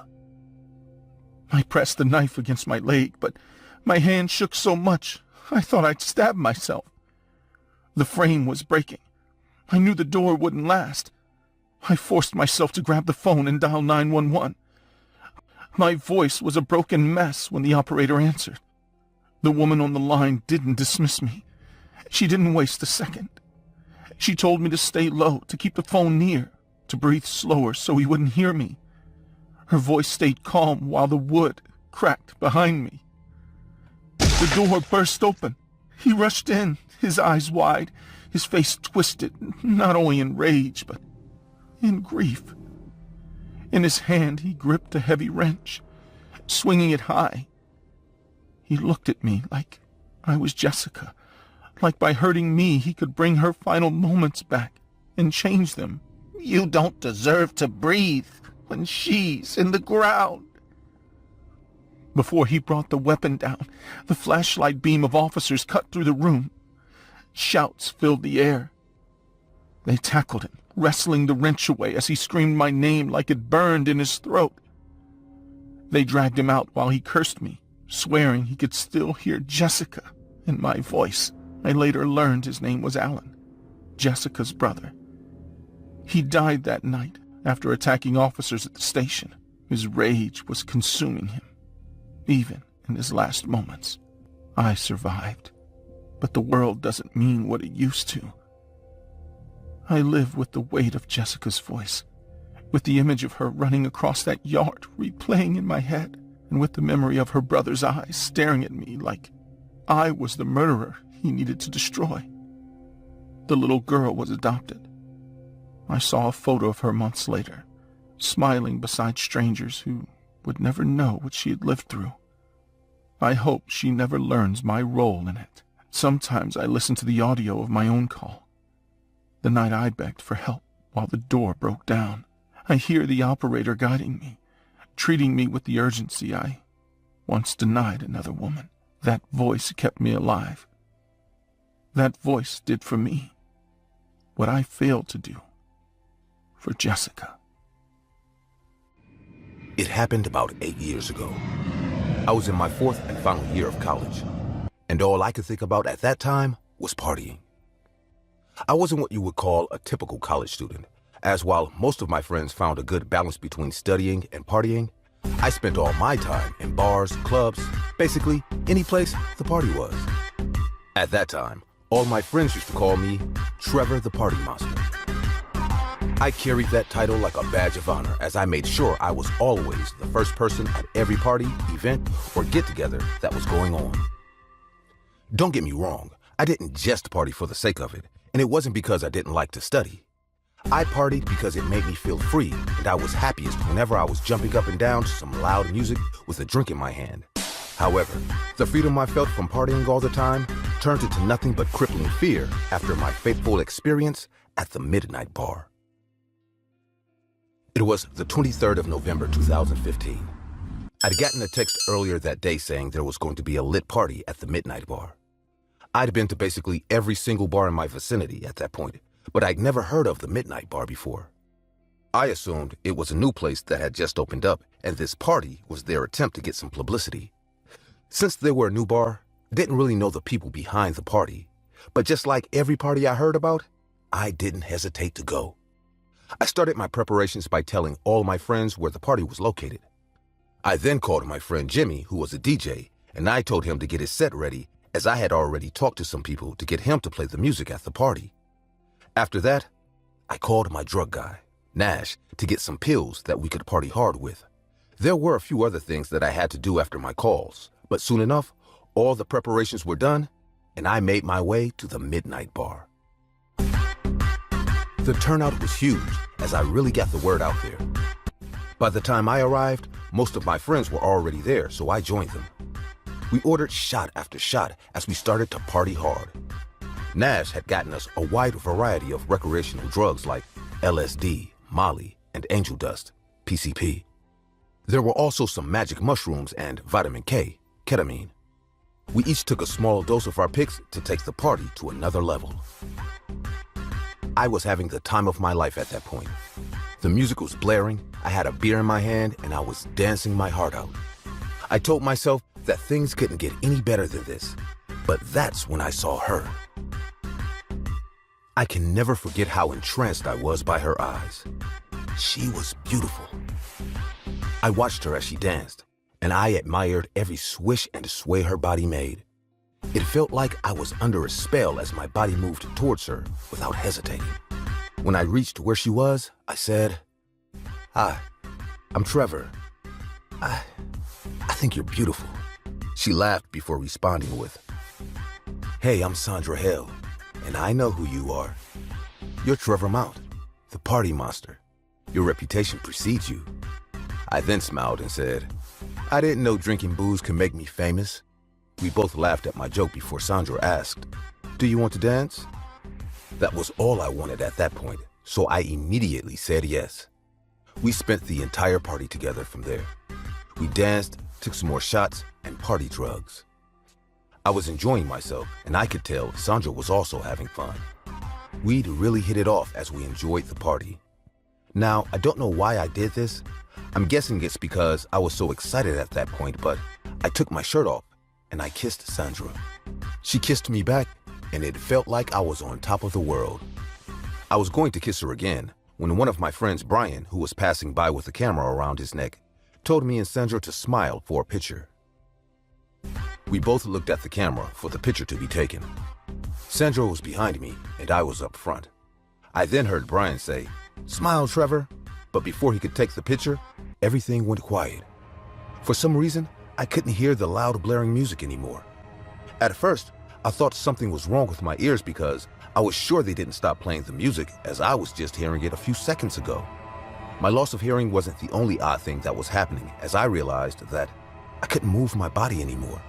I pressed the knife against my leg, but my hand shook so much I thought I'd stab myself. The frame was breaking. I knew the door wouldn't last. I forced myself to grab the phone and dial 911. My voice was a broken mess when the operator answered. The woman on the line didn't dismiss me. She didn't waste a second. She told me to stay low, to keep the phone near, to breathe slower so he wouldn't hear me. Her voice stayed calm while the wood cracked behind me. The door burst open. He rushed in, his eyes wide, his face twisted, not only in rage, but in grief. In his hand, he gripped a heavy wrench, swinging it high. He looked at me like I was Jessica, like by hurting me he could bring her final moments back and change them. "You don't deserve to breathe when she's in the ground." Before he brought the weapon down, the flashlight beam of officers cut through the room. Shouts filled the air. They tackled him, wrestling the wrench away as he screamed my name like it burned in his throat. They dragged him out while he cursed me, swearing he could still hear Jessica in my voice. I later learned his name was Alan, Jessica's brother. He died that night after attacking officers at the station. His rage was consuming him. Even in his last moments, I survived. but the world doesn't mean what it used to. I live with the weight of Jessica's voice, with the image of her running across that yard replaying in my head, and with the memory of her brother's eyes staring at me like I was the murderer he needed to destroy. The little girl was adopted. I saw a photo of her months later, smiling beside strangers who would never know what she had lived through. I hope she never learns my role in it. Sometimes I listen to the audio of my own call. The night I begged for help while the door broke down. I hear the operator guiding me, treating me with the urgency I once denied another woman. That voice kept me alive. That voice did for me what I failed to do for Jessica. It happened about 8 years ago. I was in my 4th and final year of college, and all I could think about at that time was partying. I wasn't what you would call a typical college student, as while most of my friends found a good balance between studying and partying, I spent all my time in bars, clubs, basically any place the party was. At that time, all my friends used to call me Trevor the Party Monster. I carried that title like a badge of honor, as I made sure I was always the first person at every party, event, or get-together that was going on. Don't get me wrong, I didn't just party for the sake of it, and it wasn't because I didn't like to study. I partied because it made me feel free, and I was happiest whenever I was jumping up and down to some loud music with a drink in my hand. However, the freedom I felt from partying all the time turned into nothing but crippling fear after my fateful experience at the Midnight Bar. It was the 23rd of November 2015. I'd gotten a text earlier that day saying there was going to be a lit party at the Midnight Bar. I'd been to basically every single bar in my vicinity at that point, but I'd never heard of the Midnight Bar before. I assumed it was a new place that had just opened up, and this party was their attempt to get some publicity. Since they were a new bar, I didn't really know the people behind the party, but just like every party I heard about, I didn't hesitate to go. I started my preparations by telling all my friends where the party was located. I then called my friend Jimmy, who was a DJ, and I told him to get his set ready, as I had already talked to some people to get him to play the music at the party. After that, I called my drug guy, Nash, to get some pills that we could party hard with. There were a few other things that I had to do after my calls, but soon enough, all the preparations were done, and I made my way to the Midnight Bar. The turnout was huge, as I really got the word out there. By the time I arrived, most of my friends were already there, so I joined them. We ordered shot after shot as we started to party hard. Nash had gotten us a wide variety of recreational drugs like LSD, Molly, and angel dust, PCP. There were also some magic mushrooms and vitamin K, ketamine. We each took a small dose of our picks to take the party to another level. I was having the time of my life at that point. The music was blaring, I had a beer in my hand, and I was dancing my heart out. I told myself that things couldn't get any better than this, but that's when I saw her. I can never forget how entranced I was by her eyes. She was beautiful. I watched her as she danced, and I admired every swish and sway her body made. It felt like I was under a spell as my body moved towards her without hesitating. When I reached where she was, I said, "Hi, I'm Trevor. I think you're beautiful." She laughed before responding with, "Hey, I'm Sandra Hale, and I know who you are. You're Trevor Mount, the party monster. Your reputation precedes you." I then smiled and said, "I didn't know drinking booze could make me famous." We both laughed at my joke before Sandra asked, "Do you want to dance?" That was all I wanted at that point, so I immediately said yes. We spent the entire party together from there. We danced, took some more shots, and party drugs. I was enjoying myself, and I could tell Sandra was also having fun. We'd really hit it off as we enjoyed the party. Now, I don't know why I did this. I'm guessing it's because I was so excited at that point, but I took my shirt off and I kissed Sandra. She kissed me back, and it felt like I was on top of the world. I was going to kiss her again when one of my friends, Brian, who was passing by with a camera around his neck, told me and Sandra to smile for a picture. We both looked at the camera for the picture to be taken. Sandra was behind me, and I was up front. I then heard Brian say, "Smile, Trevor." But before he could take the picture, everything went quiet. For some reason, I couldn't hear the loud blaring music anymore. At first, I thought something was wrong with my ears because I was sure they didn't stop playing the music as I was just hearing it a few seconds ago. My loss of hearing wasn't the only odd thing that was happening, as I realized that I couldn't move my body anymore.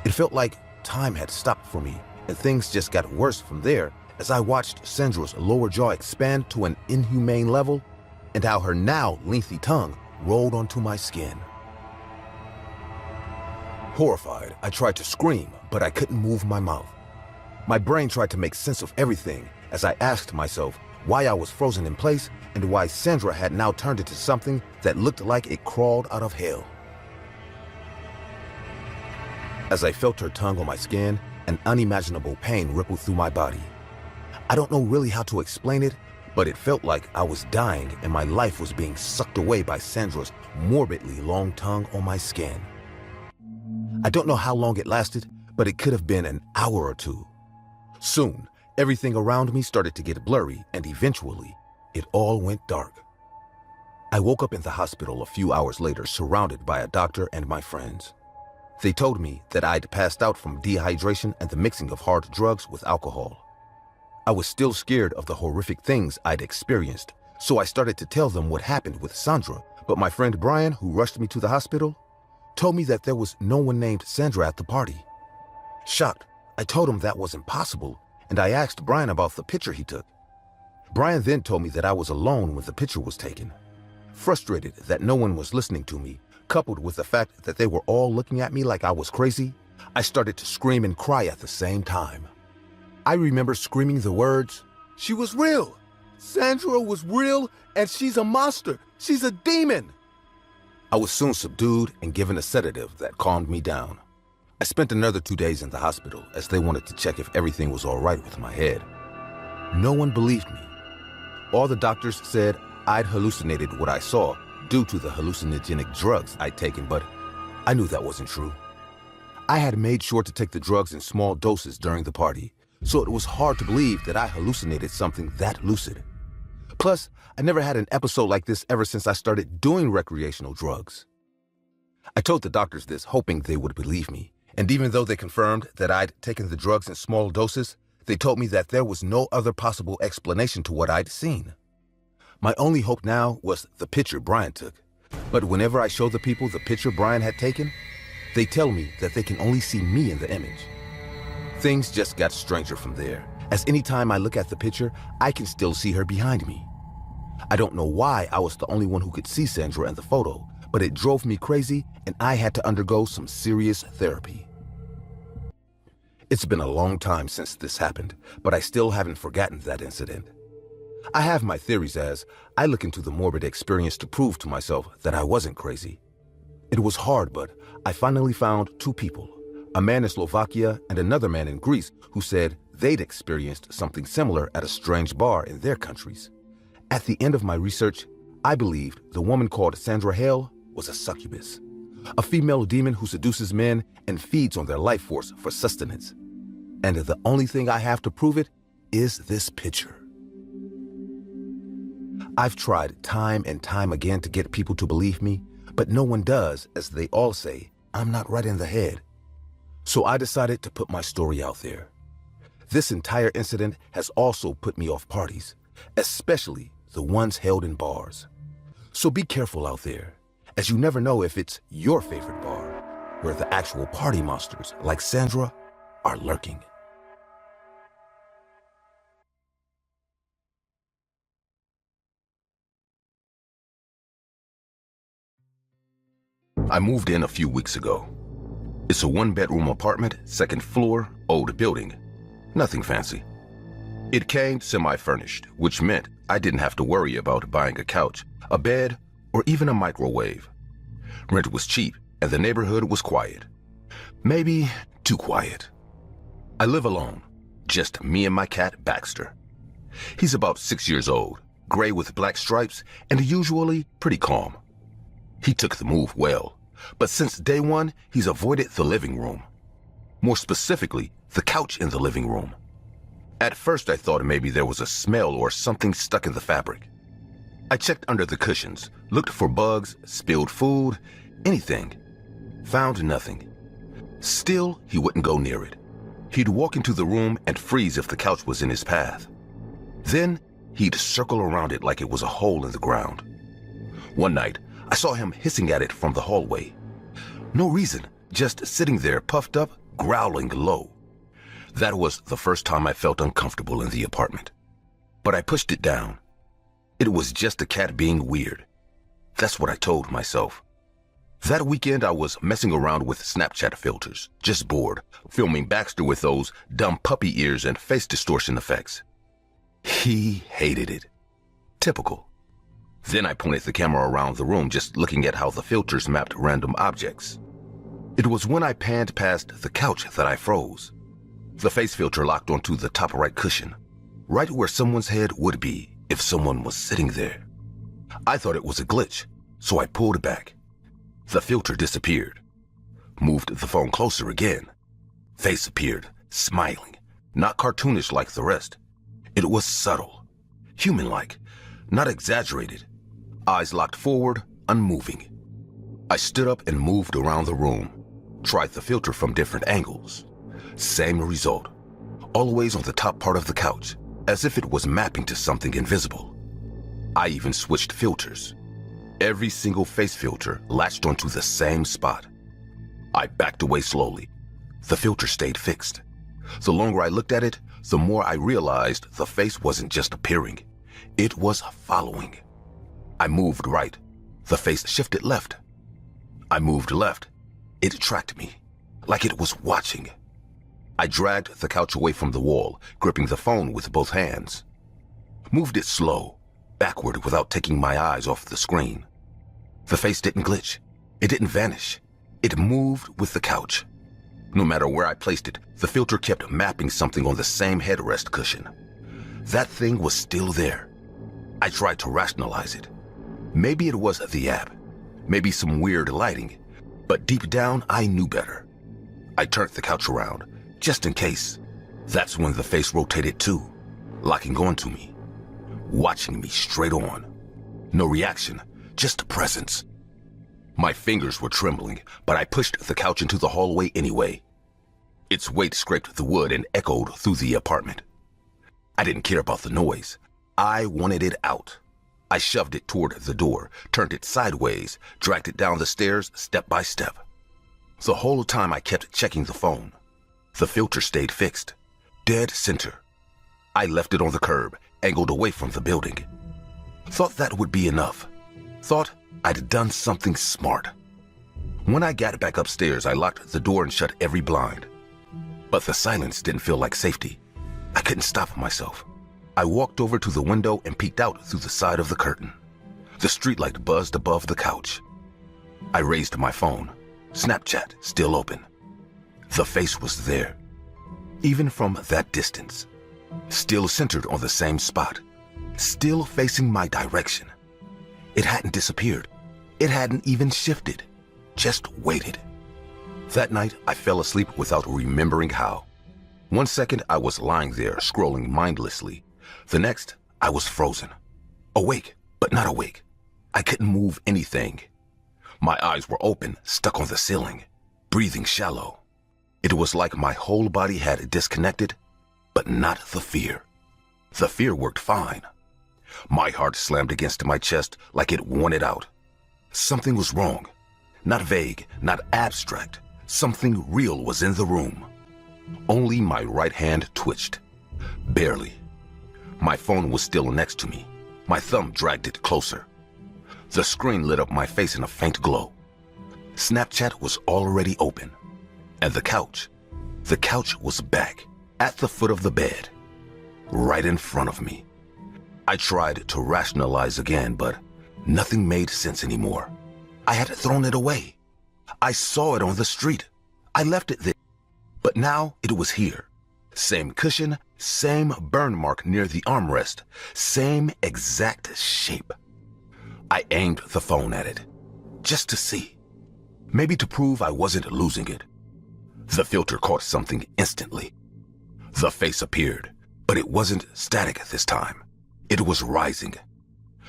It felt like time had stopped for me, and things just got worse from there as I watched Sandra's lower jaw expand to an inhumane level and how her now lengthy tongue rolled onto my skin. Horrified, I tried to scream, but I couldn't move my mouth. My brain tried to make sense of everything as I asked myself why I was frozen in place and why Sandra had now turned into something that looked like it crawled out of hell. As I felt her tongue on my skin, an unimaginable pain rippled through my body. I don't know really how to explain it, but it felt like I was dying and my life was being sucked away by Sandra's morbidly long tongue on my skin. I don't know how long it lasted, but it could have been an hour or two. Soon, everything around me started to get blurry, and eventually, it all went dark. I woke up in the hospital a few hours later, surrounded by a doctor and my friends. They told me that I'd passed out from dehydration and the mixing of hard drugs with alcohol. I was still scared of the horrific things I'd experienced, so I started to tell them what happened with Sandra, but my friend Brian, who rushed me to the hospital, told me that there was no one named Sandra at the party. Shocked, I told him that was impossible, and I asked Brian about the picture he took. Brian then told me that I was alone when the picture was taken. Frustrated that no one was listening to me, coupled with the fact that they were all looking at me like I was crazy, I started to scream and cry at the same time. I remember screaming the words, "She was real! Sandra was real, and she's a monster! She's a demon!" I was soon subdued and given a sedative that calmed me down. I spent another 2 days in the hospital as they wanted to check if everything was all right with my head. No one believed me. All the doctors said I'd hallucinated what I saw due to the hallucinogenic drugs I'd taken, but I knew that wasn't true. I had made sure to take the drugs in small doses during the party, so it was hard to believe that I hallucinated something that lucid. Plus, I never had an episode like this ever since I started doing recreational drugs. I told the doctors this, hoping they would believe me, and even though they confirmed that I'd taken the drugs in small doses, they told me that there was no other possible explanation to what I'd seen. My only hope now was the picture Brian took. But whenever I show the people the picture Brian had taken, they tell me that they can only see me in the image. Things just got stranger from there, as anytime I look at the picture, I can still see her behind me. I don't know why I was the only one who could see Sandra in the photo, but it drove me crazy and I had to undergo some serious therapy. It's been a long time since this happened, but I still haven't forgotten that incident. I have my theories as I look into the morbid experience to prove to myself that I wasn't crazy. It was hard, but I finally found two people, a man in Slovakia and another man in Greece, who said they'd experienced something similar at a strange bar in their countries. At the end of my research, I believed the woman called Sandra Hale was a succubus, a female demon who seduces men and feeds on their life force for sustenance. And the only thing I have to prove it is this picture. I've tried time and time again to get people to believe me, but no one does, as they all say, I'm not right in the head. So I decided to put my story out there. This entire incident has also put me off parties, especially the ones held in bars. So be careful out there, as you never know if it's your favorite bar, where the actual party monsters like Sandra are lurking. I moved in a few weeks ago. It's a one-bedroom apartment, second floor, old building. Nothing fancy. It came semi-furnished, which meant I didn't have to worry about buying a couch, a bed, or even a microwave. Rent was cheap, and the neighborhood was quiet. Maybe too quiet. I live alone, just me and my cat, Baxter. He's about 6 years old, gray with black stripes, and usually pretty calm. He took the move well, but since day one, he's avoided the living room. More specifically, the couch in the living room. At first, I thought maybe there was a smell or something stuck in the fabric. I checked under the cushions, looked for bugs, spilled food, anything. Found nothing. Still, he wouldn't go near it. He'd walk into the room and freeze if the couch was in his path. Then, he'd circle around it like it was a hole in the ground. One night, I saw him hissing at it from the hallway. No reason, just sitting there puffed up, growling low. That was the first time I felt uncomfortable in the apartment. But I pushed it down. It was just a cat being weird. That's what I told myself. That weekend I was messing around with Snapchat filters, just bored, filming Baxter with those dumb puppy ears and face distortion effects. He hated it. Typical. Then I pointed the camera around the room, just looking at how the filters mapped random objects. It was when I panned past the couch that I froze. The face filter locked onto the top right cushion, right where someone's head would be if someone was sitting there. I thought it was a glitch, so I pulled back. The filter disappeared. Moved the phone closer again. Face appeared, smiling, not cartoonish like the rest. It was subtle, human-like, not exaggerated. Eyes locked forward, unmoving. I stood up and moved around the room, tried the filter from different angles. Same result, always on the top part of the couch, as if it was mapping to something invisible. I even switched filters. Every single face filter latched onto the same spot. I backed away slowly. The filter stayed fixed. The longer I looked at it, the more I realized the face wasn't just appearing. It was following. I moved right. The face shifted left. I moved left. It tracked me, like it was watching. I dragged the couch away from the wall, gripping the phone with both hands. Moved it slow, backward without taking my eyes off the screen. The face didn't glitch. It didn't vanish. It moved with the couch. No matter where I placed it, the filter kept mapping something on the same headrest cushion. That thing was still there. I tried to rationalize it. Maybe it was the app. Maybe some weird lighting. But deep down, I knew better. I turned the couch around, just in case. That's when the face rotated too, locking onto me, watching me straight on. No reaction, just presence. My fingers were trembling, but I pushed the couch into the hallway anyway. Its weight scraped the wood and echoed through the apartment. I didn't care about the noise. I wanted it out. I shoved it toward the door, turned it sideways, dragged it down the stairs step by step. The whole time I kept checking the phone. The filter stayed fixed, dead center. I left it on the curb, angled away from the building. Thought that would be enough. Thought I'd done something smart. When I got back upstairs, I locked the door and shut every blind. But the silence didn't feel like safety. I couldn't stop myself. I walked over to the window and peeked out through the side of the curtain. The streetlight buzzed above the couch. I raised my phone. Snapchat still open. The face was there, even from that distance. Still centered on the same spot. Still facing my direction. It hadn't disappeared. It hadn't even shifted. Just waited. That night, I fell asleep without remembering how. One second, I was lying there, scrolling mindlessly. The next, I was frozen. Awake, but not awake. I couldn't move anything. My eyes were open, stuck on the ceiling, breathing shallow. It was like my whole body had disconnected, but not the fear. The fear worked fine. My heart slammed against my chest like it wanted out. Something was wrong. Not vague, not abstract. Something real was in the room. Only my right hand twitched. Barely. My phone was still next to me. My thumb dragged it closer. The screen lit up my face in a faint glow. Snapchat was already open. And the couch was back, at the foot of the bed, right in front of me. I tried to rationalize again, but nothing made sense anymore. I had thrown it away. I saw it on the street. I left it there. But now it was here. Same cushion, same burn mark near the armrest, same exact shape. I aimed the phone at it, just to see. Maybe to prove I wasn't losing it. The filter caught something instantly. The face appeared, but it wasn't static this time. It was rising.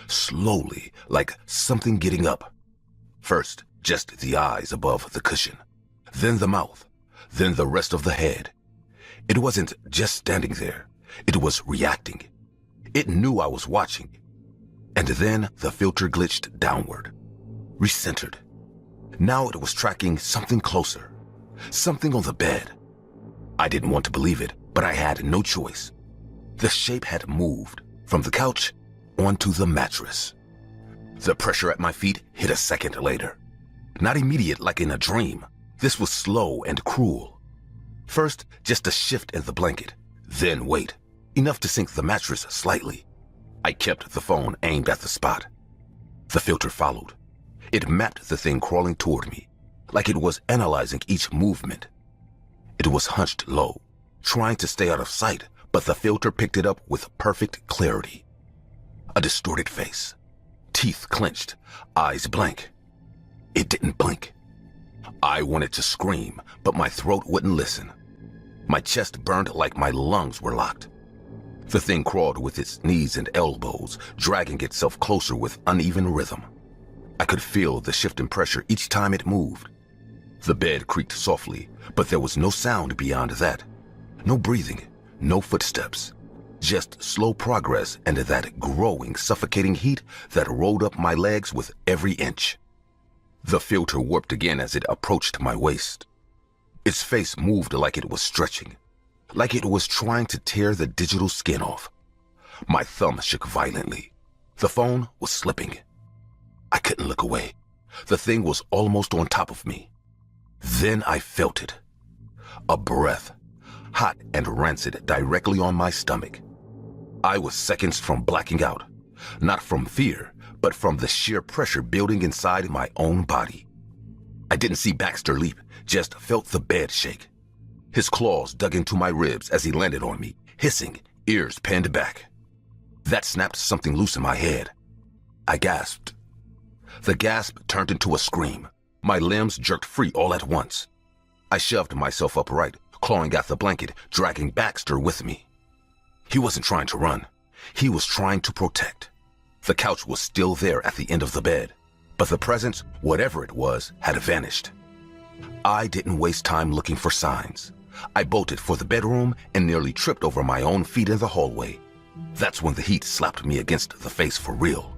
Slowly, like something getting up. First, just the eyes above the cushion. Then the mouth. Then the rest of the head. It wasn't just standing there. It was reacting. It knew I was watching. And then the filter glitched downward. Recentered. Now it was tracking something closer. Something on the bed. I didn't want to believe it, but I had no choice. The shape had moved from the couch onto the mattress. The pressure at my feet hit a second later. Not immediate like in a dream. This was slow and cruel. First, just a shift in the blanket. Then weight. Enough to sink the mattress slightly. I kept the phone aimed at the spot. The filter followed. It mapped the thing crawling toward me, like it was analyzing each movement. It was hunched low, trying to stay out of sight, but the filter picked it up with perfect clarity. A distorted face. Teeth clenched, eyes blank. It didn't blink. I wanted to scream, but my throat wouldn't listen. My chest burned like my lungs were locked. The thing crawled with its knees and elbows, dragging itself closer with uneven rhythm. I could feel the shift in pressure each time it moved. The bed creaked softly, but there was no sound beyond that. No breathing, no footsteps. Just slow progress and that growing, suffocating heat that rolled up my legs with every inch. The filter warped again as it approached my waist. Its face moved like it was stretching, like it was trying to tear the digital skin off. My thumb shook violently. The phone was slipping. I couldn't look away. The thing was almost on top of me. Then I felt it. A breath, hot and rancid, directly on my stomach. I was seconds from blacking out, not from fear, but from the sheer pressure building inside my own body. I didn't see Baxter leap, just felt the bed shake. His claws dug into my ribs as he landed on me, hissing, ears pinned back. That snapped something loose in my head. I gasped. The gasp turned into a scream. My limbs jerked free all at once. I shoved myself upright, clawing at the blanket, dragging Baxter with me. He wasn't trying to run. He was trying to protect. The couch was still there at the end of the bed, but the presence, whatever it was, had vanished. I didn't waste time looking for signs. I bolted for the bedroom and nearly tripped over my own feet in the hallway. That's when the heat slapped me against the face for real.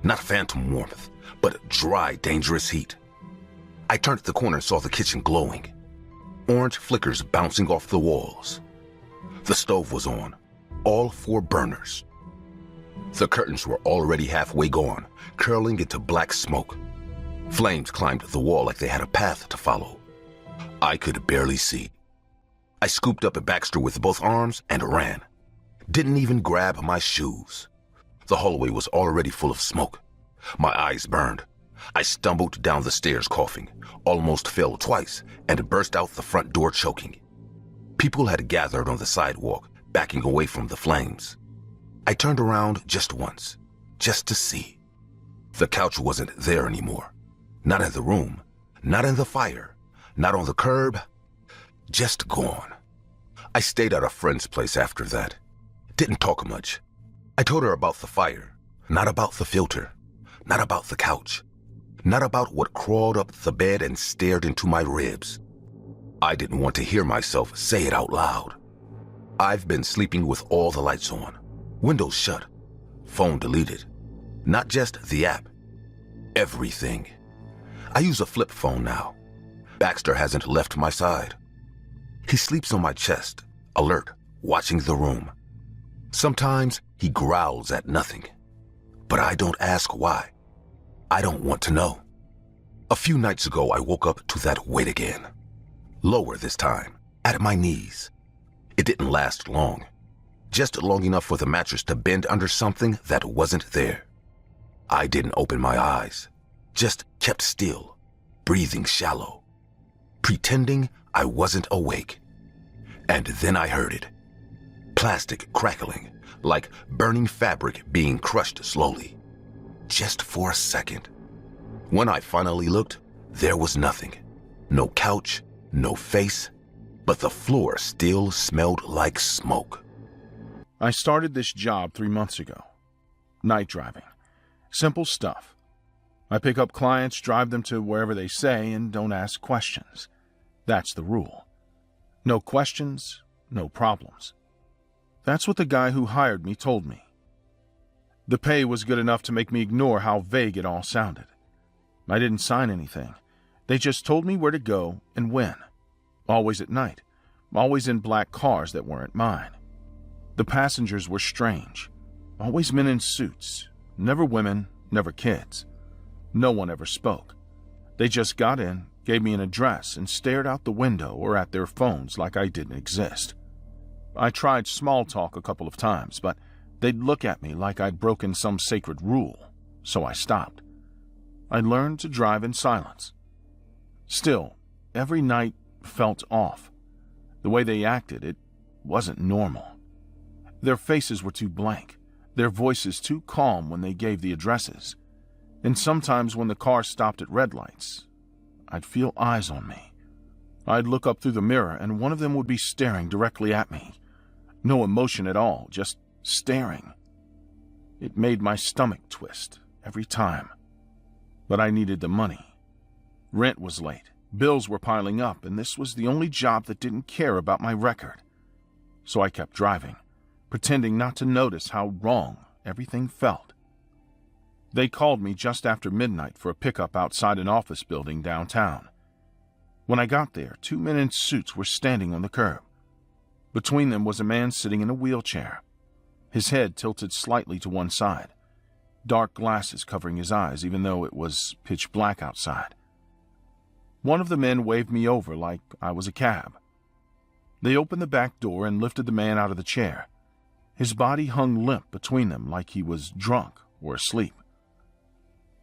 Not phantom warmth, but dry, dangerous heat. I turned the corner and saw the kitchen glowing. Orange flickers bouncing off the walls. The stove was on, all 4 burners. The curtains were already halfway gone, curling into black smoke. Flames climbed the wall like they had a path to follow. I could barely see. I scooped up at Baxter with both arms and ran. Didn't even grab my shoes. The hallway was already full of smoke. My eyes burned. I stumbled down the stairs coughing, almost fell twice, and burst out the front door choking. People had gathered on the sidewalk, backing away from the flames. I turned around just once, just to see. The couch wasn't there anymore. Not in the room, not in the fire, not on the curb, just gone. I stayed at a friend's place after that. Didn't talk much. I told her about the fire, not about the filter, not about the couch, not about what crawled up the bed and stared into my ribs. I didn't want to hear myself say it out loud. I've been sleeping with all the lights on, windows shut, phone deleted. Not just the app, everything. I use a flip phone now. Baxter hasn't left my side. He sleeps on my chest, alert, watching the room. Sometimes he growls at nothing, but I don't ask why. I don't want to know. A few nights ago, I woke up to that weight again. Lower this time, at my knees. It didn't last long. Just long enough for the mattress to bend under something that wasn't there. I didn't open my eyes, just kept still, breathing shallow, pretending I wasn't awake. And then I heard it. Plastic crackling, like burning fabric being crushed slowly. Just for a second. When I finally looked, there was nothing. No couch, no face, but the floor still smelled like smoke. I started this job 3 months ago. Night driving. Simple stuff. I pick up clients, drive them to wherever they say, and don't ask questions. That's the rule. No questions, no problems. That's what the guy who hired me told me. The pay was good enough to make me ignore how vague it all sounded. I didn't sign anything. They just told me where to go and when. Always at night. Always in black cars that weren't mine. The passengers were strange. Always men in suits. Never women, never kids. No one ever spoke. They just got in, gave me an address, and stared out the window or at their phones like I didn't exist. I tried small talk a couple of times, but they'd look at me like I'd broken some sacred rule, so I stopped. I learned to drive in silence. Still, every night felt off. The way they acted, it wasn't normal. Their faces were too blank, their voices too calm when they gave the addresses. And sometimes when the car stopped at red lights, I'd feel eyes on me. I'd look up through the mirror and one of them would be staring directly at me. No emotion at all, just staring. It made my stomach twist every time. But I needed the money. Rent was late, bills were piling up, and this was the only job that didn't care about my record. So I kept driving, pretending not to notice how wrong everything felt. They called me just after midnight for a pickup outside an office building downtown. When I got there, 2 men in suits were standing on the curb. Between them was a man sitting in a wheelchair, his head tilted slightly to one side, dark glasses covering his eyes even though it was pitch black outside. One of the men waved me over like I was a cab. They opened the back door and lifted the man out of the chair. His body hung limp between them like he was drunk or asleep.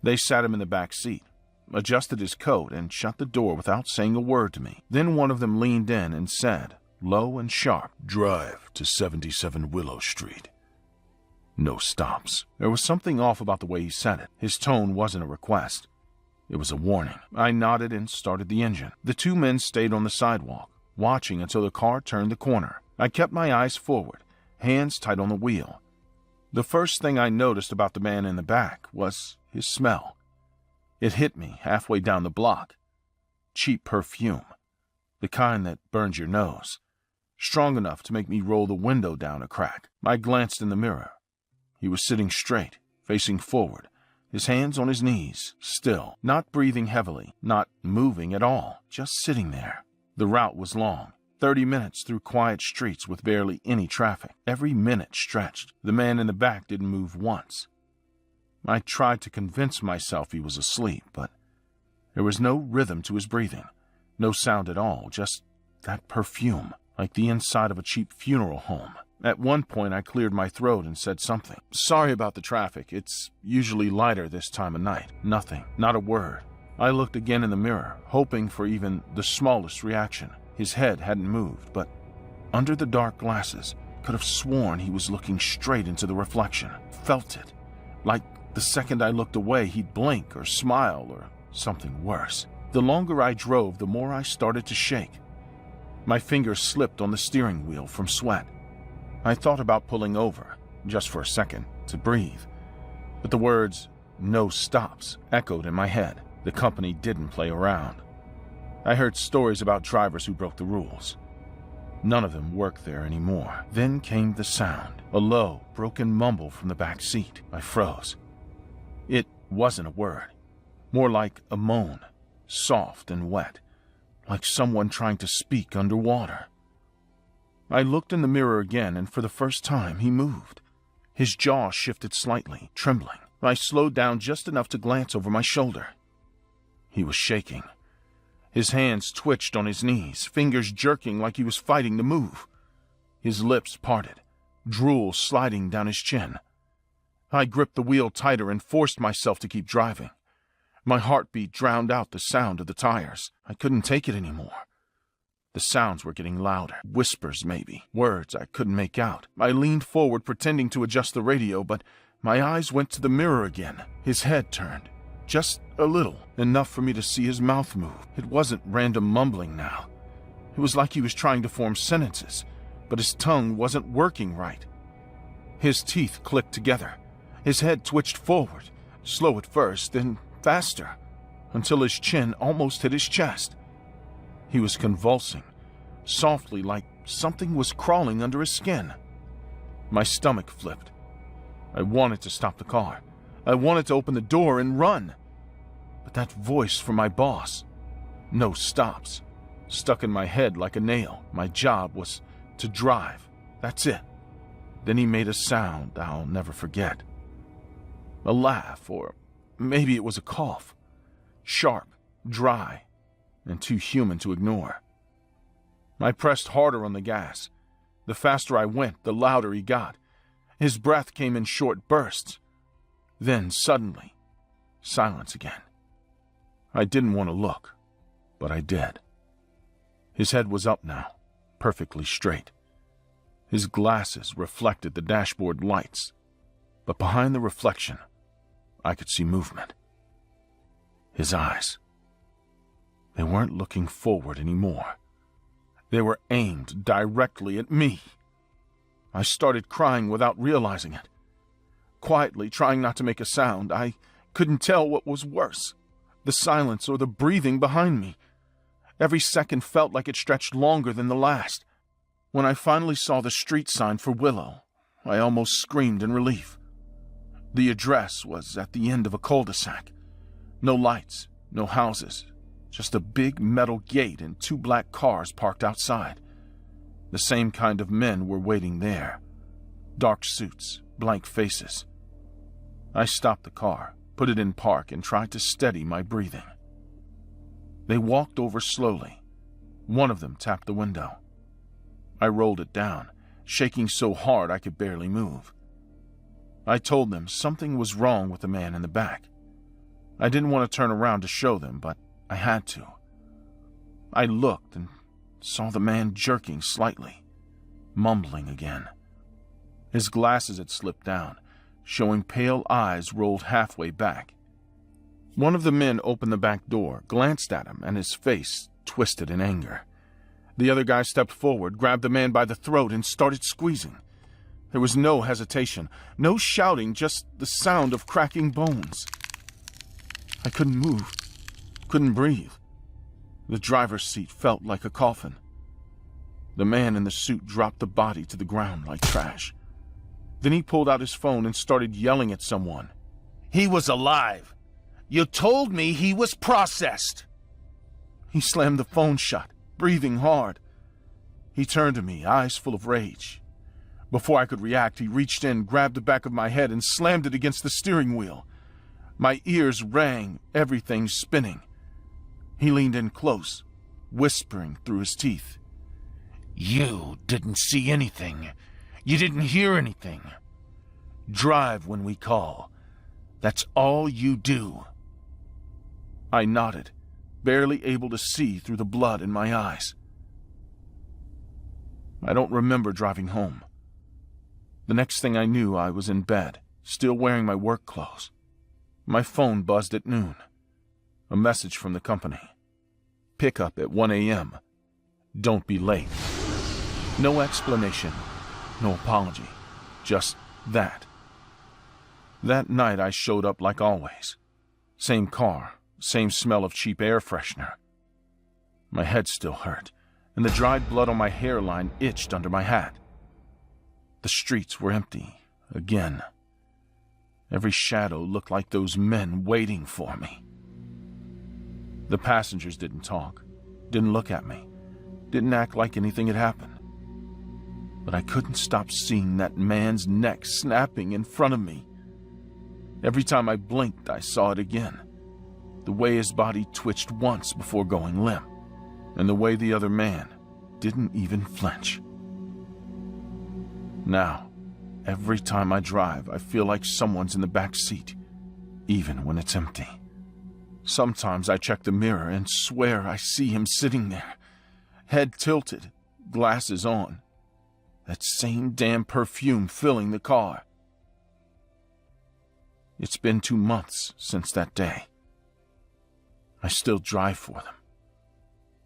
They sat him in the back seat, adjusted his coat, and shut the door without saying a word to me. Then one of them leaned in and said, low and sharp, "Drive to 77 Willow Street." No stops. There was something off about the way he said it. His tone wasn't a request. It was a warning. I nodded and started the engine. The 2 men stayed on the sidewalk, watching until the car turned the corner. I kept my eyes forward, hands tight on the wheel. The first thing I noticed about the man in the back was his smell. It hit me halfway down the block. Cheap perfume. The kind that burns your nose. Strong enough to make me roll the window down a crack. I glanced in the mirror. He was sitting straight, facing forward, his hands on his knees, still, not breathing heavily, not moving at all, just sitting there. The route was long, 30 minutes through quiet streets with barely any traffic. Every minute stretched. The man in the back didn't move once. I tried to convince myself he was asleep, but there was no rhythm to his breathing, no sound at all, just that perfume, like the inside of a cheap funeral home. At one point, I cleared my throat and said something. "Sorry about the traffic. It's usually lighter this time of night." Nothing. Not a word. I looked again in the mirror, hoping for even the smallest reaction. His head hadn't moved, but under the dark glasses, could have sworn he was looking straight into the reflection. Felt it. Like the second I looked away, he'd blink or smile or something worse. The longer I drove, the more I started to shake. My fingers slipped on the steering wheel from sweat. I thought about pulling over, just for a second, to breathe. But the words, "no stops," echoed in my head. The company didn't play around. I heard stories about drivers who broke the rules. None of them worked there anymore. Then came the sound, a low, broken mumble from the back seat. I froze. It wasn't a word. More like a moan, soft and wet, like someone trying to speak underwater. I looked in the mirror again, and for the first time, he moved. His jaw shifted slightly, trembling. I slowed down just enough to glance over my shoulder. He was shaking. His hands twitched on his knees, fingers jerking like he was fighting to move. His lips parted, drool sliding down his chin. I gripped the wheel tighter and forced myself to keep driving. My heartbeat drowned out the sound of the tires. I couldn't take it anymore. The sounds were getting louder, whispers maybe, words I couldn't make out. I leaned forward, pretending to adjust the radio, but my eyes went to the mirror again. His head turned, just a little, enough for me to see his mouth move. It wasn't random mumbling now. It was like he was trying to form sentences, but his tongue wasn't working right. His teeth clicked together. His head twitched forward, slow at first, then faster, until his chin almost hit his chest. He was convulsing, softly, like something was crawling under his skin. My stomach flipped. I wanted to stop the car. I wanted to open the door and run. But that voice from my boss, no stops, stuck in my head like a nail. My job was to drive. That's it. Then he made a sound I'll never forget. A laugh, or maybe it was a cough. Sharp, dry, and too human to ignore. I pressed harder on the gas. The faster I went, the louder he got. His breath came in short bursts. Then, suddenly, silence again. I didn't want to look, but I did. His head was up now, perfectly straight. His glasses reflected the dashboard lights, but behind the reflection, I could see movement. His eyes. They weren't looking forward anymore. They were aimed directly at me. I started crying without realizing it. Quietly, trying not to make a sound, I couldn't tell what was worse, the silence or the breathing behind me. Every second felt like it stretched longer than the last. When I finally saw the street sign for Willow, I almost screamed in relief. The address was at the end of a cul-de-sac. No lights, no houses, just a big metal gate and 2 black cars parked outside. The same kind of men were waiting there. Dark suits, blank faces. I stopped the car, put it in park, and tried to steady my breathing. They walked over slowly. One of them tapped the window. I rolled it down, shaking so hard I could barely move. I told them something was wrong with the man in the back. I didn't want to turn around to show them, but I had to. I looked and saw the man jerking slightly, mumbling again. His glasses had slipped down, showing pale eyes rolled halfway back. One of the men opened the back door, glanced at him, and his face twisted in anger. The other guy stepped forward, grabbed the man by the throat, and started squeezing. There was no hesitation, no shouting, just the sound of cracking bones. I couldn't move, couldn't breathe. The driver's seat felt like a coffin. The man in the suit dropped the body to the ground like trash. Then he pulled out his phone and started yelling at someone. He was alive. You told me he was processed. He slammed the phone shut, breathing hard. He turned to me, eyes full of rage. Before I could react, he reached in, grabbed the back of my head, and slammed it against the steering wheel. My ears rang, everything spinning. He leaned in close, whispering through his teeth. You didn't see anything. You didn't hear anything. Drive when we call. That's all you do. I nodded, barely able to see through the blood in my eyes. I don't remember driving home. The next thing I knew, I was in bed, still wearing my work clothes. My phone buzzed at noon. A message from the company. Pick up at 1 a.m. Don't be late. No explanation, no apology, just that. That night I showed up like always. Same car, same smell of cheap air freshener. My head still hurt, and the dried blood on my hairline itched under my hat. The streets were empty, again. Every shadow looked like those men waiting for me. The passengers didn't talk, didn't look at me, didn't act like anything had happened. But I couldn't stop seeing that man's neck snapping in front of me. Every time I blinked, I saw it again. The way his body twitched once before going limp, and the way the other man didn't even flinch. Now, every time I drive, I feel like someone's in the back seat, even when it's empty. Sometimes I check the mirror and swear I see him sitting there, head tilted, glasses on. That same damn perfume filling the car. It's been 2 months since that day. I still drive for them.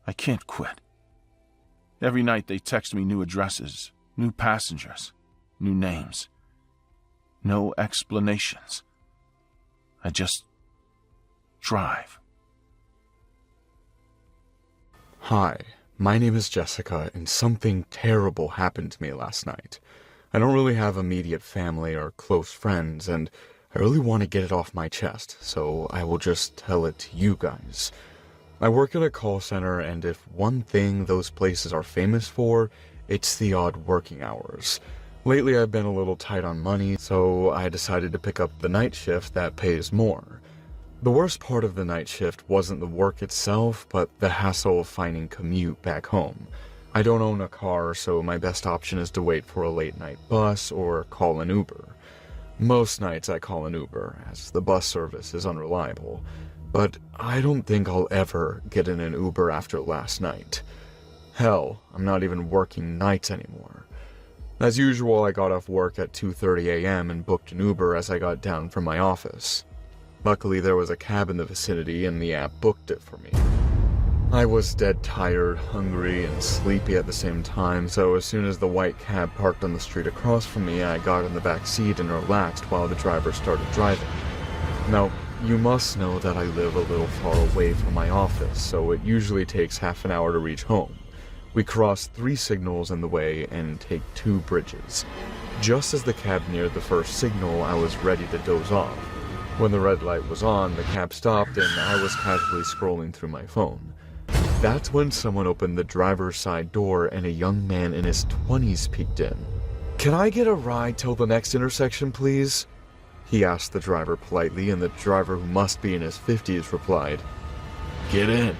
I can't quit. Every night they text me new addresses, new passengers, new names. No explanations. I just drive. Hi, my name is Jessica, and something terrible happened to me last night. I don't really have immediate family or close friends, and I really want to get it off my chest, so I will just tell it to you guys. I work at a call center, and if one thing those places are famous for, it's the odd working hours. Lately I've been a little tight on money, so I decided to pick up the night shift that pays more. The worst part of the night shift wasn't the work itself, but the hassle of finding commute back home. I don't own a car, so my best option is to wait for a late-night bus or call an Uber. Most nights I call an Uber, as the bus service is unreliable, but I don't think I'll ever get in an Uber after last night. Hell, I'm not even working nights anymore. As usual, I got off work at 2:30 a.m. and booked an Uber as I got down from my office. Luckily, there was a cab in the vicinity and the app booked it for me. I was dead tired, hungry, and sleepy at the same time, so as soon as the white cab parked on the street across from me, I got in the back seat and relaxed while the driver started driving. Now, you must know that I live a little far away from my office, so it usually takes half an hour to reach home. We cross 3 signals in the way and take 2 bridges. Just as the cab neared the first signal, I was ready to doze off. When the red light was on, the cab stopped and I was casually scrolling through my phone. That's when someone opened the driver's side door and a young man in his 20s peeked in. "Can I get a ride till the next intersection, please?" he asked the driver politely, and the driver, who must be in his 50s, replied, "Get in."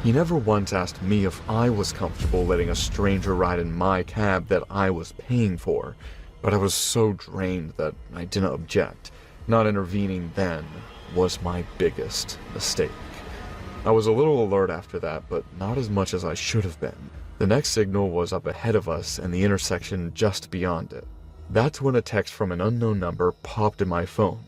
He never once asked me if I was comfortable letting a stranger ride in my cab that I was paying for, but I was so drained that I didn't object. Not intervening then was my biggest mistake. I was a little alert after that, but not as much as I should have been. The next signal was up ahead of us and the intersection just beyond it. That's when a text from an unknown number popped in my phone.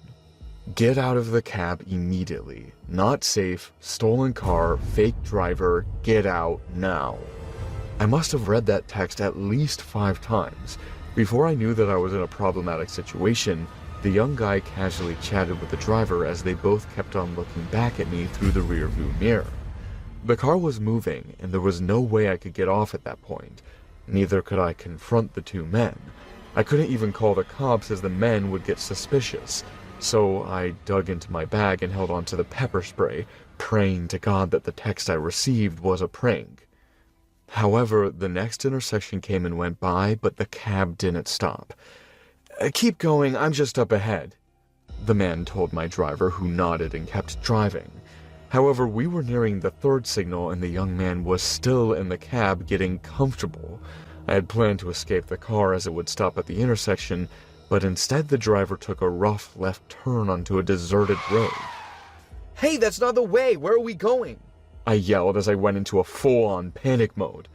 "Get out of the cab immediately. Not safe, stolen car, fake driver, get out now." I must have read that text at least 5 times. Before I knew that I was in a problematic situation, the young guy casually chatted with the driver as they both kept on looking back at me through the rearview mirror. The car was moving, and there was no way I could get off at that point. Neither could I confront the 2 men. I couldn't even call the cops as the men would get suspicious. So I dug into my bag and held onto the pepper spray, praying to God that the text I received was a prank. However, the next intersection came and went by, but the cab didn't stop. "Keep going, I'm just up ahead," the man told my driver, who nodded and kept driving. However, we were nearing the 3rd signal and the young man was still in the cab getting comfortable. I had planned to escape the car as it would stop at the intersection, but instead the driver took a rough left turn onto a deserted road. "Hey, that's not the way! Where are we going?" I yelled as I went into a full-on panic mode.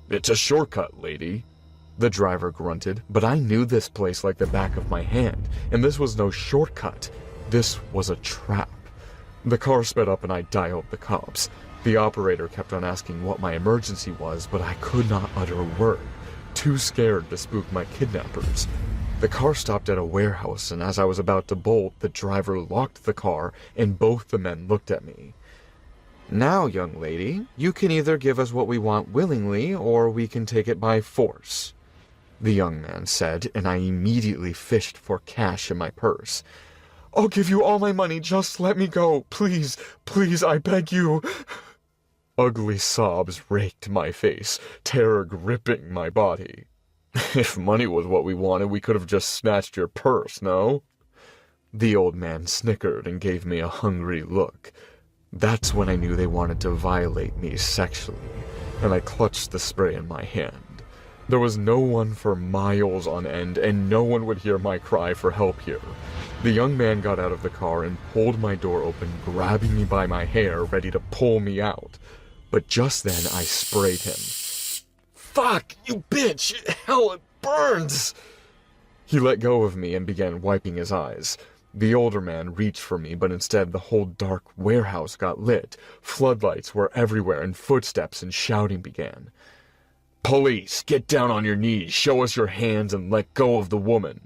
"It's a shortcut, lady," the driver grunted, but I knew this place like the back of my hand, and this was no shortcut. This was a trap. The car sped up and I dialed the cops. The operator kept on asking what my emergency was, but I could not utter a word, too scared to spook my kidnappers. The car stopped at a warehouse, and as I was about to bolt, the driver locked the car, and both the men looked at me. "Now, young lady, you can either give us what we want willingly, or we can take it by force," the young man said, and I immediately fished for cash in my purse. "I'll give you all my money, just let me go, please, please, I beg you." Ugly sobs raked my face, terror gripping my body. "If money was what we wanted, we could have just snatched your purse, no?" The old man snickered and gave me a hungry look. That's when I knew they wanted to violate me sexually, and I clutched the spray in my hand. There was no one for miles on end, and no one would hear my cry for help here. The young man got out of the car and pulled my door open, grabbing me by my hair, ready to pull me out. But just then, I sprayed him. "Fuck, you bitch! Hell, it burns!" He let go of me and began wiping his eyes. The older man reached for me, but instead the whole dark warehouse got lit. Floodlights were everywhere, and footsteps and shouting began. "Police, get down on your knees, show us your hands, and let go of the woman."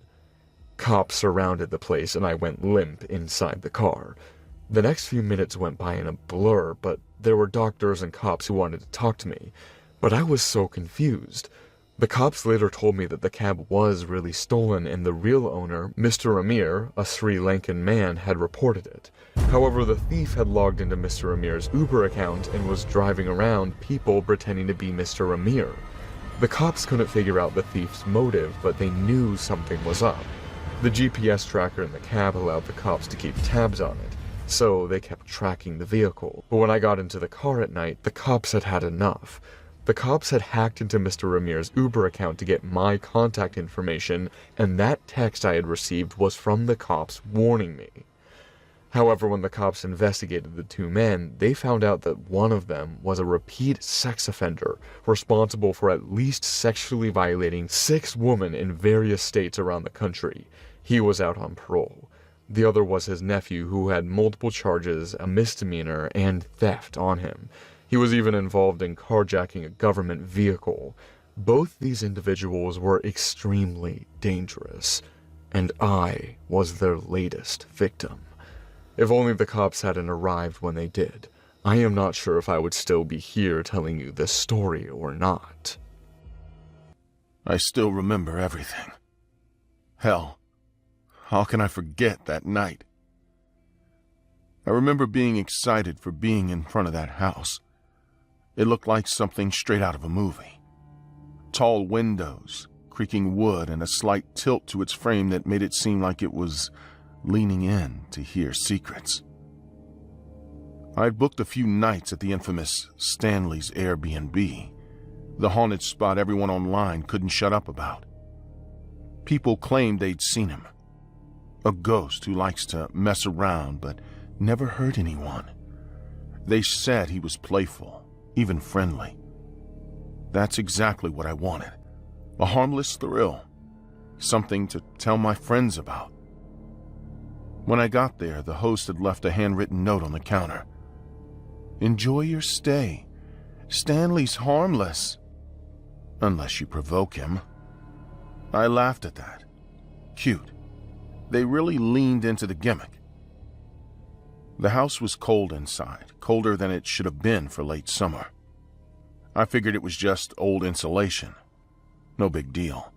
Cops surrounded the place, and I went limp inside the car. The next few minutes went by in a blur, but there were doctors and cops who wanted to talk to me. But I was so confused. The cops later told me that the cab was really stolen, and the real owner, Mr. Amir, a Sri Lankan man, had reported it. However, the thief had logged into Mr. Amir's Uber account and was driving around people pretending to be Mr. Amir. The cops couldn't figure out the thief's motive, but they knew something was up. The GPS tracker in the cab allowed the cops to keep tabs on it, so they kept tracking the vehicle. But when I got into the car at night, the cops had had enough. The cops had hacked into Mr. Amir's Uber account to get my contact information, and that text I had received was from the cops warning me. However, when the cops investigated the two men, they found out that one of them was a repeat sex offender, responsible for at least sexually violating 6 women in various states around the country. He was out on parole. The other was his nephew, who had multiple charges, a misdemeanor, and theft on him. He was even involved in carjacking a government vehicle. Both these individuals were extremely dangerous, and I was their latest victim. If only the cops hadn't arrived when they did. I am not sure if I would still be here telling you this story or not. I still remember everything. Hell, how can I forget that night? I remember being excited for being in front of that house. It looked like something straight out of a movie. Tall windows, creaking wood, and a slight tilt to its frame that made it seem like it was leaning in to hear secrets. I'd booked a few nights at the infamous Stanley's Airbnb, the haunted spot everyone online couldn't shut up about. People claimed they'd seen him, a ghost who likes to mess around but never hurt anyone. They said he was playful, even friendly. That's exactly what I wanted. A harmless thrill. Something to tell my friends about. When I got there, the host had left a handwritten note on the counter. "Enjoy your stay. Stanley's harmless. Unless you provoke him." I laughed at that. Cute. They really leaned into the gimmick. The house was cold inside, colder than it should have been for late summer. I figured it was just old insulation. No big deal.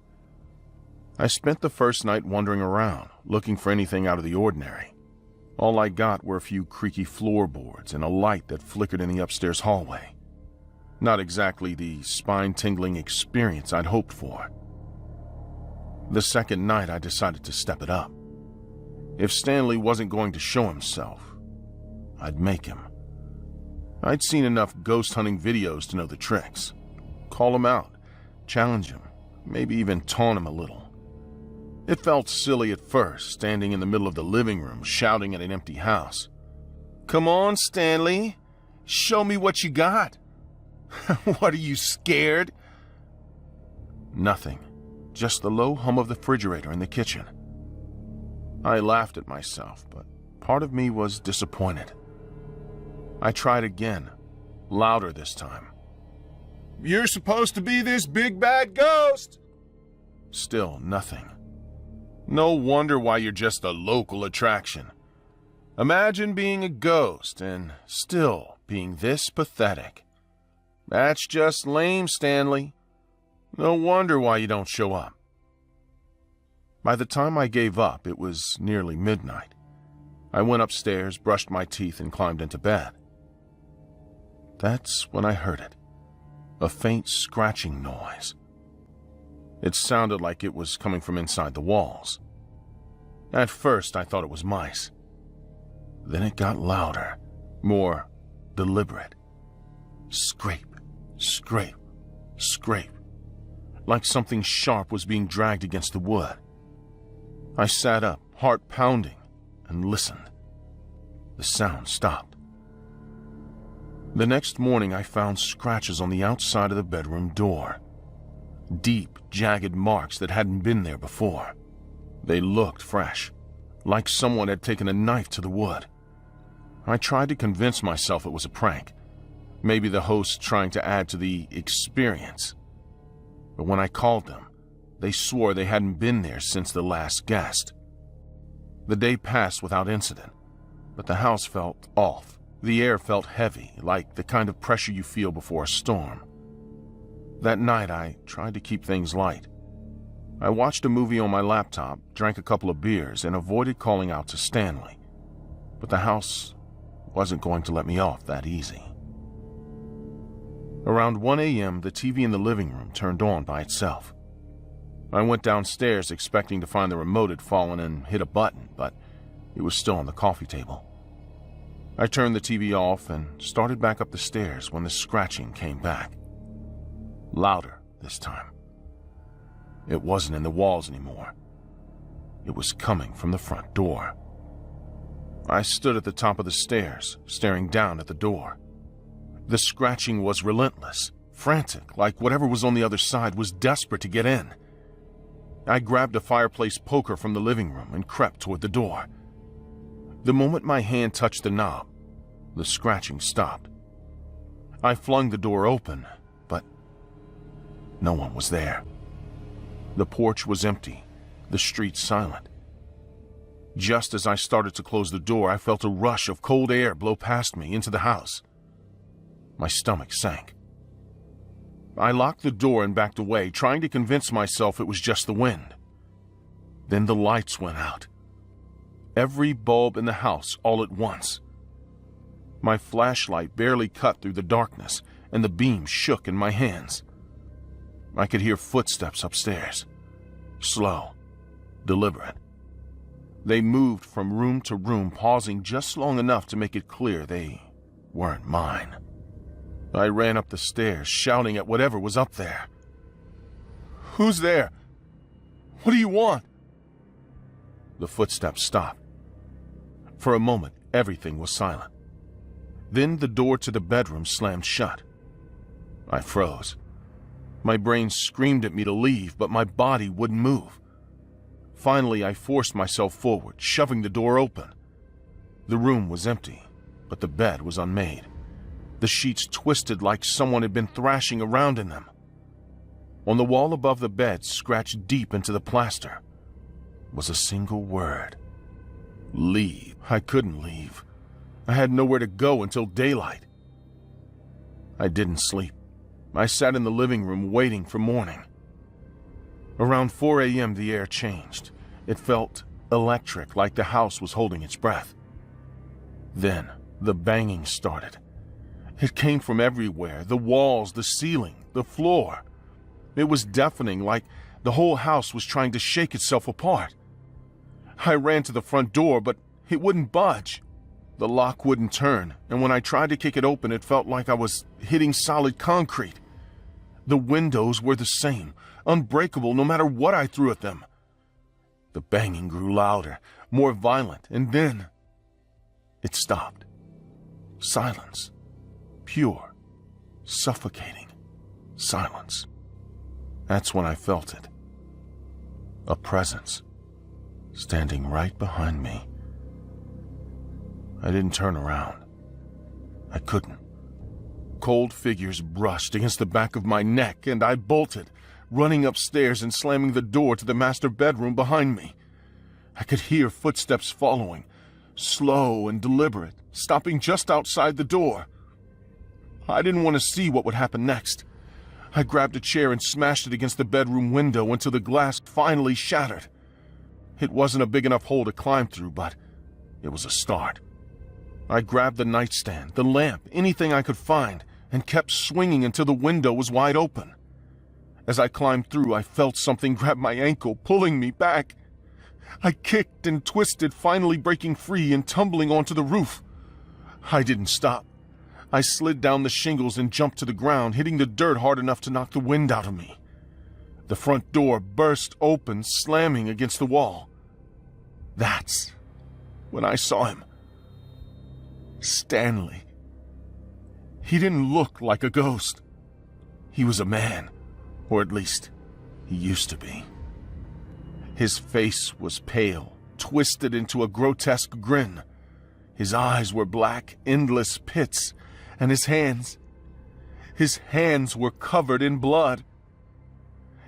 I spent the first night wandering around, looking for anything out of the ordinary. All I got were a few creaky floorboards and a light that flickered in the upstairs hallway. Not exactly the spine-tingling experience I'd hoped for. The second night, I decided to step it up. If Stanley wasn't going to show himself, I'd make him. I'd seen enough ghost hunting videos to know the tricks. Call him out, challenge him, maybe even taunt him a little. It felt silly at first, standing in the middle of the living room, shouting at an empty house. "Come on, Stanley. Show me what you got." "What, are you scared?" Nothing. Just the low hum of the refrigerator in the kitchen. I laughed at myself, but part of me was disappointed. I tried again, louder this time. "You're supposed to be this big bad ghost." Still nothing. No wonder why you're just a local attraction. Imagine being a ghost and still being this pathetic. That's just lame, Stanley. No wonder why you don't show up. By the time I gave up, it was nearly midnight. I went upstairs, brushed my teeth, and climbed into bed. That's when I heard it. A faint scratching noise. It sounded like it was coming from inside the walls. At first, I thought it was mice. Then it got louder, more deliberate. Scrape, scrape, scrape. Like something sharp was being dragged against the wood. I sat up, heart pounding, and listened. The sound stopped. The next morning, I found scratches on the outside of the bedroom door. Deep, jagged marks that hadn't been there before. They looked fresh, like someone had taken a knife to the wood. I tried to convince myself it was a prank. Maybe the host trying to add to the experience. but when I called them, they swore they hadn't been there since the last guest. The day passed without incident, but the house felt off. The air felt heavy, like the kind of pressure you feel before a storm. That night, I tried to keep things light. I watched a movie on my laptop, drank a couple of beers, and avoided calling out to Stanley. But the house wasn't going to let me off that easy. Around 1 a.m., the TV in the living room turned on by itself. I went downstairs expecting to find the remote had fallen and hit a button, but it was still on the coffee table. I turned the TV off and started back up the stairs when the scratching came back. Louder this time. It wasn't in the walls anymore. It was coming from the front door. I stood at the top of the stairs, staring down at the door. The scratching was relentless, frantic, like whatever was on the other side was desperate to get in. I grabbed a fireplace poker from the living room and crept toward the door. The moment my hand touched the knob, the scratching stopped. I flung the door open, but no one was there. The porch was empty, the street silent. Just as I started to close the door, I felt a rush of cold air blow past me into the house. My stomach sank. I locked the door and backed away, trying to convince myself it was just the wind. Then the lights went out. Every bulb in the house all at once. My flashlight barely cut through the darkness, and the beam shook in my hands. I could hear footsteps upstairs. Slow, deliberate. They moved from room to room, pausing just long enough to make it clear they weren't mine. I ran up the stairs, shouting at whatever was up there. "Who's there? What do you want?" The footsteps stopped. For a moment, everything was silent. Then the door to the bedroom slammed shut. I froze. My brain screamed at me to leave, but my body wouldn't move. Finally, I forced myself forward, shoving the door open. The room was empty, but the bed was unmade. The sheets twisted like someone had been thrashing around in them. On the wall above the bed, scratched deep into the plaster, was a single word. Leave. I couldn't leave. I had nowhere to go until daylight. I didn't sleep. I sat in the living room waiting for morning. Around 4 a.m. the air changed. It felt electric, like the house was holding its breath. Then the banging started. It came from everywhere, the walls, the ceiling, the floor. It was deafening, like the whole house was trying to shake itself apart. I ran to the front door, but it wouldn't budge. The lock wouldn't turn, and when I tried to kick it open, it felt like I was hitting solid concrete. The windows were the same, unbreakable no matter what I threw at them. The banging grew louder, more violent, and then it stopped. Silence. Pure, suffocating silence. That's when I felt it. A presence, standing right behind me. I didn't turn around. I couldn't. Cold figures brushed against the back of my neck, and I bolted, running upstairs and slamming the door to the master bedroom behind me. I could hear footsteps following, slow and deliberate, stopping just outside the door. I didn't want to see what would happen next. I grabbed a chair and smashed it against the bedroom window until the glass finally shattered. It wasn't a big enough hole to climb through, but it was a start. I grabbed the nightstand, the lamp, anything I could find, and kept swinging until the window was wide open. As I climbed through, I felt something grab my ankle, pulling me back. I kicked and twisted, finally breaking free and tumbling onto the roof. I didn't stop. I slid down the shingles and jumped to the ground, hitting the dirt hard enough to knock the wind out of me. The front door burst open, slamming against the wall. That's when I saw him. Stanley. He didn't look like a ghost. He was a man, or at least he used to be. His face was pale, twisted into a grotesque grin. His eyes were black, endless pits, and his hands were covered in blood.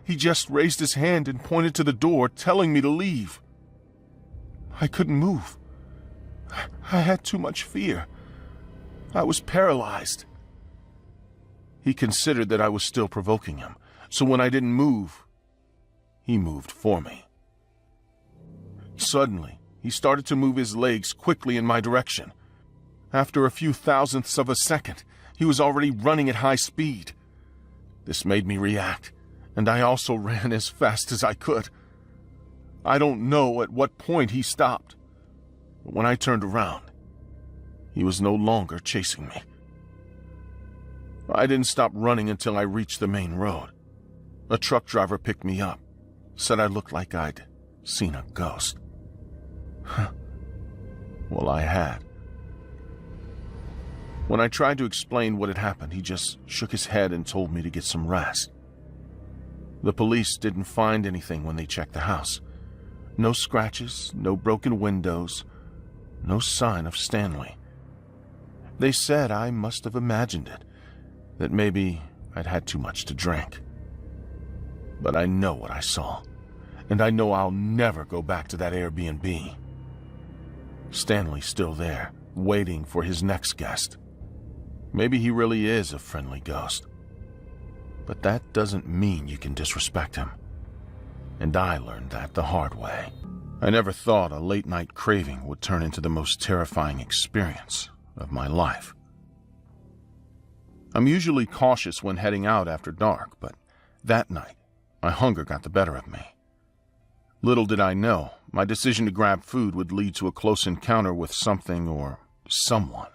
He just raised his hand and pointed to the door, telling me to leave. I couldn't move. I had too much fear. I was paralyzed. He considered that I was still provoking him, so when I didn't move, he moved for me. Suddenly, he started to move his legs quickly in my direction. After a few thousandths of a second, he was already running at high speed. This made me react, and I also ran as fast as I could. I don't know at what point he stopped, but when I turned around, he was no longer chasing me. I didn't stop running until I reached the main road. A truck driver picked me up, said I looked like I'd seen a ghost. Well, I had. When I tried to explain what had happened, he just shook his head and told me to get some rest. The police didn't find anything when they checked the house. No scratches, no broken windows, no sign of Stanley. They said I must have imagined it, that maybe I'd had too much to drink. But I know what I saw, and I know I'll never go back to that Airbnb. Stanley's still there, waiting for his next guest. Maybe he really is a friendly ghost. But that doesn't mean you can disrespect him. And I learned that the hard way. I never thought a late-night craving would turn into the most terrifying experience of my life. I'm usually cautious when heading out after dark, but that night, my hunger got the better of me. Little did I know, my decision to grab food would lead to a close encounter with something or someone,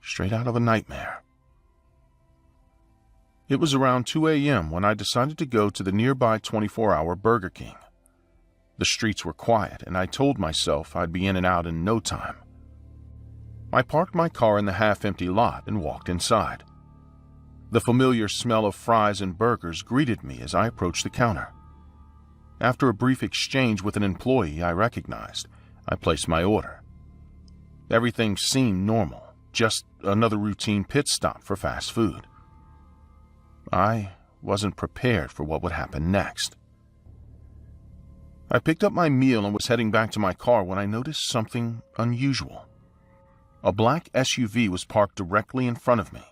straight out of a nightmare. It was around 2 a.m. when I decided to go to the nearby 24-hour Burger King. The streets were quiet, and I told myself I'd be in and out in no time. I parked my car in the half-empty lot and walked inside. The familiar smell of fries and burgers greeted me as I approached the counter. After a brief exchange with an employee I recognized, I placed my order. Everything seemed normal, just another routine pit stop for fast food. I wasn't prepared for what would happen next. I picked up my meal and was heading back to my car when I noticed something unusual. A black SUV was parked directly in front of me,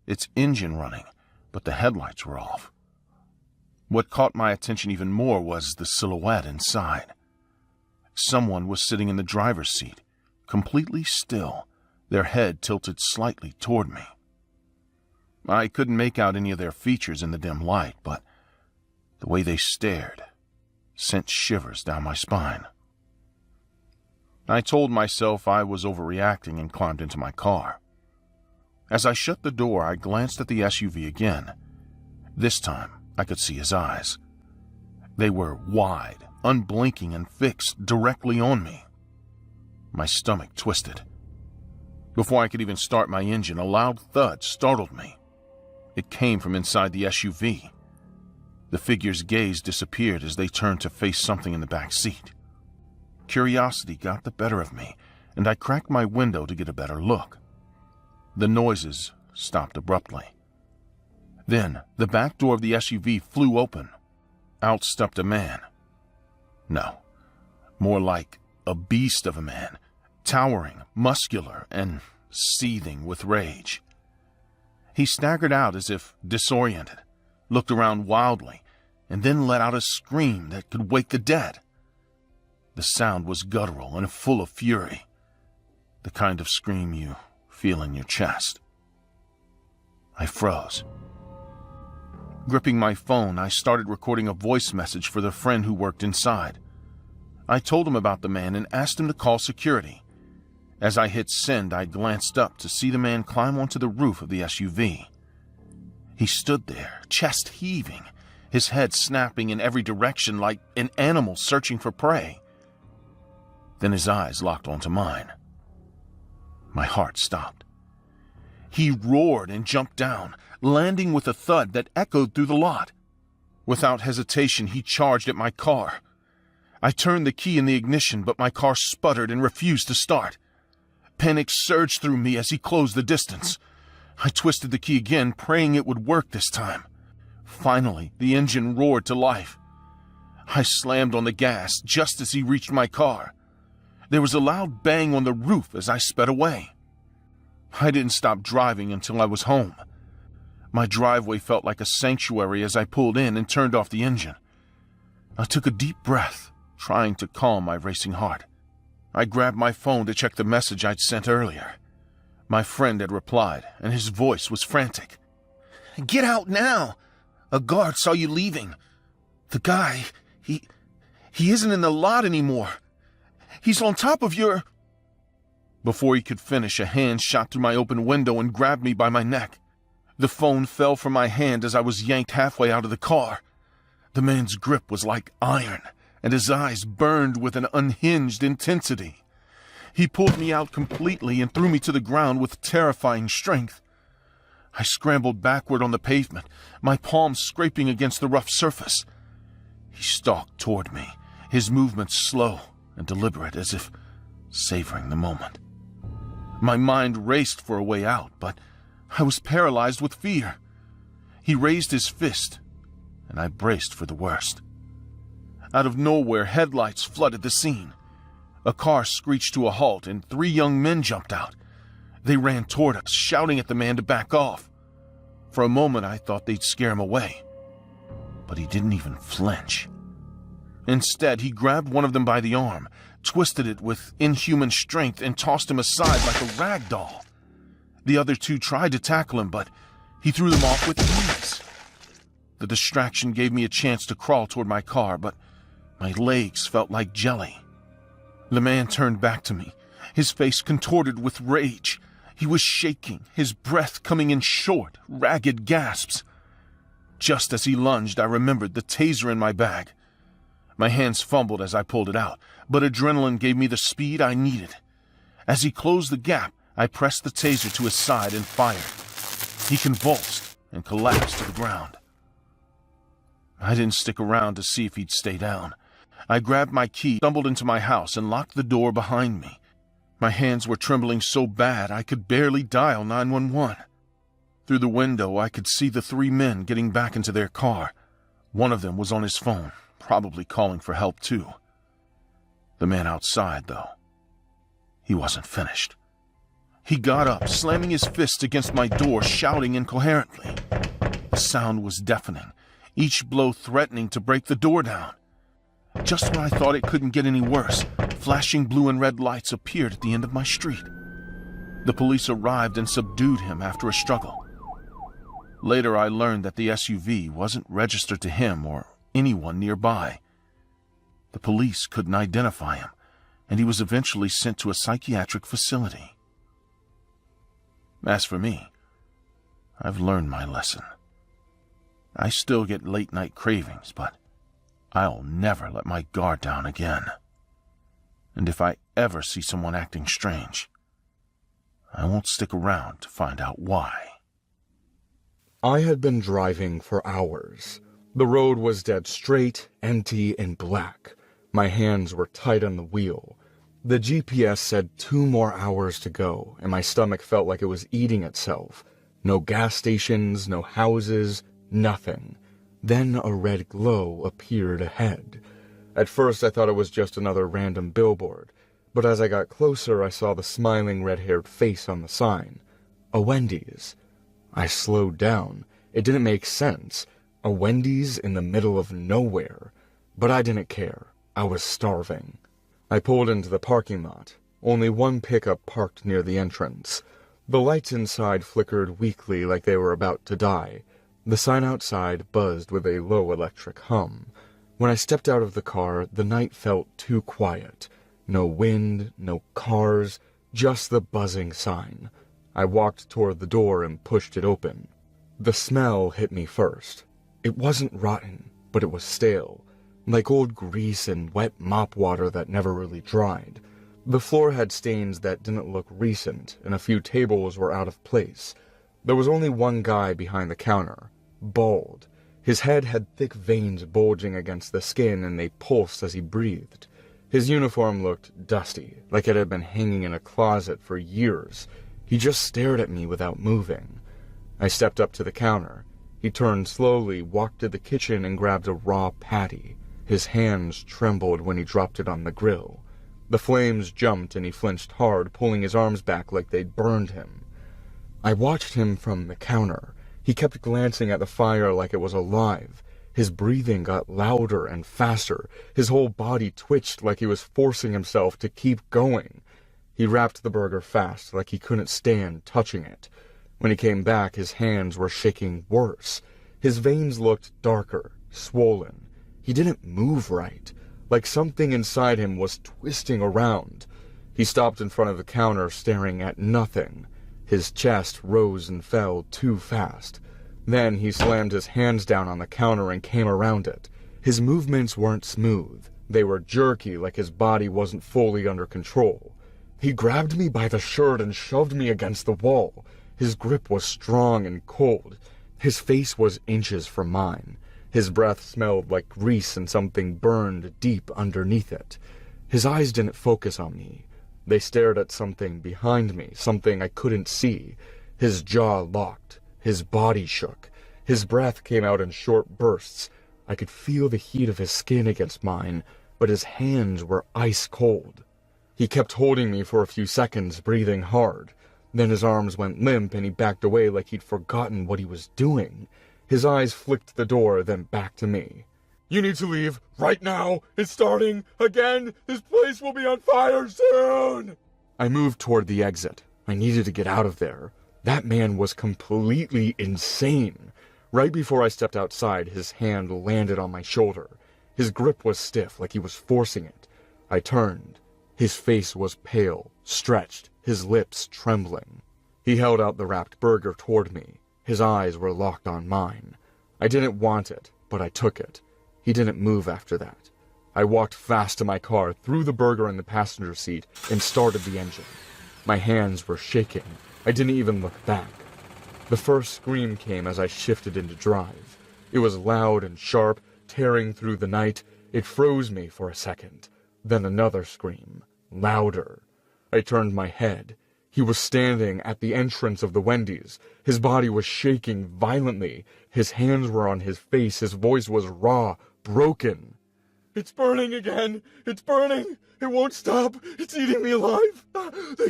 its engine running, but the headlights were off. What caught my attention even more was the silhouette inside. Someone was sitting in the driver's seat, completely still, their head tilted slightly toward me. I couldn't make out any of their features in the dim light, but the way they stared sent shivers down my spine. I told myself I was overreacting and climbed into my car. As I shut the door, I glanced at the SUV again. This time, I could see his eyes. They were wide, unblinking, and fixed directly on me. My stomach twisted. Before I could even start my engine, a loud thud startled me. It came from inside the SUV. The figure's gaze disappeared as they turned to face something in the back seat. Curiosity got the better of me, and I cracked my window to get a better look. The noises stopped abruptly. Then, the back door of the SUV flew open. Out stepped a man. No, more like a beast of a man, towering, muscular, and seething with rage. He staggered out as if disoriented, looked around wildly, and then let out a scream that could wake the dead. The sound was guttural and full of fury, the kind of scream you feel in your chest. I froze. Gripping my phone, I started recording a voice message for the friend who worked inside. I told him about the man and asked him to call security. As I hit send, I glanced up to see the man climb onto the roof of the SUV. He stood there, chest heaving, his head snapping in every direction like an animal searching for prey. Then his eyes locked onto mine. My heart stopped. He roared and jumped down, landing with a thud that echoed through the lot. Without hesitation, he charged at my car. I turned the key in the ignition, but my car sputtered and refused to start. Panic surged through me as he closed the distance. I twisted the key again, praying it would work this time. Finally, the engine roared to life. I slammed on the gas just as he reached my car. There was a loud bang on the roof as I sped away. I didn't stop driving until I was home. My driveway felt like a sanctuary as I pulled in and turned off the engine. I took a deep breath, trying to calm my racing heart. I grabbed my phone to check the message I'd sent earlier. My friend had replied, and his voice was frantic. "Get out now! A guard saw you leaving. The guy, he isn't in the lot anymore. He's on top of your—" Before he could finish, a hand shot through my open window and grabbed me by my neck. The phone fell from my hand as I was yanked halfway out of the car. The man's grip was like iron, and his eyes burned with an unhinged intensity. He pulled me out completely and threw me to the ground with terrifying strength. I scrambled backward on the pavement, my palms scraping against the rough surface. He stalked toward me, his movements slow and deliberate, as if savoring the moment. My mind raced for a way out, but I was paralyzed with fear. He raised his fist, and I braced for the worst. Out of nowhere, headlights flooded the scene. A car screeched to a halt, and 3 young men jumped out. They ran toward us, shouting at the man to back off. For a moment, I thought they'd scare him away, but he didn't even flinch. Instead, he grabbed one of them by the arm, twisted it with inhuman strength, and tossed him aside like a rag doll. The other 2 tried to tackle him, but he threw them off with ease. The distraction gave me a chance to crawl toward my car, but my legs felt like jelly. The man turned back to me, his face contorted with rage. He was shaking, his breath coming in short, ragged gasps. Just as he lunged, I remembered the taser in my bag. My hands fumbled as I pulled it out, but adrenaline gave me the speed I needed. As he closed the gap, I pressed the taser to his side and fired. He convulsed and collapsed to the ground. I didn't stick around to see if he'd stay down. I grabbed my key, stumbled into my house, and locked the door behind me. My hands were trembling so bad I could barely dial 911. Through the window, I could see the 3 men getting back into their car. One of them was on his phone, probably calling for help too. The man outside, though, he wasn't finished. He got up, slamming his fist against my door, shouting incoherently. The sound was deafening, each blow threatening to break the door down. Just when I thought it couldn't get any worse, flashing blue and red lights appeared at the end of my street. The police arrived and subdued him after a struggle. Later, I learned that the SUV wasn't registered to him or anyone nearby. The police couldn't identify him, and he was eventually sent to a psychiatric facility. As for me, I've learned my lesson. I still get late-night cravings, but I'll never let my guard down again. And if I ever see someone acting strange, I won't stick around to find out why. I had been driving for hours. The road was dead straight, empty, and black. My hands were tight on the wheel. The GPS said 2 more hours to go, and my stomach felt like it was eating itself. No gas stations, no houses, nothing. Then a red glow appeared ahead. At first I thought it was just another random billboard, but as I got closer I saw the smiling red-haired face on the sign. A Wendy's. I slowed down. It didn't make sense. A Wendy's in the middle of nowhere. But I didn't care. I was starving. I pulled into the parking lot. Only one pickup parked near the entrance. The lights inside flickered weakly like they were about to die. The sign outside buzzed with a low electric hum. When I stepped out of the car, the night felt too quiet. No wind, no cars, just the buzzing sign. I walked toward the door and pushed it open. The smell hit me first. It wasn't rotten, but it was stale, like old grease and wet mop water that never really dried. The floor had stains that didn't look recent, and a few tables were out of place. There was only one guy behind the counter, bald. His head had thick veins bulging against the skin, and they pulsed as he breathed. His uniform looked dusty, like it had been hanging in a closet for years. He just stared at me without moving. I stepped up to the counter. He turned slowly, walked to the kitchen, and grabbed a raw patty. His hands trembled when he dropped it on the grill. The flames jumped and he flinched hard, pulling his arms back like they'd burned him. I watched him from the counter. He kept glancing at the fire like it was alive. His breathing got louder and faster. His whole body twitched like he was forcing himself to keep going. He wrapped the burger fast, like he couldn't stand touching it. When he came back, his hands were shaking worse. His veins looked darker, swollen. He didn't move right, like something inside him was twisting around. He stopped in front of the counter, staring at nothing. His chest rose and fell too fast. Then he slammed his hands down on the counter and came around it. His movements weren't smooth. They were jerky, like his body wasn't fully under control. He grabbed me by the shirt and shoved me against the wall. His grip was strong and cold. His face was inches from mine. His breath smelled like grease and something burned deep underneath it. His eyes didn't focus on me. They stared at something behind me, something I couldn't see. His jaw locked. His body shook. His breath came out in short bursts. I could feel the heat of his skin against mine, but his hands were ice cold. He kept holding me for a few seconds, breathing hard. Then his arms went limp and he backed away like he'd forgotten what he was doing. His eyes flicked the door, then back to me. "You need to leave, right now! It's starting again! This place will be on fire soon!" I moved toward the exit. I needed to get out of there. That man was completely insane. Right before I stepped outside, his hand landed on my shoulder. His grip was stiff, like he was forcing it. I turned. His face was pale, stretched, his lips trembling. He held out the wrapped burger toward me. His eyes were locked on mine. I didn't want it, but I took it. He didn't move after that. I walked fast to my car, threw the burger in the passenger seat, and started the engine. My hands were shaking. I didn't even look back. The first scream came as I shifted into drive. It was loud and sharp, tearing through the night. It froze me for a second. Then another scream, louder. I turned my head. He was standing at the entrance of the Wendy's. His body was shaking violently. His hands were on his face. His voice was raw, broken. "It's burning again! It's burning! It won't stop! It's eating me alive! The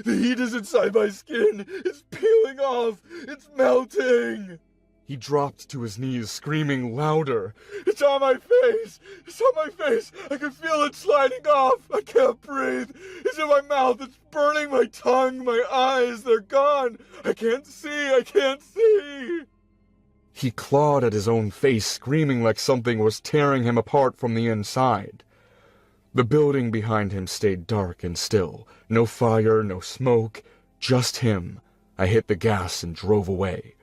heat is inside my skin! It's peeling off! It's melting!" He dropped to his knees, screaming louder. "It's on my face! It's on my face! I can feel it sliding off! I can't breathe! It's in my mouth! It's burning my tongue! My eyes, they're gone! I can't see! I can't see!" He clawed at his own face, screaming like something was tearing him apart from the inside. The building behind him stayed dark and still. No fire, no smoke, just him. I hit the gas and drove away.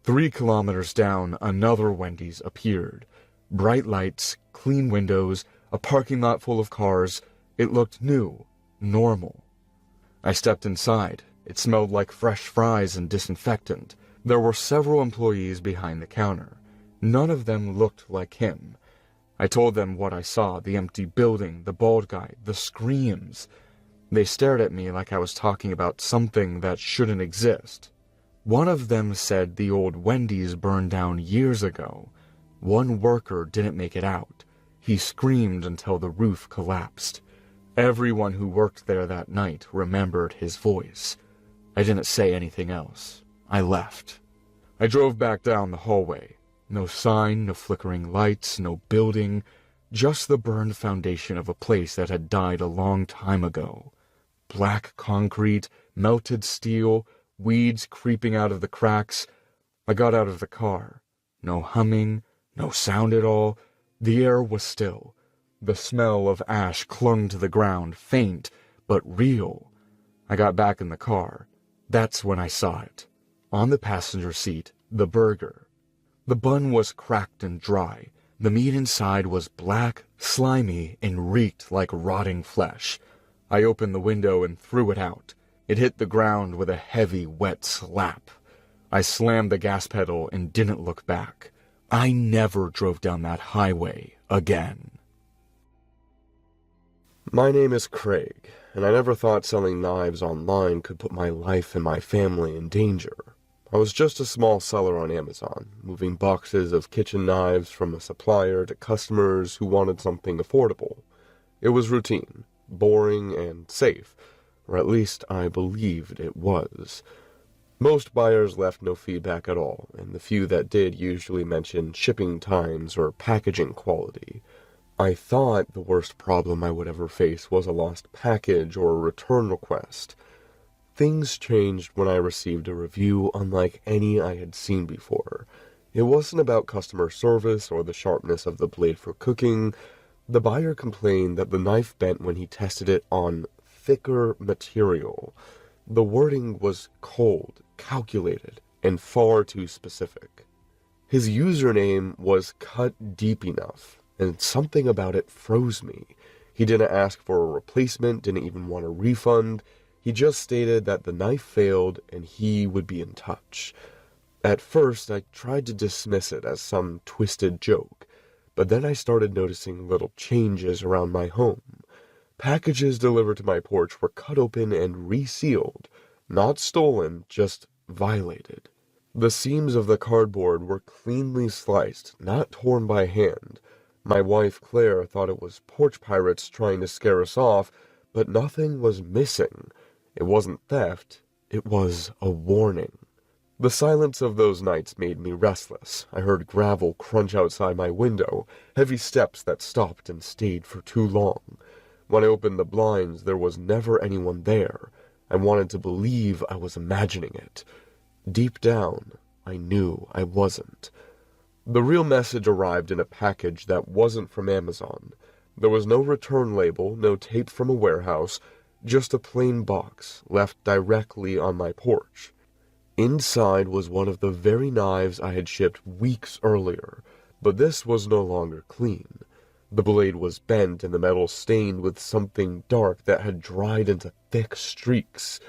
3 kilometers down, another Wendy's appeared. Bright lights, clean windows, a parking lot full of cars. It looked new, normal. I stepped inside. It smelled like fresh fries and disinfectant. There were several employees behind the counter. None of them looked like him. I told them what I saw, the empty building, the bald guy, the screams. They stared at me like I was talking about something that shouldn't exist. One of them said the old Wendy's burned down years ago. One worker didn't make it out. He screamed until the roof collapsed. Everyone who worked there that night remembered his voice. I didn't say anything else. I left. I drove back down the hallway. No sign, no flickering lights, no building, just the burned foundation of a place that had died a long time ago. Black concrete, melted steel, weeds creeping out of the cracks. I got out of the car. No humming, no sound at all. The air was still. The smell of ash clung to the ground, faint, but real. I got back in the car. That's when I saw it. On the passenger seat, the burger. The bun was cracked and dry. The meat inside was black, slimy, and reeked like rotting flesh. I opened the window and threw it out. It hit the ground with a heavy, wet slap. I slammed the gas pedal and didn't look back. I never drove down that highway again. My name is Craig, and I never thought selling knives online could put my life and my family in danger. I was just a small seller on Amazon, moving boxes of kitchen knives from a supplier to customers who wanted something affordable. It was routine, boring, and safe, or at least I believed it was. Most buyers left no feedback at all, and the few that did usually mentioned shipping times or packaging quality. I thought the worst problem I would ever face was a lost package or a return request. Things changed when I received a review unlike any I had seen before. It wasn't about customer service or the sharpness of the blade for cooking. The buyer complained that the knife bent when he tested it on thicker material. The wording was cold, calculated, and far too specific. His username was cut deep enough, and something about it froze me. He didn't ask for a replacement, didn't even want a refund. He just stated that the knife failed and he would be in touch. At first, I tried to dismiss it as some twisted joke, but then I started noticing little changes around my home. Packages delivered to my porch were cut open and resealed, not stolen, just violated. The seams of the cardboard were cleanly sliced, not torn by hand. My wife Claire thought it was porch pirates trying to scare us off, but nothing was missing. It wasn't theft, it was a warning. The silence of those nights made me restless. I heard gravel crunch outside my window, heavy steps that stopped and stayed for too long. When I opened the blinds, there was never anyone there. I wanted to believe I was imagining it. Deep down, I knew I wasn't. The real message arrived in a package that wasn't from Amazon. There was no return label, no tape from a warehouse, just a plain box left directly on my porch. Inside was one of the very knives I had shipped weeks earlier, but this was no longer clean. The blade was bent and the metal stained with something dark that had dried into thick streaks.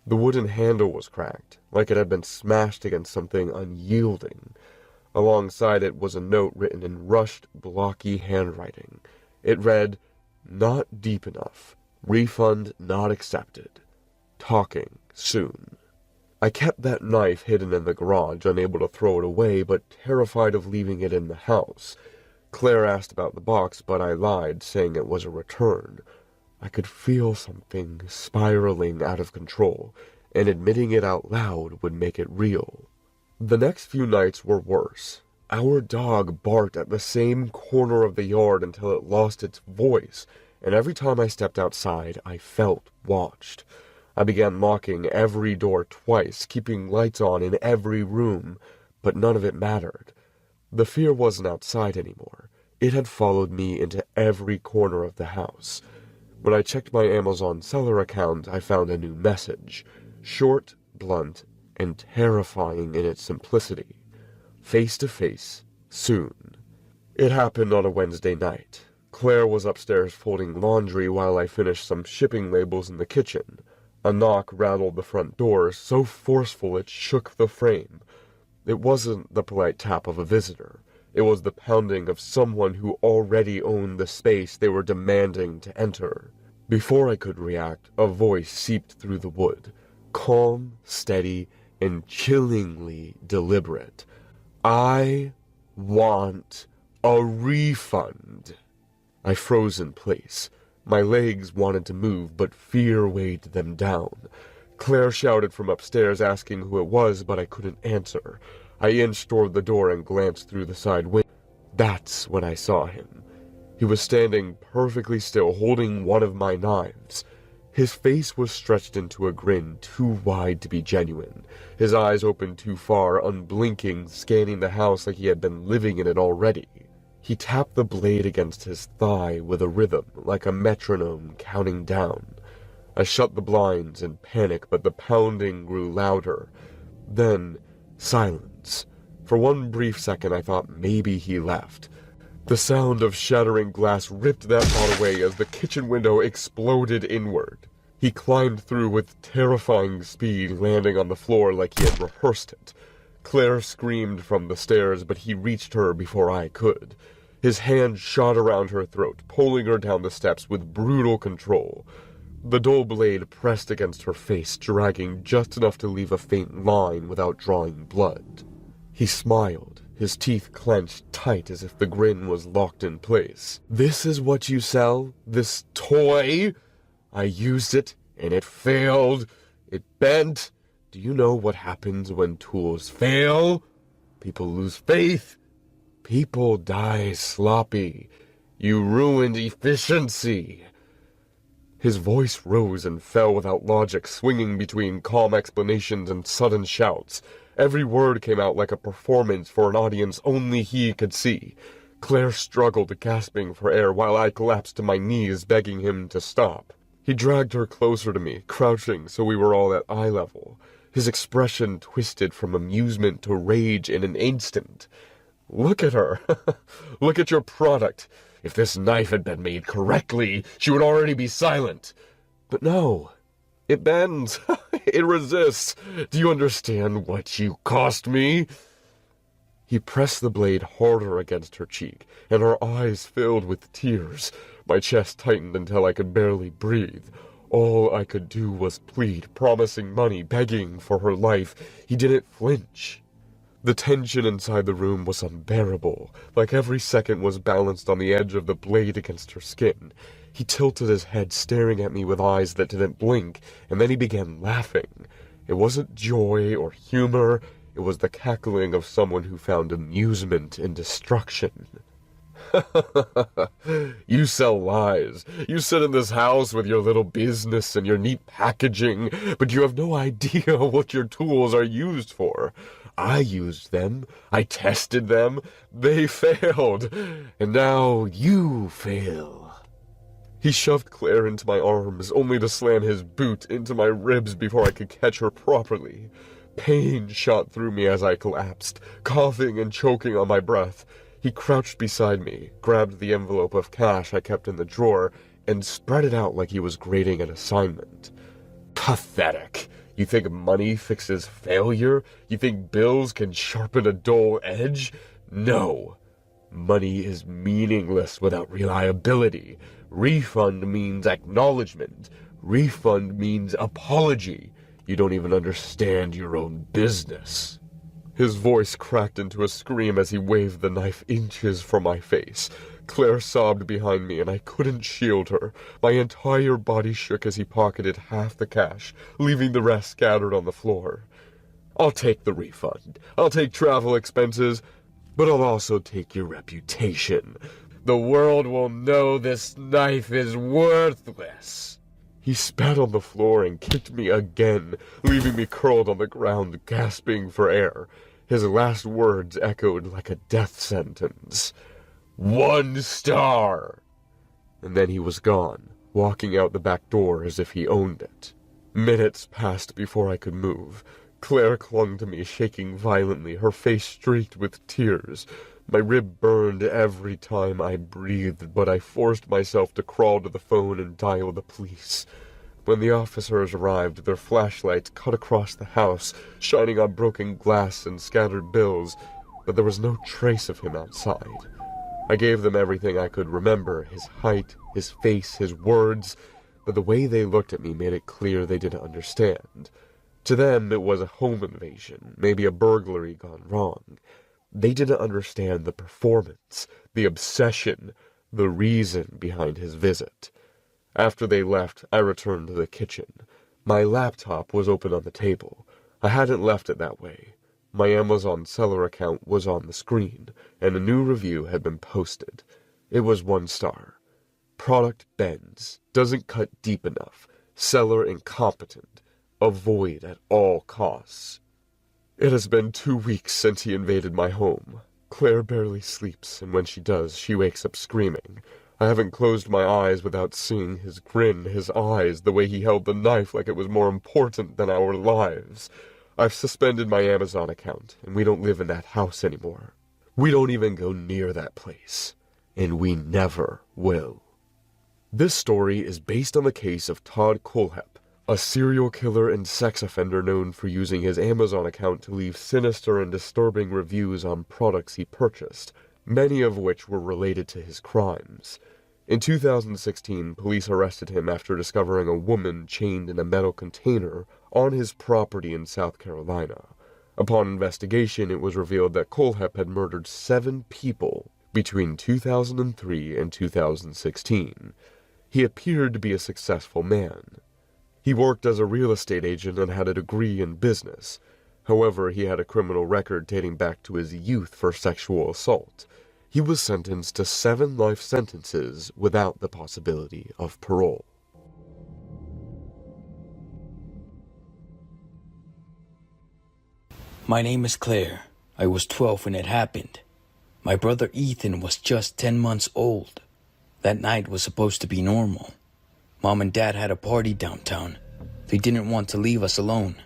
The wooden handle was cracked, like it had been smashed against something unyielding. Alongside it was a note written in rushed, blocky handwriting. It read, "Not deep enough. Refund not accepted. Talking soon." I kept that knife hidden in the garage, unable to throw it away, but terrified of leaving it in the house. Claire asked about the box, but I lied, saying it was a return. I could feel something spiraling out of control, and admitting it out loud would make it real. The next few nights were worse. Our dog barked at the same corner of the yard until it lost its voice, and every time I stepped outside, I felt watched. I began locking every door twice, keeping lights on in every room, but none of it mattered. The fear wasn't outside anymore. It had followed me into every corner of the house. When I checked my Amazon seller account, I found a new message. Short, blunt, and terrifying in its simplicity. Face to face, soon. It happened on a Wednesday night. Claire was upstairs folding laundry while I finished some shipping labels in the kitchen. A knock rattled the front door, so forceful it shook the frame. It wasn't the polite tap of a visitor. It was the pounding of someone who already owned the space they were demanding to enter. Before I could react, a voice seeped through the wood. Calm, steady, and chillingly deliberate. "I want a refund." I froze in place. My legs wanted to move, but fear weighed them down. Claire shouted from upstairs asking who it was, but I couldn't answer. I inched toward the door and glanced through the side window. That's when I saw him. He was standing perfectly still, holding one of my knives. His face was stretched into a grin too wide to be genuine. His eyes opened too far, unblinking, scanning the house like he had been living in it already. He tapped the blade against his thigh with a rhythm, like a metronome counting down. I shut the blinds in panic, but the pounding grew louder. Then, silence. For one brief second I thought maybe he left. The sound of shattering glass ripped that thought away as the kitchen window exploded inward. He climbed through with terrifying speed, landing on the floor like he had rehearsed it. Claire screamed from the stairs, but he reached her before I could. His hand shot around her throat, pulling her down the steps with brutal control. The dull blade pressed against her face, dragging just enough to leave a faint line without drawing blood. He smiled, his teeth clenched tight as if the grin was locked in place. "This is what you sell? This toy? I used it, and it failed. It bent. Do you know what happens when tools fail? People lose faith. People die sloppy. You ruined efficiency." His voice rose and fell without logic, swinging between calm explanations and sudden shouts. Every word came out like a performance for an audience only he could see. Claire struggled, gasping for air, while I collapsed to my knees, begging him to stop. He dragged her closer to me, crouching so we were all at eye level. His expression twisted from amusement to rage in an instant. "Look at her. Look at your product. If this knife had been made correctly, she would already be silent. But no. It bends. It resists. Do you understand what you cost me?" He pressed the blade harder against her cheek, and her eyes filled with tears. My chest tightened until I could barely breathe. All I could do was plead, promising money, begging for her life. He didn't flinch. The tension inside the room was unbearable, like every second was balanced on the edge of the blade against her skin. He tilted his head, staring at me with eyes that didn't blink, and then he began laughing. It wasn't joy or humor, it was the cackling of someone who found amusement in destruction. "You sell lies. You sit in this house with your little business and your neat packaging, but you have no idea what your tools are used for. I used them. I tested them. They failed. And now you fail." He shoved Claire into my arms, only to slam his boot into my ribs before I could catch her properly. Pain shot through me as I collapsed, coughing and choking on my breath. He crouched beside me, grabbed the envelope of cash I kept in the drawer, and spread it out like he was grading an assignment. Pathetic. You think money fixes failure? You think bills can sharpen a dull edge? No. Money is meaningless without reliability. Refund means acknowledgement. Refund means apology. You don't even understand your own business. His voice cracked into a scream as he waved the knife inches from my face. Claire sobbed behind me, and I couldn't shield her. My entire body shook as he pocketed half the cash, leaving the rest scattered on the floor. "I'll take the refund. I'll take travel expenses, but I'll also take your reputation. The world will know this knife is worthless." He spat on the floor and kicked me again, leaving me curled on the ground, gasping for air. His last words echoed like a death sentence. 1 star! And then he was gone, walking out the back door as if he owned it. Minutes passed before I could move. Claire clung to me, shaking violently, her face streaked with tears. My rib burned every time I breathed, but I forced myself to crawl to the phone and dial the police. When the officers arrived, their flashlights cut across the house, shining on broken glass and scattered bills, but there was no trace of him outside. I gave them everything I could remember, his height, his face, his words, but the way they looked at me made it clear they didn't understand. To them, it was a home invasion, maybe a burglary gone wrong. They didn't understand the performance, the obsession, the reason behind his visit. After they left, I returned to the kitchen. My laptop was open on the table. I hadn't left it that way. My Amazon seller account was on the screen, and a new review had been posted. It was 1 star. Product bends, doesn't cut deep enough, seller incompetent, avoid at all costs. It has been 2 weeks since he invaded my home. Claire barely sleeps, and when she does, she wakes up screaming. I haven't closed my eyes without seeing his grin, his eyes, the way he held the knife like it was more important than our lives. I've suspended my Amazon account, and we don't live in that house anymore. We don't even go near that place, and we never will. This story is based on the case of Todd Kohlhepp, a serial killer and sex offender known for using his Amazon account to leave sinister and disturbing reviews on products he purchased, many of which were related to his crimes. In 2016, police arrested him after discovering a woman chained in a metal container on his property in South Carolina. Upon investigation, it was revealed that Kohlhepp had murdered 7 people between 2003 and 2016. He appeared to be a successful man. He worked as a real estate agent and had a degree in business. However, he had a criminal record dating back to his youth for sexual assault. He was sentenced to 7 life sentences without the possibility of parole. My name is Claire. I was 12 when it happened. My brother Ethan was just 10 months old. That night was supposed to be normal. Mom and Dad had a party downtown. They didn't want to leave us alone,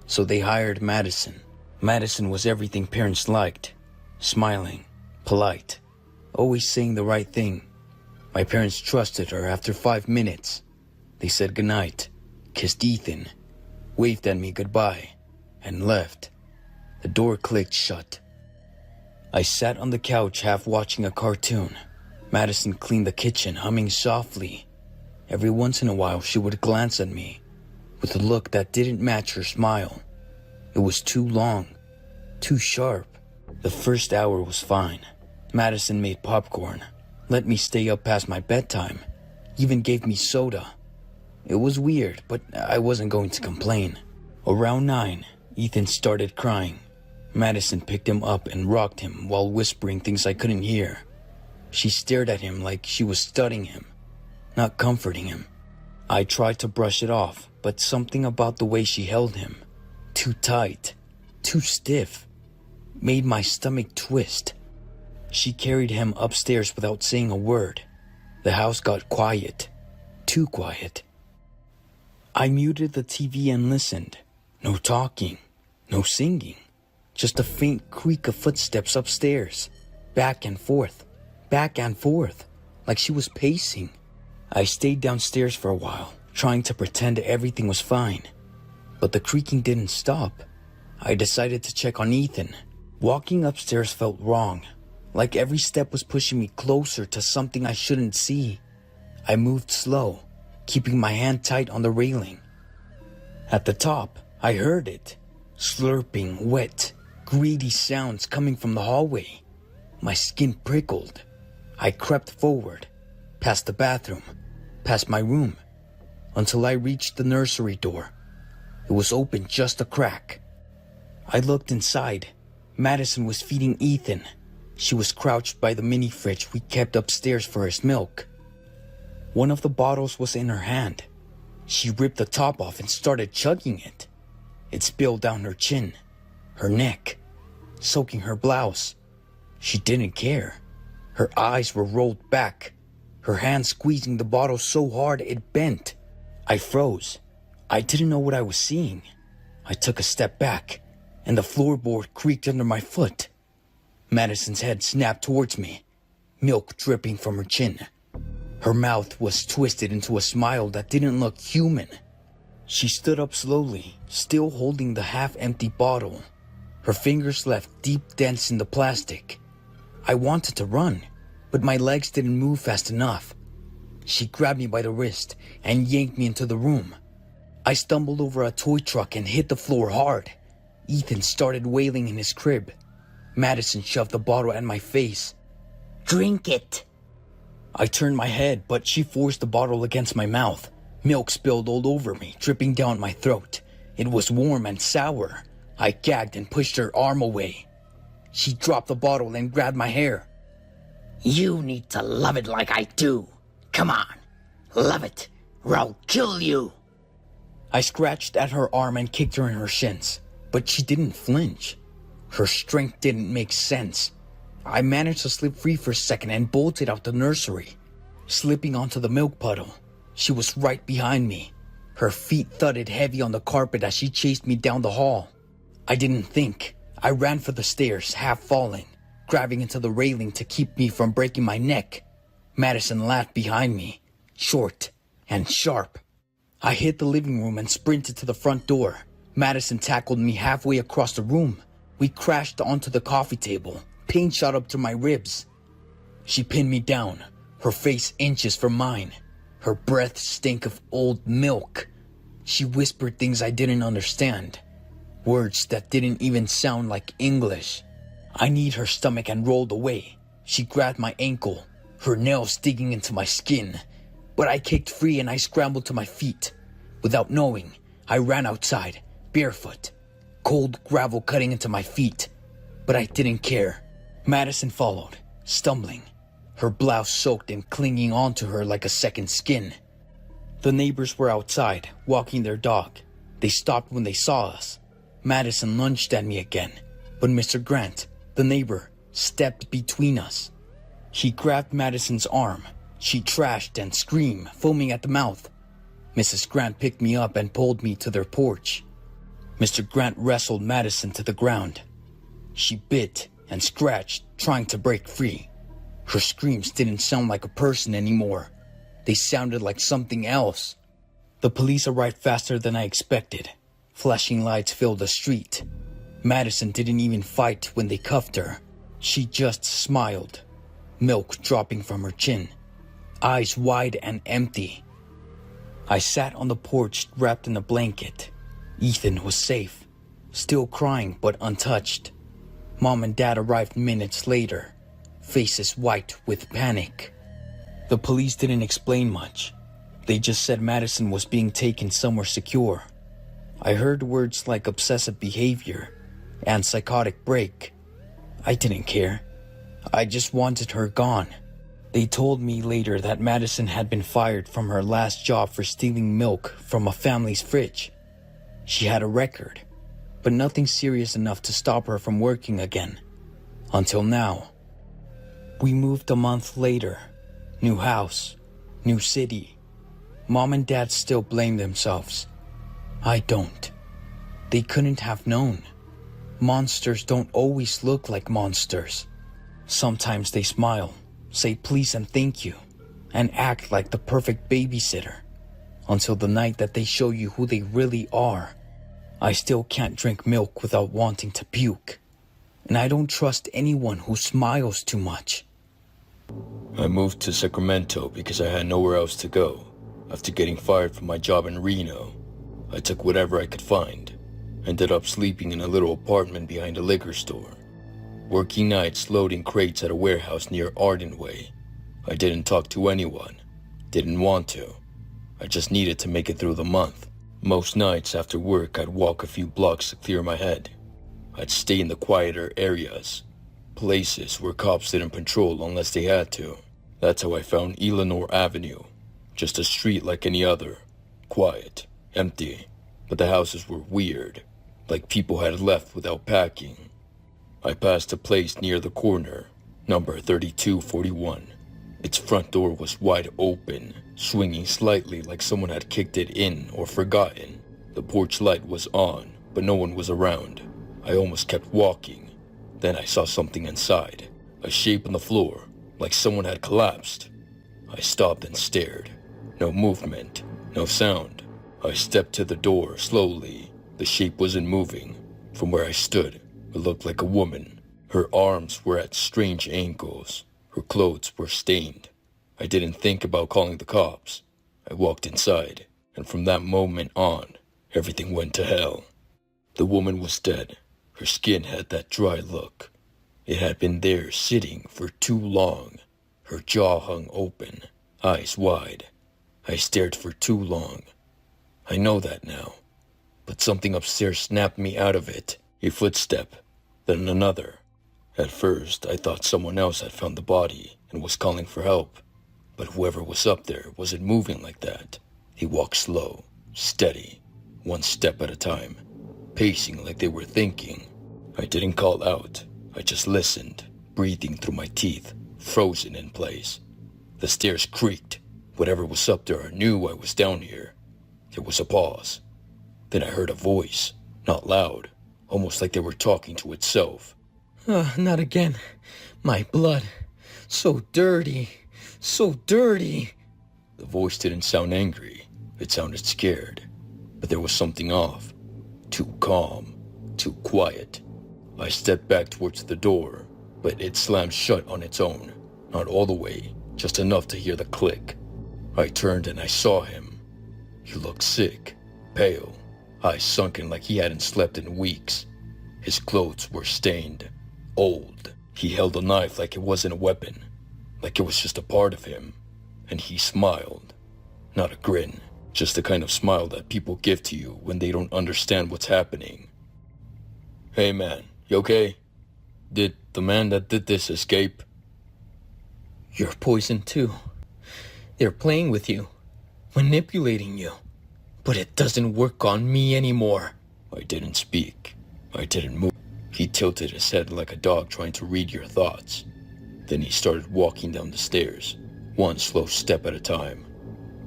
so they hired Madison. Madison was everything parents liked. Smiling, polite, always saying the right thing. My parents trusted her. After 5 minutes, they said goodnight, kissed Ethan, waved at me goodbye, and left. The door clicked shut. I sat on the couch half watching a cartoon. Madison cleaned the kitchen, humming softly. Every once in a while she would glance at me with a look that didn't match her smile. It was too long, too sharp. The first hour was fine. Madison made popcorn, let me stay up past my bedtime, even gave me soda. It was weird, but I wasn't going to complain. Around 9, Ethan started crying. Madison picked him up and rocked him while whispering things I couldn't hear. She stared at him like she was studying him, not comforting him. I tried to brush it off, but something about the way she held him, too tight, too stiff, made my stomach twist. She carried him upstairs without saying a word. The house got quiet, too quiet. I muted the TV and listened. No talking, no singing. Just a faint creak of footsteps upstairs, back and forth, like she was pacing. I stayed downstairs for a while, trying to pretend everything was fine. But the creaking didn't stop. I decided to check on Ethan. Walking upstairs felt wrong, like every step was pushing me closer to something I shouldn't see. I moved slow, keeping my hand tight on the railing. At the top, I heard it, slurping, wet, greedy sounds coming from the hallway. My skin prickled. I crept forward, past the bathroom, past my room, until I reached the nursery door. It was open just a crack. I looked inside. Madison was feeding Ethan. She was crouched by the mini fridge we kept upstairs for his milk. One of the bottles was in her hand. She ripped the top off and started chugging it. It spilled down her chin, her neck, soaking her blouse. She didn't care. Her eyes were rolled back, her hand squeezing the bottle so hard it bent. I froze. I didn't know what I was seeing. I took a step back, and the floorboard creaked under my foot. Madison's head snapped towards me, milk dripping from her chin. Her mouth was twisted into a smile that didn't look human. She stood up slowly, still holding the half-empty bottle. Her fingers left deep dents in the plastic. I wanted to run, but my legs didn't move fast enough. She grabbed me by the wrist and yanked me into the room. I stumbled over a toy truck and hit the floor hard. Ethan started wailing in his crib. Madison shoved the bottle at my face. "Drink it." I turned my head, but she forced the bottle against my mouth. Milk spilled all over me, dripping down my throat. It was warm and sour. I gagged and pushed her arm away. She dropped the bottle and grabbed my hair. "You need to love it like I do. Come on, love it, or I'll kill you." I scratched at her arm and kicked her in her shins, but she didn't flinch. Her strength didn't make sense. I managed to slip free for a second and bolted out the nursery, slipping onto the milk puddle. She was right behind me. Her feet thudded heavy on the carpet as she chased me down the hall. I didn't think. I ran for the stairs, half falling, grabbing into the railing to keep me from breaking my neck. Madison laughed behind me, short and sharp. I hit the living room and sprinted to the front door. Madison tackled me halfway across the room. We crashed onto the coffee table. Pain shot up to my ribs. She pinned me down, her face inches from mine. Her breath stank of old milk. She whispered things I didn't understand. Words that didn't even sound like English. I kneed her stomach and rolled away. She grabbed my ankle, her nails digging into my skin. But I kicked free and I scrambled to my feet. Without knowing, I ran outside, barefoot. Cold gravel cutting into my feet. But I didn't care. Madison followed, stumbling. Her blouse soaked and clinging onto her like a second skin. The neighbors were outside, walking their dog. They stopped when they saw us. Madison lunged at me again, but Mr. Grant, the neighbor, stepped between us. He grabbed Madison's arm. She trashed and screamed, foaming at the mouth. Mrs. Grant picked me up and pulled me to their porch. Mr. Grant wrestled Madison to the ground. She bit and scratched, trying to break free. Her screams didn't sound like a person anymore. They sounded like something else. The police arrived faster than I expected. Flashing lights filled the street. Madison didn't even fight when they cuffed her. She just smiled, milk dropping from her chin, eyes wide and empty. I sat on the porch wrapped in a blanket. Ethan was safe, still crying but untouched. Mom and Dad arrived minutes later, faces white with panic. The police didn't explain much. They just said Madison was being taken somewhere secure. I heard words like obsessive behavior and psychotic break. I didn't care. I just wanted her gone. They told me later that Madison had been fired from her last job for stealing milk from a family's fridge. She had a record, but nothing serious enough to stop her from working again. Until now. We moved a month later. New house, new city. Mom and Dad still blame themselves. I don't. They couldn't have known. Monsters don't always look like monsters. Sometimes they smile, say please and thank you, and act like the perfect babysitter. Until the night that they show you who they really are. I still can't drink milk without wanting to puke. And I don't trust anyone who smiles too much. I moved to Sacramento because I had nowhere else to go. After getting fired from my job in Reno, I took whatever I could find. Ended up sleeping in a little apartment behind a liquor store. Working nights loading crates at a warehouse near Arden Way. I didn't talk to anyone. Didn't want to. I just needed to make it through the month. Most nights after work, I'd walk a few blocks to clear my head. I'd stay in the quieter areas. Places where cops didn't patrol unless they had to. That's how I found Eleanor Avenue. Just a street like any other. Quiet, empty, but the houses were weird, like people had left without packing. I passed a place near the corner, number 3241. Its front door was wide open, swinging slightly like someone had kicked it in or forgotten. The porch light was on, but no one was around. I almost kept walking. Then I saw something inside, a shape on the floor, like someone had collapsed. I stopped and stared. No movement, no sound. I stepped to the door slowly. The shape wasn't moving. From where I stood, it looked like a woman. Her arms were at strange angles. Her clothes were stained. I didn't think about calling the cops. I walked inside, and from that moment on, everything went to hell. The woman was dead. Her skin had that dry look. It had been there sitting for too long. Her jaw hung open, eyes wide. I stared for too long. I know that now. But something upstairs snapped me out of it. A footstep, then another. At first, I thought someone else had found the body and was calling for help. But whoever was up there wasn't moving like that. He walked slow, steady, one step at a time, pacing like they were thinking. I didn't call out. I just listened, breathing through my teeth, frozen in place. The stairs creaked. Whatever was up there knew I was down here. There was a pause. Then I heard a voice, not loud, almost like they were talking to itself. Not again. My blood. So dirty. So dirty. The voice didn't sound angry. It sounded scared. But there was something off. Too calm. Too quiet. I stepped back towards the door, but it slammed shut on its own. Not all the way, just enough to hear the click. I turned and I saw him. He looked sick, pale, eyes sunken like he hadn't slept in weeks. His clothes were stained, old. He held a knife like it wasn't a weapon, like it was just a part of him. And he smiled. Not a grin, just the kind of smile that people give to you when they don't understand what's happening. Hey man, you okay? Did the man that did this escape? You're poisoned too. They're playing with you, manipulating you. But it doesn't work on me anymore. I didn't speak. I didn't move. He tilted his head like a dog trying to read your thoughts. Then he started walking down the stairs, one slow step at a time.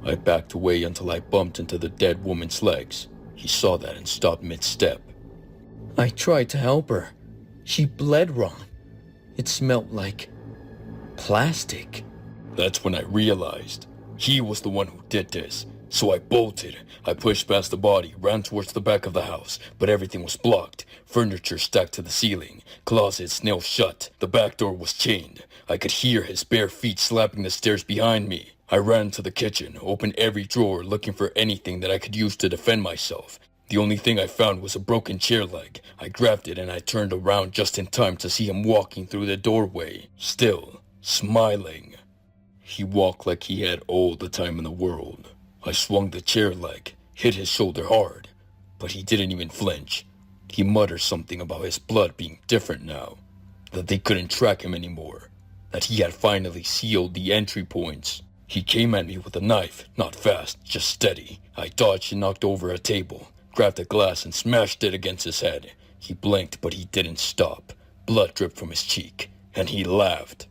I backed away until I bumped into the dead woman's legs. He saw that and stopped mid-step. I tried to help her. She bled wrong. It smelled like plastic. That's when I realized he was the one who did this. So I bolted. I pushed past the body, ran towards the back of the house, but everything was blocked. Furniture stacked to the ceiling, closets nailed shut. The back door was chained. I could hear his bare feet slapping the stairs behind me. I ran to the kitchen, opened every drawer looking for anything that I could use to defend myself. The only thing I found was a broken chair leg. I grabbed it and I turned around just in time to see him walking through the doorway, still smiling. He walked like he had all the time in the world. I swung the chair leg, hit his shoulder hard, but he didn't even flinch. He muttered something about his blood being different now, that they couldn't track him anymore, that he had finally sealed the entry points. He came at me with a knife, not fast, just steady. I dodged and knocked over a table, grabbed a glass and smashed it against his head. He blinked, but he didn't stop. Blood dripped from his cheek, and he laughed.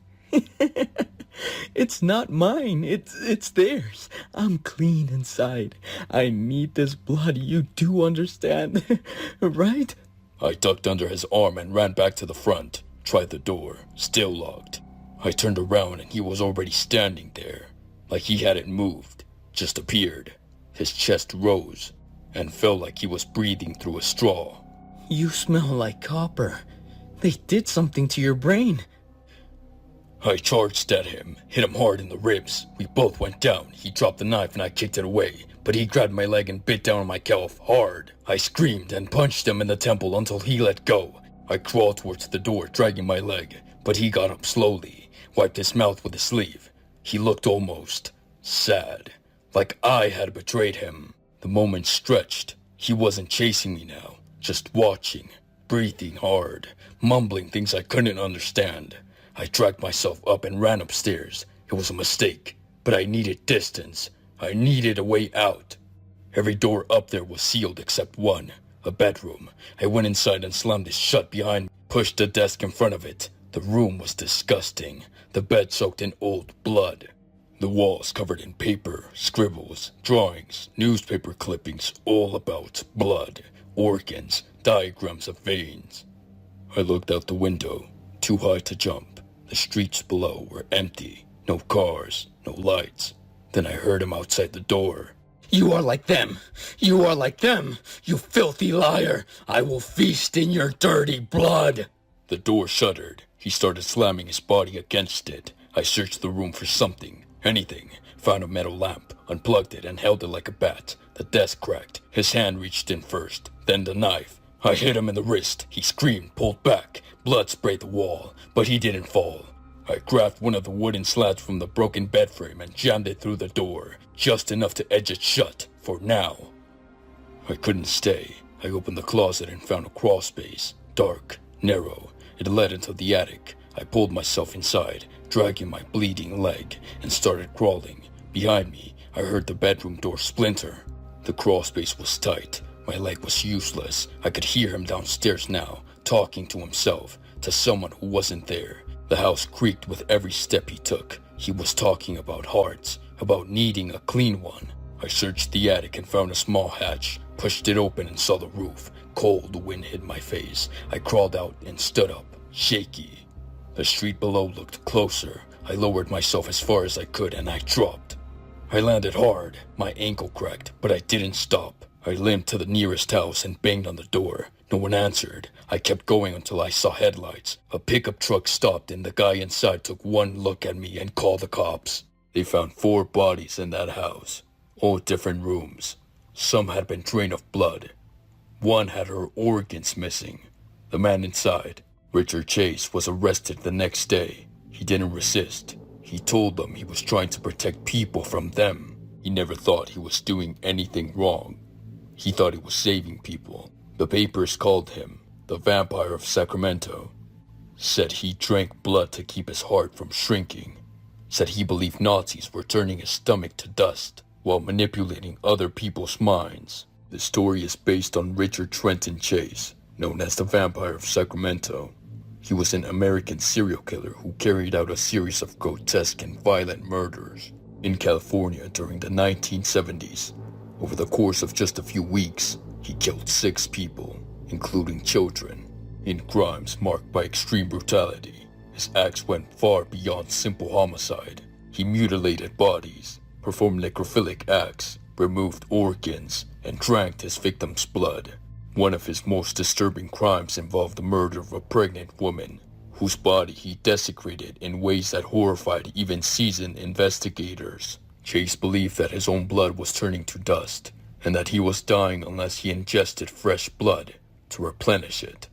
It's not mine, it's theirs. I'm clean inside. I need this blood, you do understand, right? I ducked under his arm and ran back to the front, tried the door, still locked. I turned around and he was already standing there, like he hadn't moved, just appeared. His chest rose and felt like he was breathing through a straw. You smell like copper. They did something to your brain. I charged at him, hit him hard in the ribs. We both went down. He dropped the knife and I kicked it away, but he grabbed my leg and bit down on my calf hard. I screamed and punched him in the temple until he let go. I crawled towards the door, dragging my leg, but he got up slowly, wiped his mouth with his sleeve. He looked almost sad, like I had betrayed him. The moment stretched. He wasn't chasing me now, just watching, breathing hard, mumbling things I couldn't understand. I dragged myself up and ran upstairs. It was a mistake, but I needed distance. I needed a way out. Every door up there was sealed except one, a bedroom. I went inside and slammed it shut behind me, pushed the desk in front of it. The room was disgusting, the bed soaked in old blood. The walls covered in paper, scribbles, drawings, newspaper clippings, all about blood, organs, diagrams of veins. I looked out the window, too high to jump. The streets below were empty, no cars, no lights. Then I heard him outside the door. You are like them! You are like them! You filthy liar! I will feast in your dirty blood! The door shuddered. He started slamming his body against it. I searched the room for something, anything. Found a metal lamp, unplugged it and held it like a bat. The desk cracked. His hand reached in first, then the knife. I hit him in the wrist. He screamed, pulled back. Blood sprayed the wall, but he didn't fall. I grabbed one of the wooden slats from the broken bed frame and jammed it through the door, just enough to edge it shut, for now. I couldn't stay. I opened the closet and found a crawl space, dark, narrow. It led into the attic. I pulled myself inside, dragging my bleeding leg, and started crawling. Behind me, I heard the bedroom door splinter. The crawl space was tight. My leg was useless. I could hear him downstairs now, talking to himself, to someone who wasn't there. The house creaked with every step he took. He was talking about hearts, about needing a clean one. I searched the attic and found a small hatch, pushed it open and saw the roof. Cold wind hit my face. I crawled out and stood up, shaky. The street below looked closer. I lowered myself as far as I could and I dropped. I landed hard. My ankle cracked, but I didn't stop. I limped to the nearest house and banged on the door. No one answered. I kept going until I saw headlights. A pickup truck stopped and the guy inside took one look at me and called the cops. They found 4 bodies in that house, all different rooms. Some had been drained of blood. One had her organs missing. The man inside, Richard Chase, was arrested the next day. He didn't resist. He told them he was trying to protect people from them. He never thought he was doing anything wrong. He thought he was saving people. The papers called him the Vampire of Sacramento. Said he drank blood to keep his heart from shrinking. Said he believed Nazis were turning his stomach to dust while manipulating other people's minds. The story is based on Richard Trenton Chase, known as the Vampire of Sacramento. He was an American serial killer who carried out a series of grotesque and violent murders in California during the 1970s. Over the course of just a few weeks, he killed 6 people, including children, in crimes marked by extreme brutality. His acts went far beyond simple homicide. He mutilated bodies, performed necrophilic acts, removed organs, and drank his victims' blood. One of his most disturbing crimes involved the murder of a pregnant woman, whose body he desecrated in ways that horrified even seasoned investigators. Chase believed that his own blood was turning to dust, and that he was dying unless he ingested fresh blood to replenish it.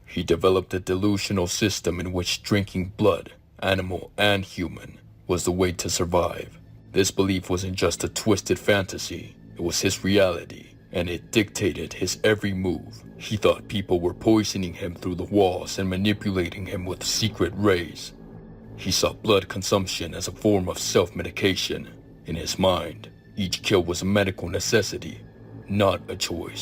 He developed a delusional system in which drinking blood, animal and human, was the way to survive. This belief wasn't just a twisted fantasy, it was his reality, and it dictated his every move. He thought people were poisoning him through the walls and manipulating him with secret rays. He saw blood consumption as a form of self-medication. In his mind, each kill was a medical necessity, not a choice.